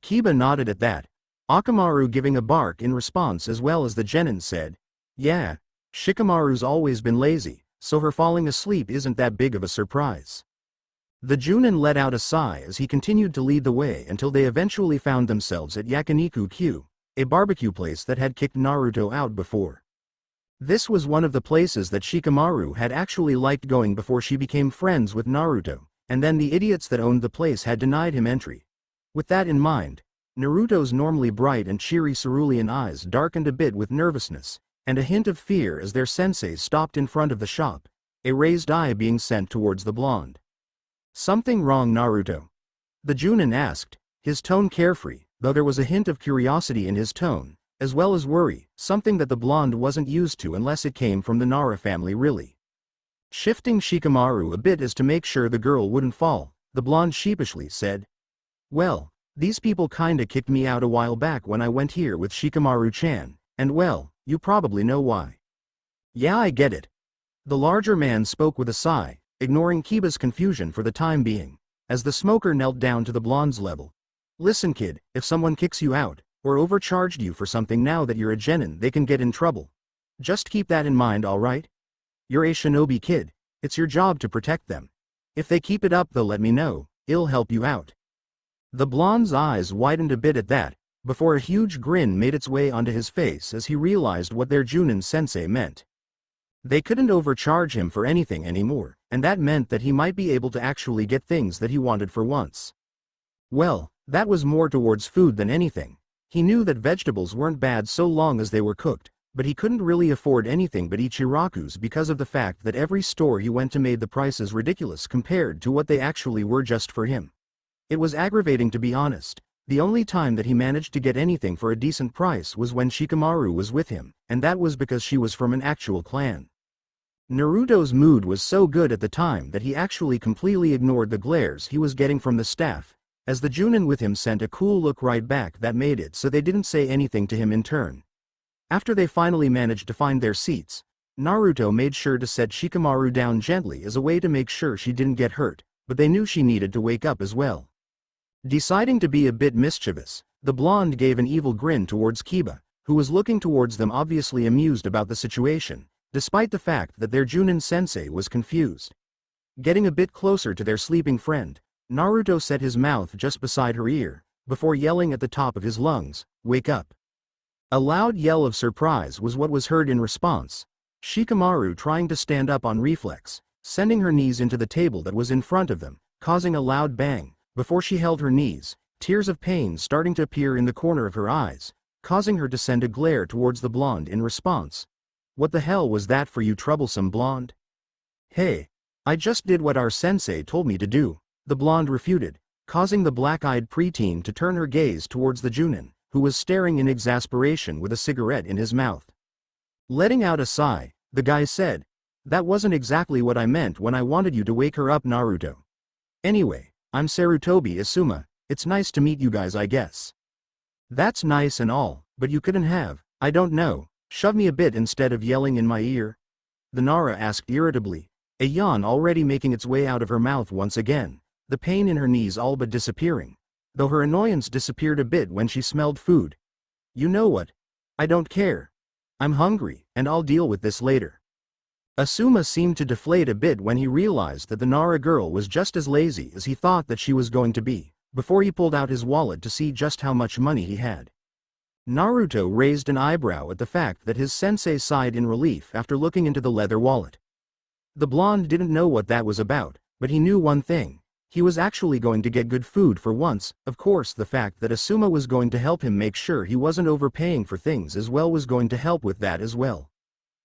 Kiba nodded at that, Akamaru giving a bark in response as well as the genin said, "Yeah, Shikamaru's always been lazy, so her falling asleep isn't that big of a surprise." The Junin let out a sigh as he continued to lead the way until they eventually found themselves at Yakiniku-Q, a barbecue place that had kicked Naruto out before. This was one of the places that Shikamaru had actually liked going before she became friends with Naruto, and then the idiots that owned the place had denied him entry. With that in mind, Naruto's normally bright and cheery cerulean eyes darkened a bit with nervousness, and a hint of fear as their sensei stopped in front of the shop, a raised eye being sent towards the blonde. "Something wrong, Naruto?" the Junin asked, his tone carefree, though there was a hint of curiosity in his tone, as well as worry, something that the blonde wasn't used to unless it came from the Nara family really. Shifting Shikamaru a bit as to make sure the girl wouldn't fall, the blonde sheepishly said, "Well, these people kinda kicked me out a while back when I went here with Shikamaru-chan, and well, you probably know why." "Yeah, I get it." The larger man spoke with a sigh, ignoring Kiba's confusion for the time being, as the smoker knelt down to the blonde's level. "Listen kid, if someone kicks you out, or overcharged you for something now that you're a genin they can get in trouble. Just keep that in mind, alright? You're a shinobi kid, it's your job to protect them. If they keep it up they'll let me know, it'll help you out." The blonde's eyes widened a bit at that, before a huge grin made its way onto his face as he realized what their Junin sensei meant. They couldn't overcharge him for anything anymore, and that meant that he might be able to actually get things that he wanted for once. Well, that was more towards food than anything. He knew that vegetables weren't bad so long as they were cooked, but he couldn't really afford anything but Ichiraku's because of the fact that every store he went to made the prices ridiculous compared to what they actually were just for him. It was aggravating to be honest, The only time that he managed to get anything for a decent price was when Shikamaru was with him, and that was because she was from an actual clan. Naruto's mood was so good at the time that he actually completely ignored the glares he was getting from the staff, as the Junin with him sent a cool look right back that made it so they didn't say anything to him in turn. After they finally managed to find their seats, Naruto made sure to set Shikamaru down gently as a way to make sure she didn't get hurt, but they knew she needed to wake up as well. Deciding to be a bit mischievous, the blonde gave an evil grin towards Kiba, who was looking towards them obviously amused about the situation, despite the fact that their Junin sensei was confused. Getting a bit closer to their sleeping friend, Naruto set his mouth just beside her ear, before yelling at the top of his lungs, "Wake up!" A loud yell of surprise was what was heard in response, Shikamaru trying to stand up on reflex, sending her knees into the table that was in front of them, causing a loud bang. Before she held her knees, tears of pain starting to appear in the corner of her eyes, causing her to send a glare towards the blonde in response. "What the hell was that for, you troublesome blonde?" "Hey, I just did what our sensei told me to do," the blonde refuted, causing the black-eyed preteen to turn her gaze towards the Junin, who was staring in exasperation with a cigarette in his mouth. Letting out a sigh, the guy said, "That wasn't exactly what I meant when I wanted you to wake her up, Naruto. Anyway, I'm Sarutobi Asuma, it's nice to meet you guys, I guess." "That's nice and all, but you couldn't have, I don't know, shove me a bit instead of yelling in my ear?" the Nara asked irritably, a yawn already making its way out of her mouth once again, the pain in her knees all but disappearing, though her annoyance disappeared a bit when she smelled food. "You know what? I don't care. I'm hungry, and I'll deal with this later." Asuma seemed to deflate a bit when he realized that the Nara girl was just as lazy as he thought that she was going to be, before he pulled out his wallet to see just how much money he had. Naruto raised an eyebrow at the fact that his sensei sighed in relief after looking into the leather wallet. The blonde didn't know what that was about, but he knew one thing. He was actually going to get good food for once. Of course, the fact that Asuma was going to help him make sure he wasn't overpaying for things as well was going to help with that as well.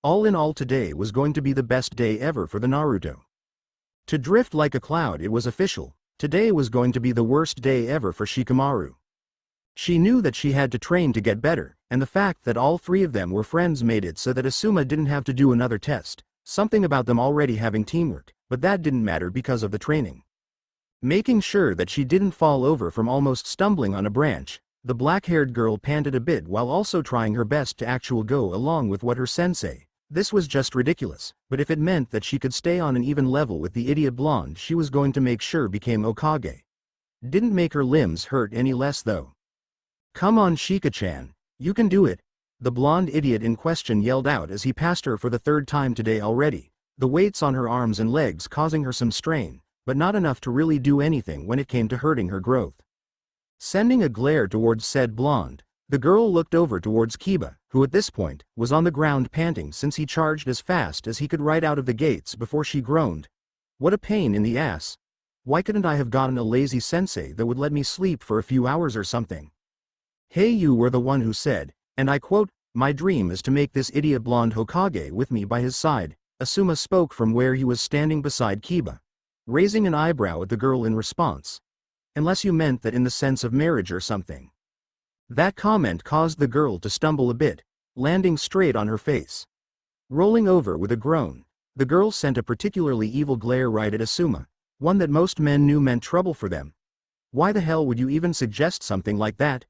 All in all, today was going to be the best day ever for the Naruto. To drift like a cloud, it was official. Today was going to be the worst day ever for Shikamaru. She knew that she had to train to get better, and the fact that all three of them were friends made it so that Asuma didn't have to do another test, something about them already having teamwork, but that didn't matter because of the training. Making sure that she didn't fall over from almost stumbling on a branch, the black-haired girl panted a bit while also trying her best to actually go along with what her sensei. This was just ridiculous, but if it meant that she could stay on an even level with the idiot blonde she was going to make sure became Hokage. Didn't make her limbs hurt any less though. "Come on, Shika-chan, you can do it," the blonde idiot in question yelled out as he passed her for the third time today already, the weights on her arms and legs causing her some strain, but not enough to really do anything when it came to hurting her growth. Sending a glare towards said blonde, the girl looked over towards Kiba, who at this point was on the ground panting since he charged as fast as he could right out of the gates before she groaned. "What a pain in the ass. Why couldn't I have gotten a lazy sensei that would let me sleep for a few hours or something?" "Hey, you were the one who said, and I quote, 'My dream is to make this idiot blonde Hokage with me by his side,'" Asuma spoke from where he was standing beside Kiba, raising an eyebrow at the girl in response. "Unless you meant that in the sense of marriage or something." That comment caused the girl to stumble a bit, landing straight on her face. Rolling over with a groan, the girl sent a particularly evil glare right at Asuma, one that most men knew meant trouble for them. "Why the hell would you even suggest something like that?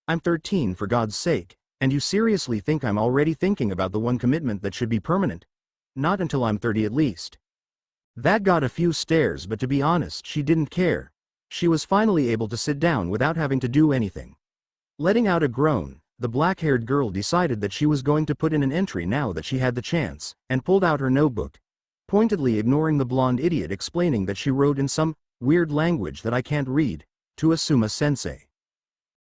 I'm 13 for God's sake, and you seriously think I'm already thinking about the one commitment that should be permanent? Not until I'm 30 at least." That got a few stares, but to be honest she didn't care. She was finally able to sit down without having to do anything. Letting out a groan, the black-haired girl decided that she was going to put in an entry now that she had the chance, and pulled out her notebook, pointedly ignoring the blonde idiot explaining that she wrote in some weird language that I can't read, to Asuma sensei.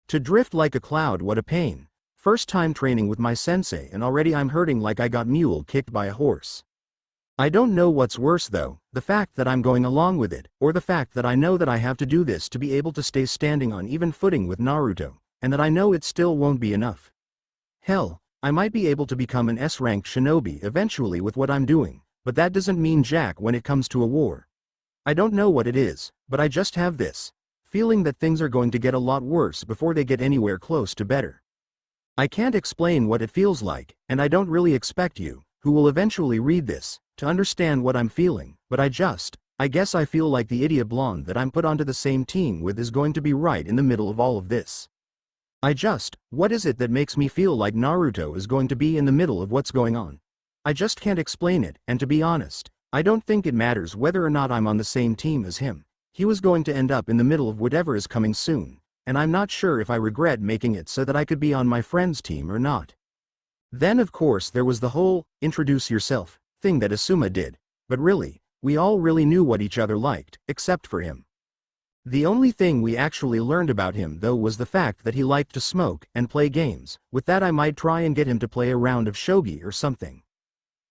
"To drift like a cloud, what a pain. First time training with my sensei and already I'm hurting like I got mule kicked by a horse. I don't know what's worse though, the fact that I'm going along with it, or the fact that I know that I have to do this to be able to stay standing on even footing with Naruto, and that I know it still won't be enough. Hell, I might be able to become an S-rank shinobi eventually with what I'm doing, but that doesn't mean jack when it comes to a war. I don't know what it is, but I just have this feeling that things are going to get a lot worse before they get anywhere close to better. I can't explain what it feels like, and I don't really expect you, who will eventually read this, to understand what I'm feeling, but I guess I feel like the idiot blonde that I'm put onto the same team with is going to be right in the middle of all of this. What is it that makes me feel like Naruto is going to be in the middle of what's going on? I just can't explain it, and to be honest, I don't think it matters whether or not I'm on the same team as him. He was going to end up in the middle of whatever is coming soon, and I'm not sure if I regret making it so that I could be on my friend's team or not. Then of course there was the whole, introduce yourself, thing that Asuma did, but really, we all really knew what each other liked, except for him. The only thing we actually learned about him though was the fact that he liked to smoke and play games. With that I might try and get him to play a round of shogi or something.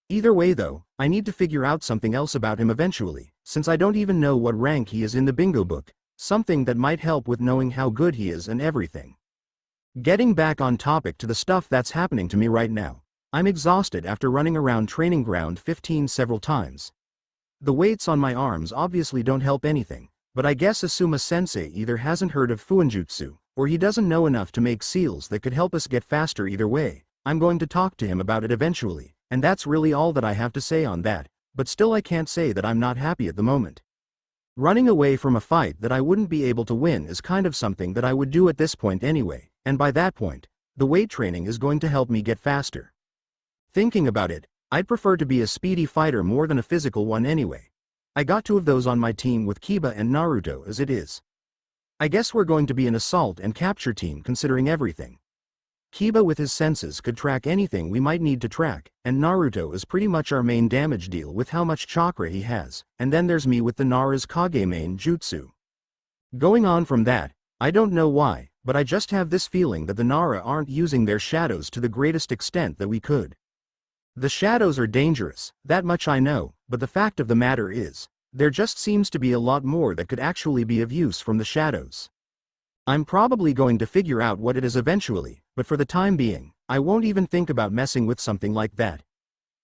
Either way though, I need to figure out something else about him eventually, since I don't even know what rank he is in the bingo book, something that might help with knowing how good he is and everything. Getting back on topic to the stuff that's happening to me right now. I'm exhausted after running around training ground 15 several times. The weights on my arms obviously don't help anything. But I guess Asuma Sensei either hasn't heard of Fuinjutsu, or he doesn't know enough to make seals that could help us get faster. Either way, I'm going to talk to him about it eventually, and that's really all that I have to say on that, but still I can't say that I'm not happy at the moment. Running away from a fight that I wouldn't be able to win is kind of something that I would do at this point anyway, and by that point, the weight training is going to help me get faster. Thinking about it, I'd prefer to be a speedy fighter more than a physical one anyway. I got 2 of those on my team with Kiba and Naruto as it is. I guess we're going to be an assault and capture team considering everything. Kiba with his senses could track anything we might need to track, and Naruto is pretty much our main damage deal with how much chakra he has, and then there's me with the Nara's Kage main jutsu. Going on from that, I don't know why, but I just have this feeling that the Nara aren't using their shadows to the greatest extent that we could. The shadows are dangerous, that much I know, but the fact of the matter is, there just seems to be a lot more that could actually be of use from the shadows. I'm probably going to figure out what it is eventually, but for the time being, I won't even think about messing with something like that.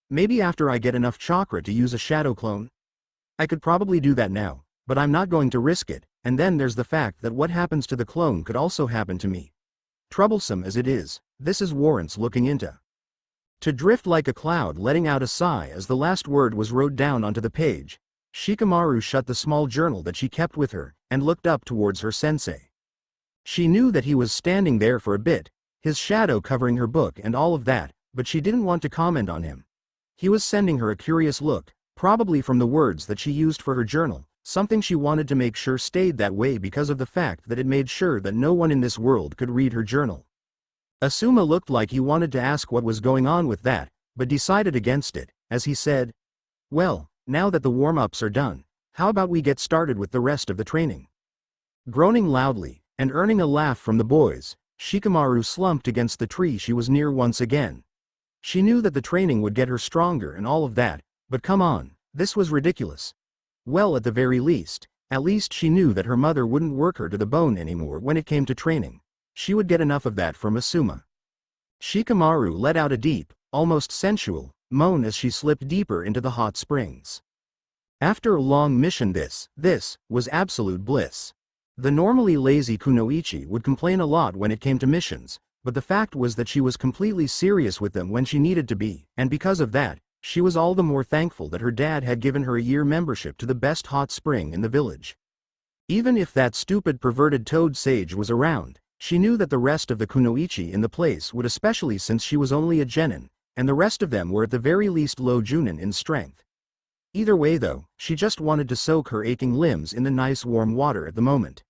Maybe after I get enough chakra to use a shadow clone? I could probably do that now, but I'm not going to risk it, and then there's the fact that what happens to the clone could also happen to me. Troublesome as it is, this is warrants looking into. To drift like a cloud, letting out a sigh as the last word was wrote down onto the page, Shikamaru shut the small journal that she kept with her, and looked up towards her sensei. She knew that he was standing there for a bit, his shadow covering her book and all of that, but she didn't want to comment on him. He was sending her a curious look, probably from the words that she used for her journal, something she wanted to make sure stayed that way because of the fact that it made sure that no one in this world could read her journal. Asuma looked like he wanted to ask what was going on with that, but decided against it, as he said, "Well, now that the warm-ups are done, how about we get started with the rest of the training?" Groaning loudly, and earning a laugh from the boys, Shikamaru slumped against the tree she was near once again. She knew that the training would get her stronger and all of that, but come on, this was ridiculous. Well, at the very least, at least she knew that her mother wouldn't work her to the bone anymore when it came to training. She would get enough of that from Asuma. Shikamaru let out a deep, almost sensual, moan as she slipped deeper into the hot springs. After a long mission this was absolute bliss. The normally lazy Kunoichi would complain a lot when it came to missions, but the fact was that she was completely serious with them when she needed to be, and because of that, she was all the more thankful that her dad had given her a year membership to the best hot spring in the village. Even if that stupid perverted toad sage was around, she knew that the rest of the Kunoichi in the place would, especially since she was only a genin, and the rest of them were at the very least low junin in strength. Either way though, she just wanted to soak her aching limbs in the nice warm water at the moment.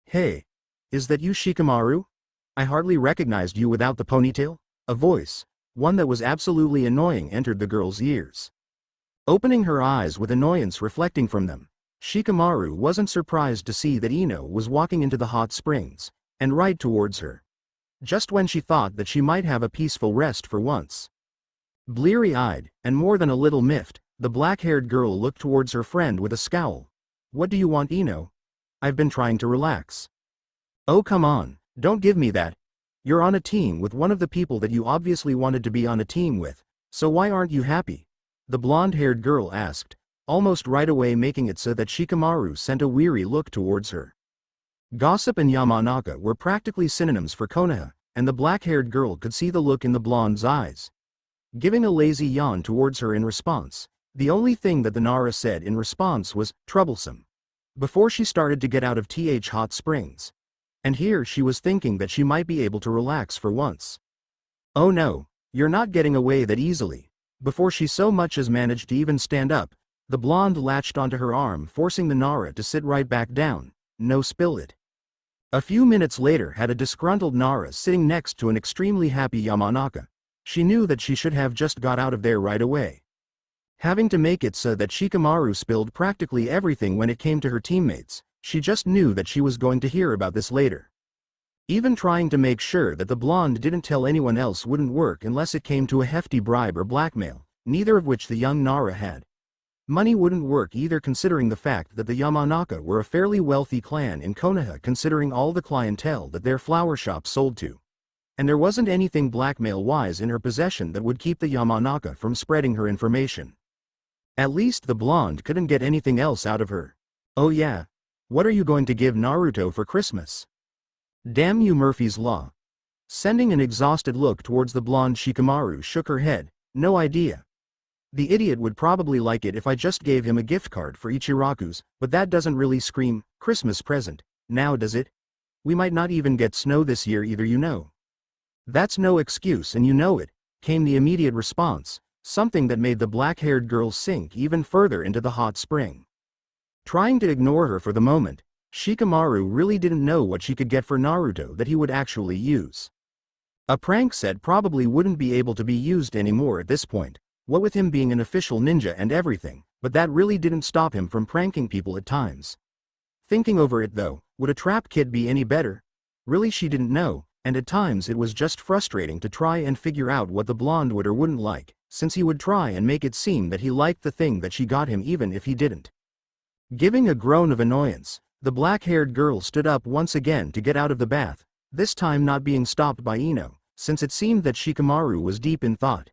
"Hey, is that you, Shikamaru? I hardly recognized you without the ponytail." A voice, one that was absolutely annoying, entered the girl's ears. Opening her eyes with annoyance reflecting from them, Shikamaru wasn't surprised to see that Ino was walking into the hot springs, and right towards her. Just when she thought that she might have a peaceful rest for once. Bleary-eyed, and more than a little miffed, the black-haired girl looked towards her friend with a scowl. "What do you want, Ino? I've been trying to relax." "Oh come on, don't give me that. You're on a team with one of the people that you obviously wanted to be on a team with, so why aren't you happy?" the blonde-haired girl asked, almost right away making it so that Shikamaru sent a weary look towards her. Gossip and Yamanaka were practically synonyms for Konoha, and the black-haired girl could see the look in the blonde's eyes. Giving a lazy yawn towards her in response, the only thing that the Nara said in response was, troublesome. Before she started to get out of hot springs. And here she was thinking that she might be able to relax for once. Oh no, you're not getting away that easily. Before she so much as managed to even stand up, the blonde latched onto her arm, forcing the Nara to sit right back down. No, spill it. A few minutes later had a disgruntled Nara sitting next to an extremely happy Yamanaka. She knew that she should have just got out of there right away. Having to make it so that Shikamaru spilled practically everything when it came to her teammates, she just knew that she was going to hear about this later. Even trying to make sure that the blonde didn't tell anyone else wouldn't work unless it came to a hefty bribe or blackmail, neither of which the young Nara had. Money wouldn't work either, considering the fact that the Yamanaka were a fairly wealthy clan in Konoha, considering all the clientele that their flower shop sold to. And there wasn't anything blackmail-wise in her possession that would keep the Yamanaka from spreading her information. At least the blonde couldn't get anything else out of her. Oh yeah? What are you going to give Naruto for Christmas? Damn you, Murphy's Law. Sending an exhausted look towards the blonde, Shikamaru shook her head. No idea. The idiot would probably like it if I just gave him a gift card for Ichiraku's, but that doesn't really scream Christmas present, now does it? We might not even get snow this year either, you know. That's no excuse, and you know it, came the immediate response, something that made the black-haired girl sink even further into the hot spring. Trying to ignore her for the moment, Shikamaru really didn't know what she could get for Naruto that he would actually use. A prank set probably wouldn't be able to be used anymore at this point, what with him being an official ninja and everything, but that really didn't stop him from pranking people at times. Thinking over it though, would a trap kit be any better? Really, she didn't know, and at times it was just frustrating to try and figure out what the blonde would or wouldn't like, since he would try and make it seem that he liked the thing that she got him even if he didn't. Giving a groan of annoyance, the black-haired girl stood up once again to get out of the bath, this time not being stopped by Ino, since it seemed that Shikamaru was deep in thought.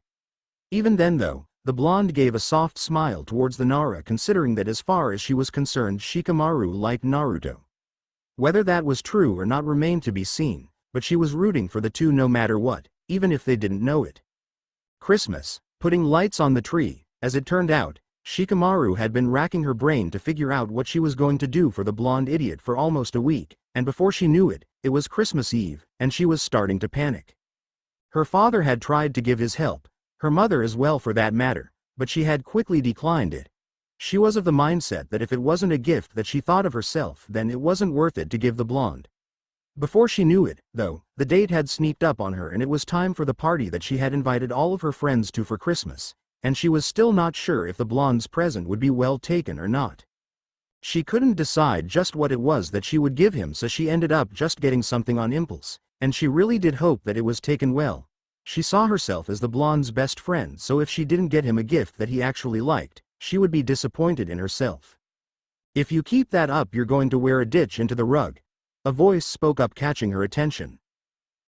Even then though, the blonde gave a soft smile towards the Nara, considering that as far as she was concerned Shikamaru liked Naruto. Whether that was true or not remained to be seen, but she was rooting for the two no matter what, even if they didn't know it. Christmas, putting lights on the tree. As it turned out, Shikamaru had been racking her brain to figure out what she was going to do for the blonde idiot for almost a week, and before she knew it, it was Christmas Eve, and she was starting to panic. Her father had tried to give his help, her mother as well for that matter, but she had quickly declined it. She was of the mindset that if it wasn't a gift that she thought of herself, then it wasn't worth it to give the blonde. Before she knew it, though, the date had sneaked up on her and it was time for the party that she had invited all of her friends to for Christmas, and she was still not sure if the blonde's present would be well taken or not. She couldn't decide just what it was that she would give him, so she ended up just getting something on impulse, and she really did hope that it was taken well. She saw herself as the blonde's best friend, so if she didn't get him a gift that he actually liked, she would be disappointed in herself. If you keep that up, you're going to wear a ditch into the rug. A voice spoke up, catching her attention.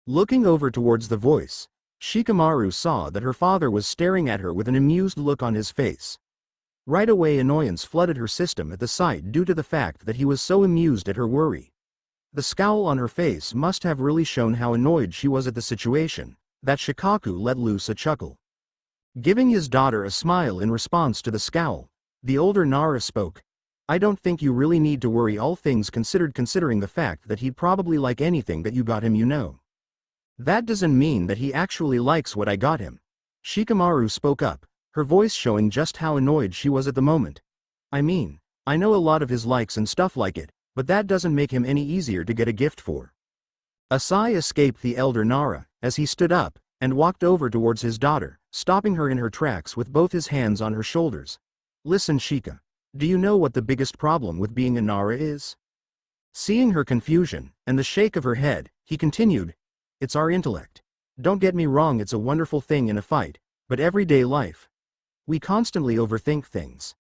Looking over towards the voice, Shikamaru saw that her father was staring at her with an amused look on his face. Right away annoyance flooded her system at the sight due to the fact that he was so amused at her worry. The scowl on her face must have really shown how annoyed she was at the situation, that Shikaku let loose a chuckle. Giving his daughter a smile in response to the scowl, the older Nara spoke. I don't think you really need to worry, all things considered, considering the fact that he'd probably like anything that you got him, you know. That doesn't mean that he actually likes what I got him. Shikamaru spoke up, her voice showing just how annoyed she was at the moment. I mean, I know a lot of his likes and stuff like it, but that doesn't make him any easier to get a gift for. A sigh escaped the elder Nara, as he stood up, and walked over towards his daughter, stopping her in her tracks with both his hands on her shoulders. Listen, Shika. Do you know what the biggest problem with being a Nara is? Seeing her confusion, and the shake of her head, he continued, it's our intellect. Don't get me wrong, it's a wonderful thing in a fight, but everyday life. We constantly overthink things.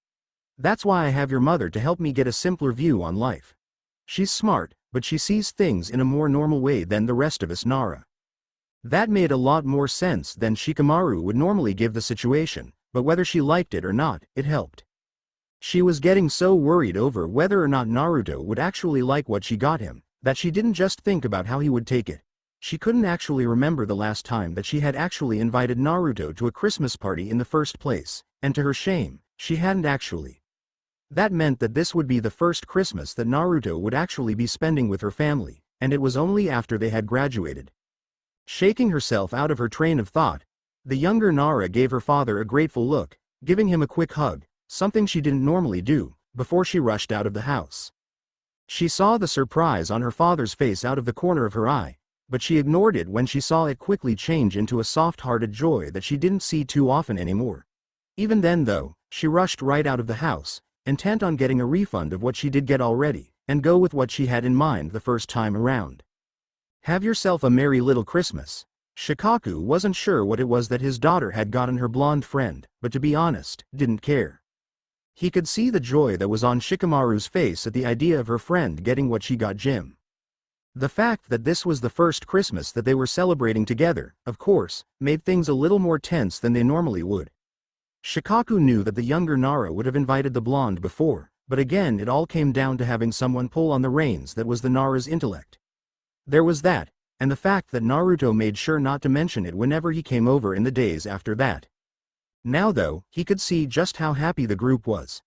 That's why I have your mother to help me get a simpler view on life. She's smart, but she sees things in a more normal way than the rest of us Nara. That made a lot more sense than Shikamaru would normally give the situation, but whether she liked it or not, it helped. She was getting so worried over whether or not Naruto would actually like what she got him, That she didn't just think about how he would take it. She couldn't actually remember the last time that she had actually invited Naruto to a Christmas party in the first place, and to her shame, she hadn't actually. That meant that this would be the first Christmas that Naruto would actually be spending with her family, and it was only after they had graduated. Shaking herself out of her train of thought, the younger Nara gave her father a grateful look, giving him a quick hug, something she didn't normally do, before she rushed out of the house. She saw the surprise on her father's face out of the corner of her eye, but she ignored it when she saw it quickly change into a soft-hearted joy that she didn't see too often anymore. Even then though, she rushed right out of the house, intent on getting a refund of what she did get already, and go with what she had in mind the first time around. Have yourself a merry little Christmas. Shikaku wasn't sure what it was that his daughter had gotten her blonde friend, but to be honest, didn't care. He could see the joy that was on Shikamaru's face at the idea of her friend getting what she got Jim. The fact that this was the first Christmas that they were celebrating together, of course, made things a little more tense than they normally would. Shikaku knew that the younger Nara would have invited the blonde before, but again it all came down to having someone pull on the reins that was the Nara's intellect. There was that, and the fact that Naruto made sure not to mention it whenever he came over in the days after that. Now though, he could see just how happy the group was.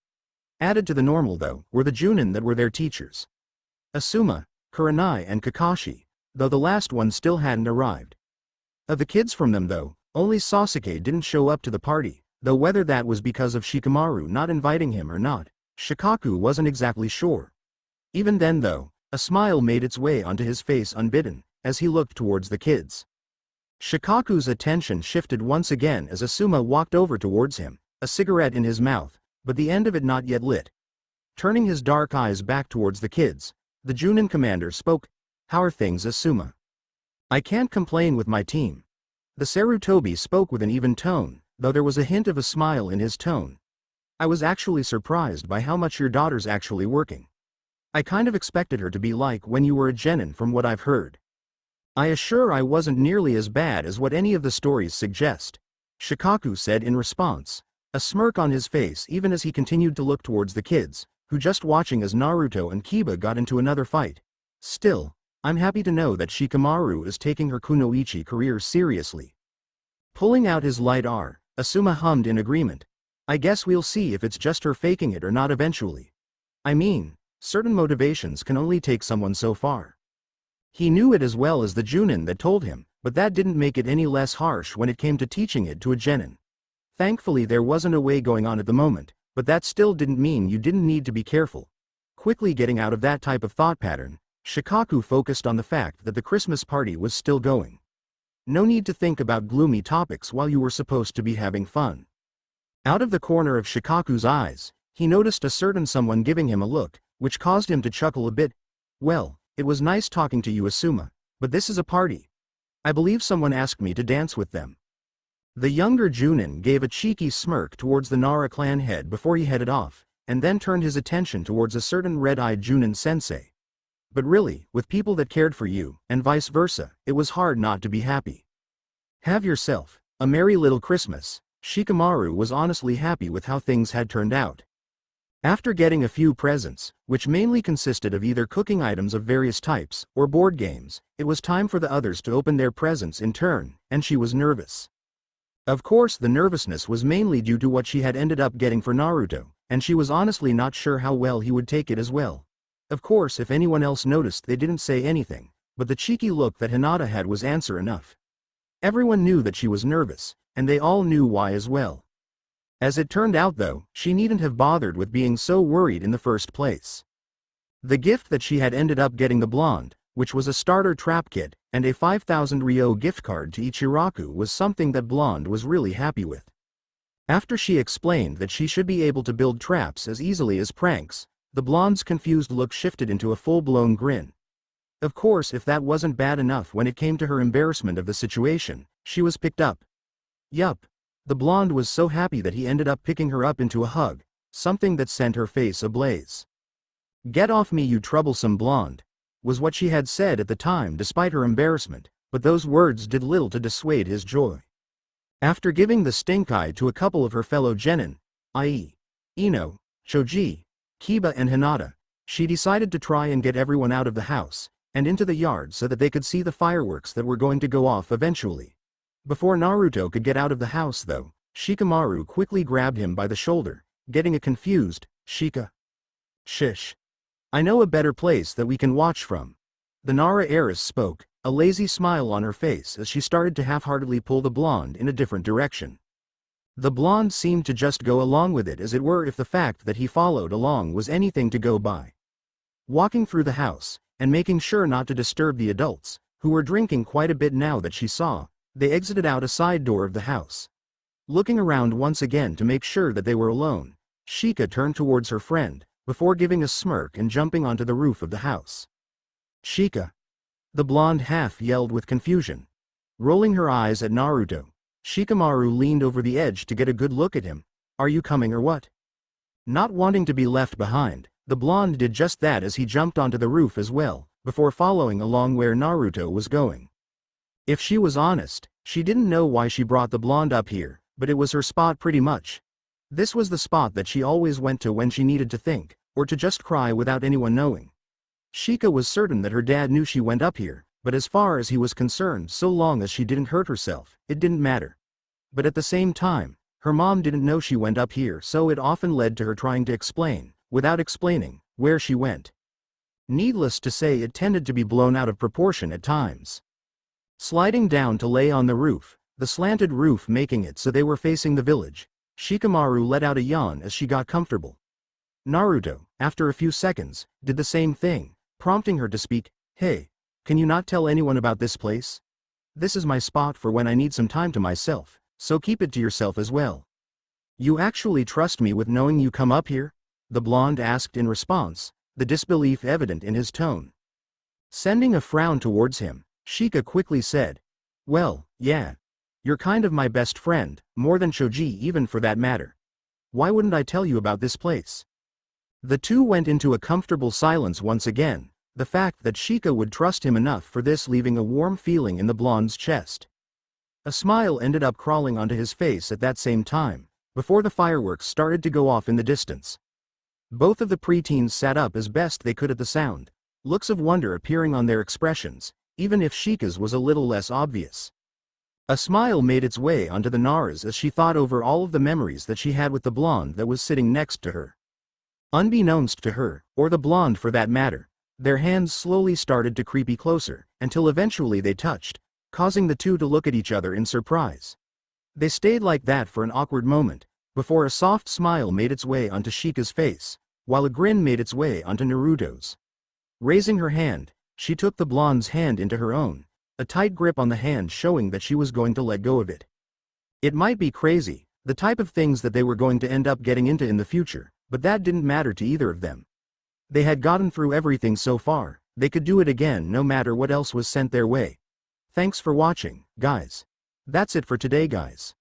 Added to the normal though, were the Junin that were their teachers. Asuma, Kurenai and Kakashi, though the last one still hadn't arrived. Of the kids from them though, only Sasuke didn't show up to the party, though whether that was because of Shikamaru not inviting him or not, Shikaku wasn't exactly sure. Even then though, a smile made its way onto his face unbidden, as he looked towards the kids. Shikaku's attention shifted once again as Asuma walked over towards him, a cigarette in his mouth, but the end of it not yet lit. Turning his dark eyes back towards the kids, the Junin commander spoke, "How are things, Asuma?" "I can't complain with my team." The Sarutobi spoke with an even tone, though there was a hint of a smile in his tone. "I was actually surprised by how much your daughter's actually working. I kind of expected her to be like when you were a genin from what I've heard. I assure I wasn't nearly as bad as what any of the stories suggest," Shikaku said in response, a smirk on his face even as he continued to look towards the kids, who just watching as Naruto and Kiba got into another fight. "Still, I'm happy to know that Shikamaru is taking her kunoichi career seriously." Pulling out his light R, Asuma hummed in agreement. "I guess we'll see if it's just her faking it or not eventually. I mean, certain motivations can only take someone so far." He knew it as well as the Junin that told him, but that didn't make it any less harsh when it came to teaching it to a genin. Thankfully there wasn't a way going on at the moment, but that still didn't mean you didn't need to be careful. Quickly getting out of that type of thought pattern, Shikaku focused on the fact that the Christmas party was still going. No need to think about gloomy topics while you were supposed to be having fun. Out of the corner of Shikaku's eyes, he noticed a certain someone giving him a look, which caused him to chuckle a bit. "Well, it was nice talking to you, Asuma, but this is a party. I believe someone asked me to dance with them." The younger Junin gave a cheeky smirk towards the Nara clan head before he headed off, and then turned his attention towards a certain red-eyed Junin sensei. But really, with people that cared for you, and vice versa, it was hard not to be happy. Have yourself a merry little Christmas. Shikamaru was honestly happy with how things had turned out. After getting a few presents, which mainly consisted of either cooking items of various types, or board games, it was time for the others to open their presents in turn, and she was nervous. Of course the nervousness was mainly due to what she had ended up getting for Naruto, and she was honestly not sure how well he would take it as well. Of course if anyone else noticed they didn't say anything, but the cheeky look that Hinata had was answer enough. Everyone knew that she was nervous, and they all knew why as well. As it turned out though, she needn't have bothered with being so worried in the first place. The gift that she had ended up getting the blonde, which was a starter trap kit, and a 5,000 Ryo gift card to Ichiraku was something that Blonde was really happy with. After she explained that she should be able to build traps as easily as pranks, the Blonde's confused look shifted into a full-blown grin. Of course if that wasn't bad enough when it came to her embarrassment of the situation, she was picked up. Yup. The Blonde was so happy that he ended up picking her up into a hug, something that sent her face ablaze. "Get off me you troublesome Blonde," was what she had said at the time despite her embarrassment, but those words did little to dissuade his joy. After giving the stink eye to a couple of her fellow genin, i.e. Ino, Choji, Kiba and Hinata, she decided to try and get everyone out of the house, and into the yard so that they could see the fireworks that were going to go off eventually. Before Naruto could get out of the house though, Shikamaru quickly grabbed him by the shoulder, getting a confused, "Shika. Shish. I know a better place that we can watch from." The Nara heiress spoke, a lazy smile on her face as she started to half-heartedly pull the blonde in a different direction. The blonde seemed to just go along with it as it were if the fact that he followed along was anything to go by. Walking through the house, and making sure not to disturb the adults, who were drinking quite a bit now that she saw, they exited out a side door of the house. Looking around once again to make sure that they were alone, Shika turned towards her friend, before giving a smirk and jumping onto the roof of the house. "Shika!" The blonde half yelled with confusion. Rolling her eyes at Naruto, Shikamaru leaned over the edge to get a good look at him. "Are you coming or what?" Not wanting to be left behind, the blonde did just that as he jumped onto the roof as well, before following along where Naruto was going. If she was honest, she didn't know why she brought the blonde up here, but it was her spot pretty much. This was the spot that she always went to when she needed to think, or to just cry without anyone knowing. Shika was certain that her dad knew she went up here, but as far as he was concerned, so long as she didn't hurt herself, it didn't matter. But at the same time, her mom didn't know she went up here, so it often led to her trying to explain, without explaining, where she went. Needless to say, it tended to be blown out of proportion at times. Sliding down to lay on the roof, the slanted roof making it so they were facing the village, Shikamaru let out a yawn as she got comfortable. Naruto, after a few seconds, did the same thing, prompting her to speak. "Hey, can you not tell anyone about this place? This is my spot for when I need some time to myself, so keep it to yourself as well." "You actually trust me with knowing you come up here?" the blonde asked in response, the disbelief evident in his tone. Sending a frown towards him, Shika quickly said, "Well, yeah. You're kind of my best friend, more than Choji even for that matter. Why wouldn't I tell you about this place?" The two went into a comfortable silence once again, the fact that Shika would trust him enough for this leaving a warm feeling in the blonde's chest. A smile ended up crawling onto his face at that same time, before the fireworks started to go off in the distance. Both of the preteens sat up as best they could at the sound, looks of wonder appearing on their expressions, even if Shika's was a little less obvious. A smile made its way onto the Nara's as she thought over all of the memories that she had with the blonde that was sitting next to her. Unbeknownst to her, or the blonde for that matter, their hands slowly started to creep closer, until eventually they touched, causing the two to look at each other in surprise. They stayed like that for an awkward moment, before a soft smile made its way onto Shika's face, while a grin made its way onto Naruto's. Raising her hand, she took the blonde's hand into her own, a tight grip on the hand showing that she was going to let go of it. It might be crazy, the type of things that they were going to end up getting into in the future, but that didn't matter to either of them. They had gotten through everything so far, they could do it again no matter what else was sent their way. Thanks for watching, guys. That's it for today, guys.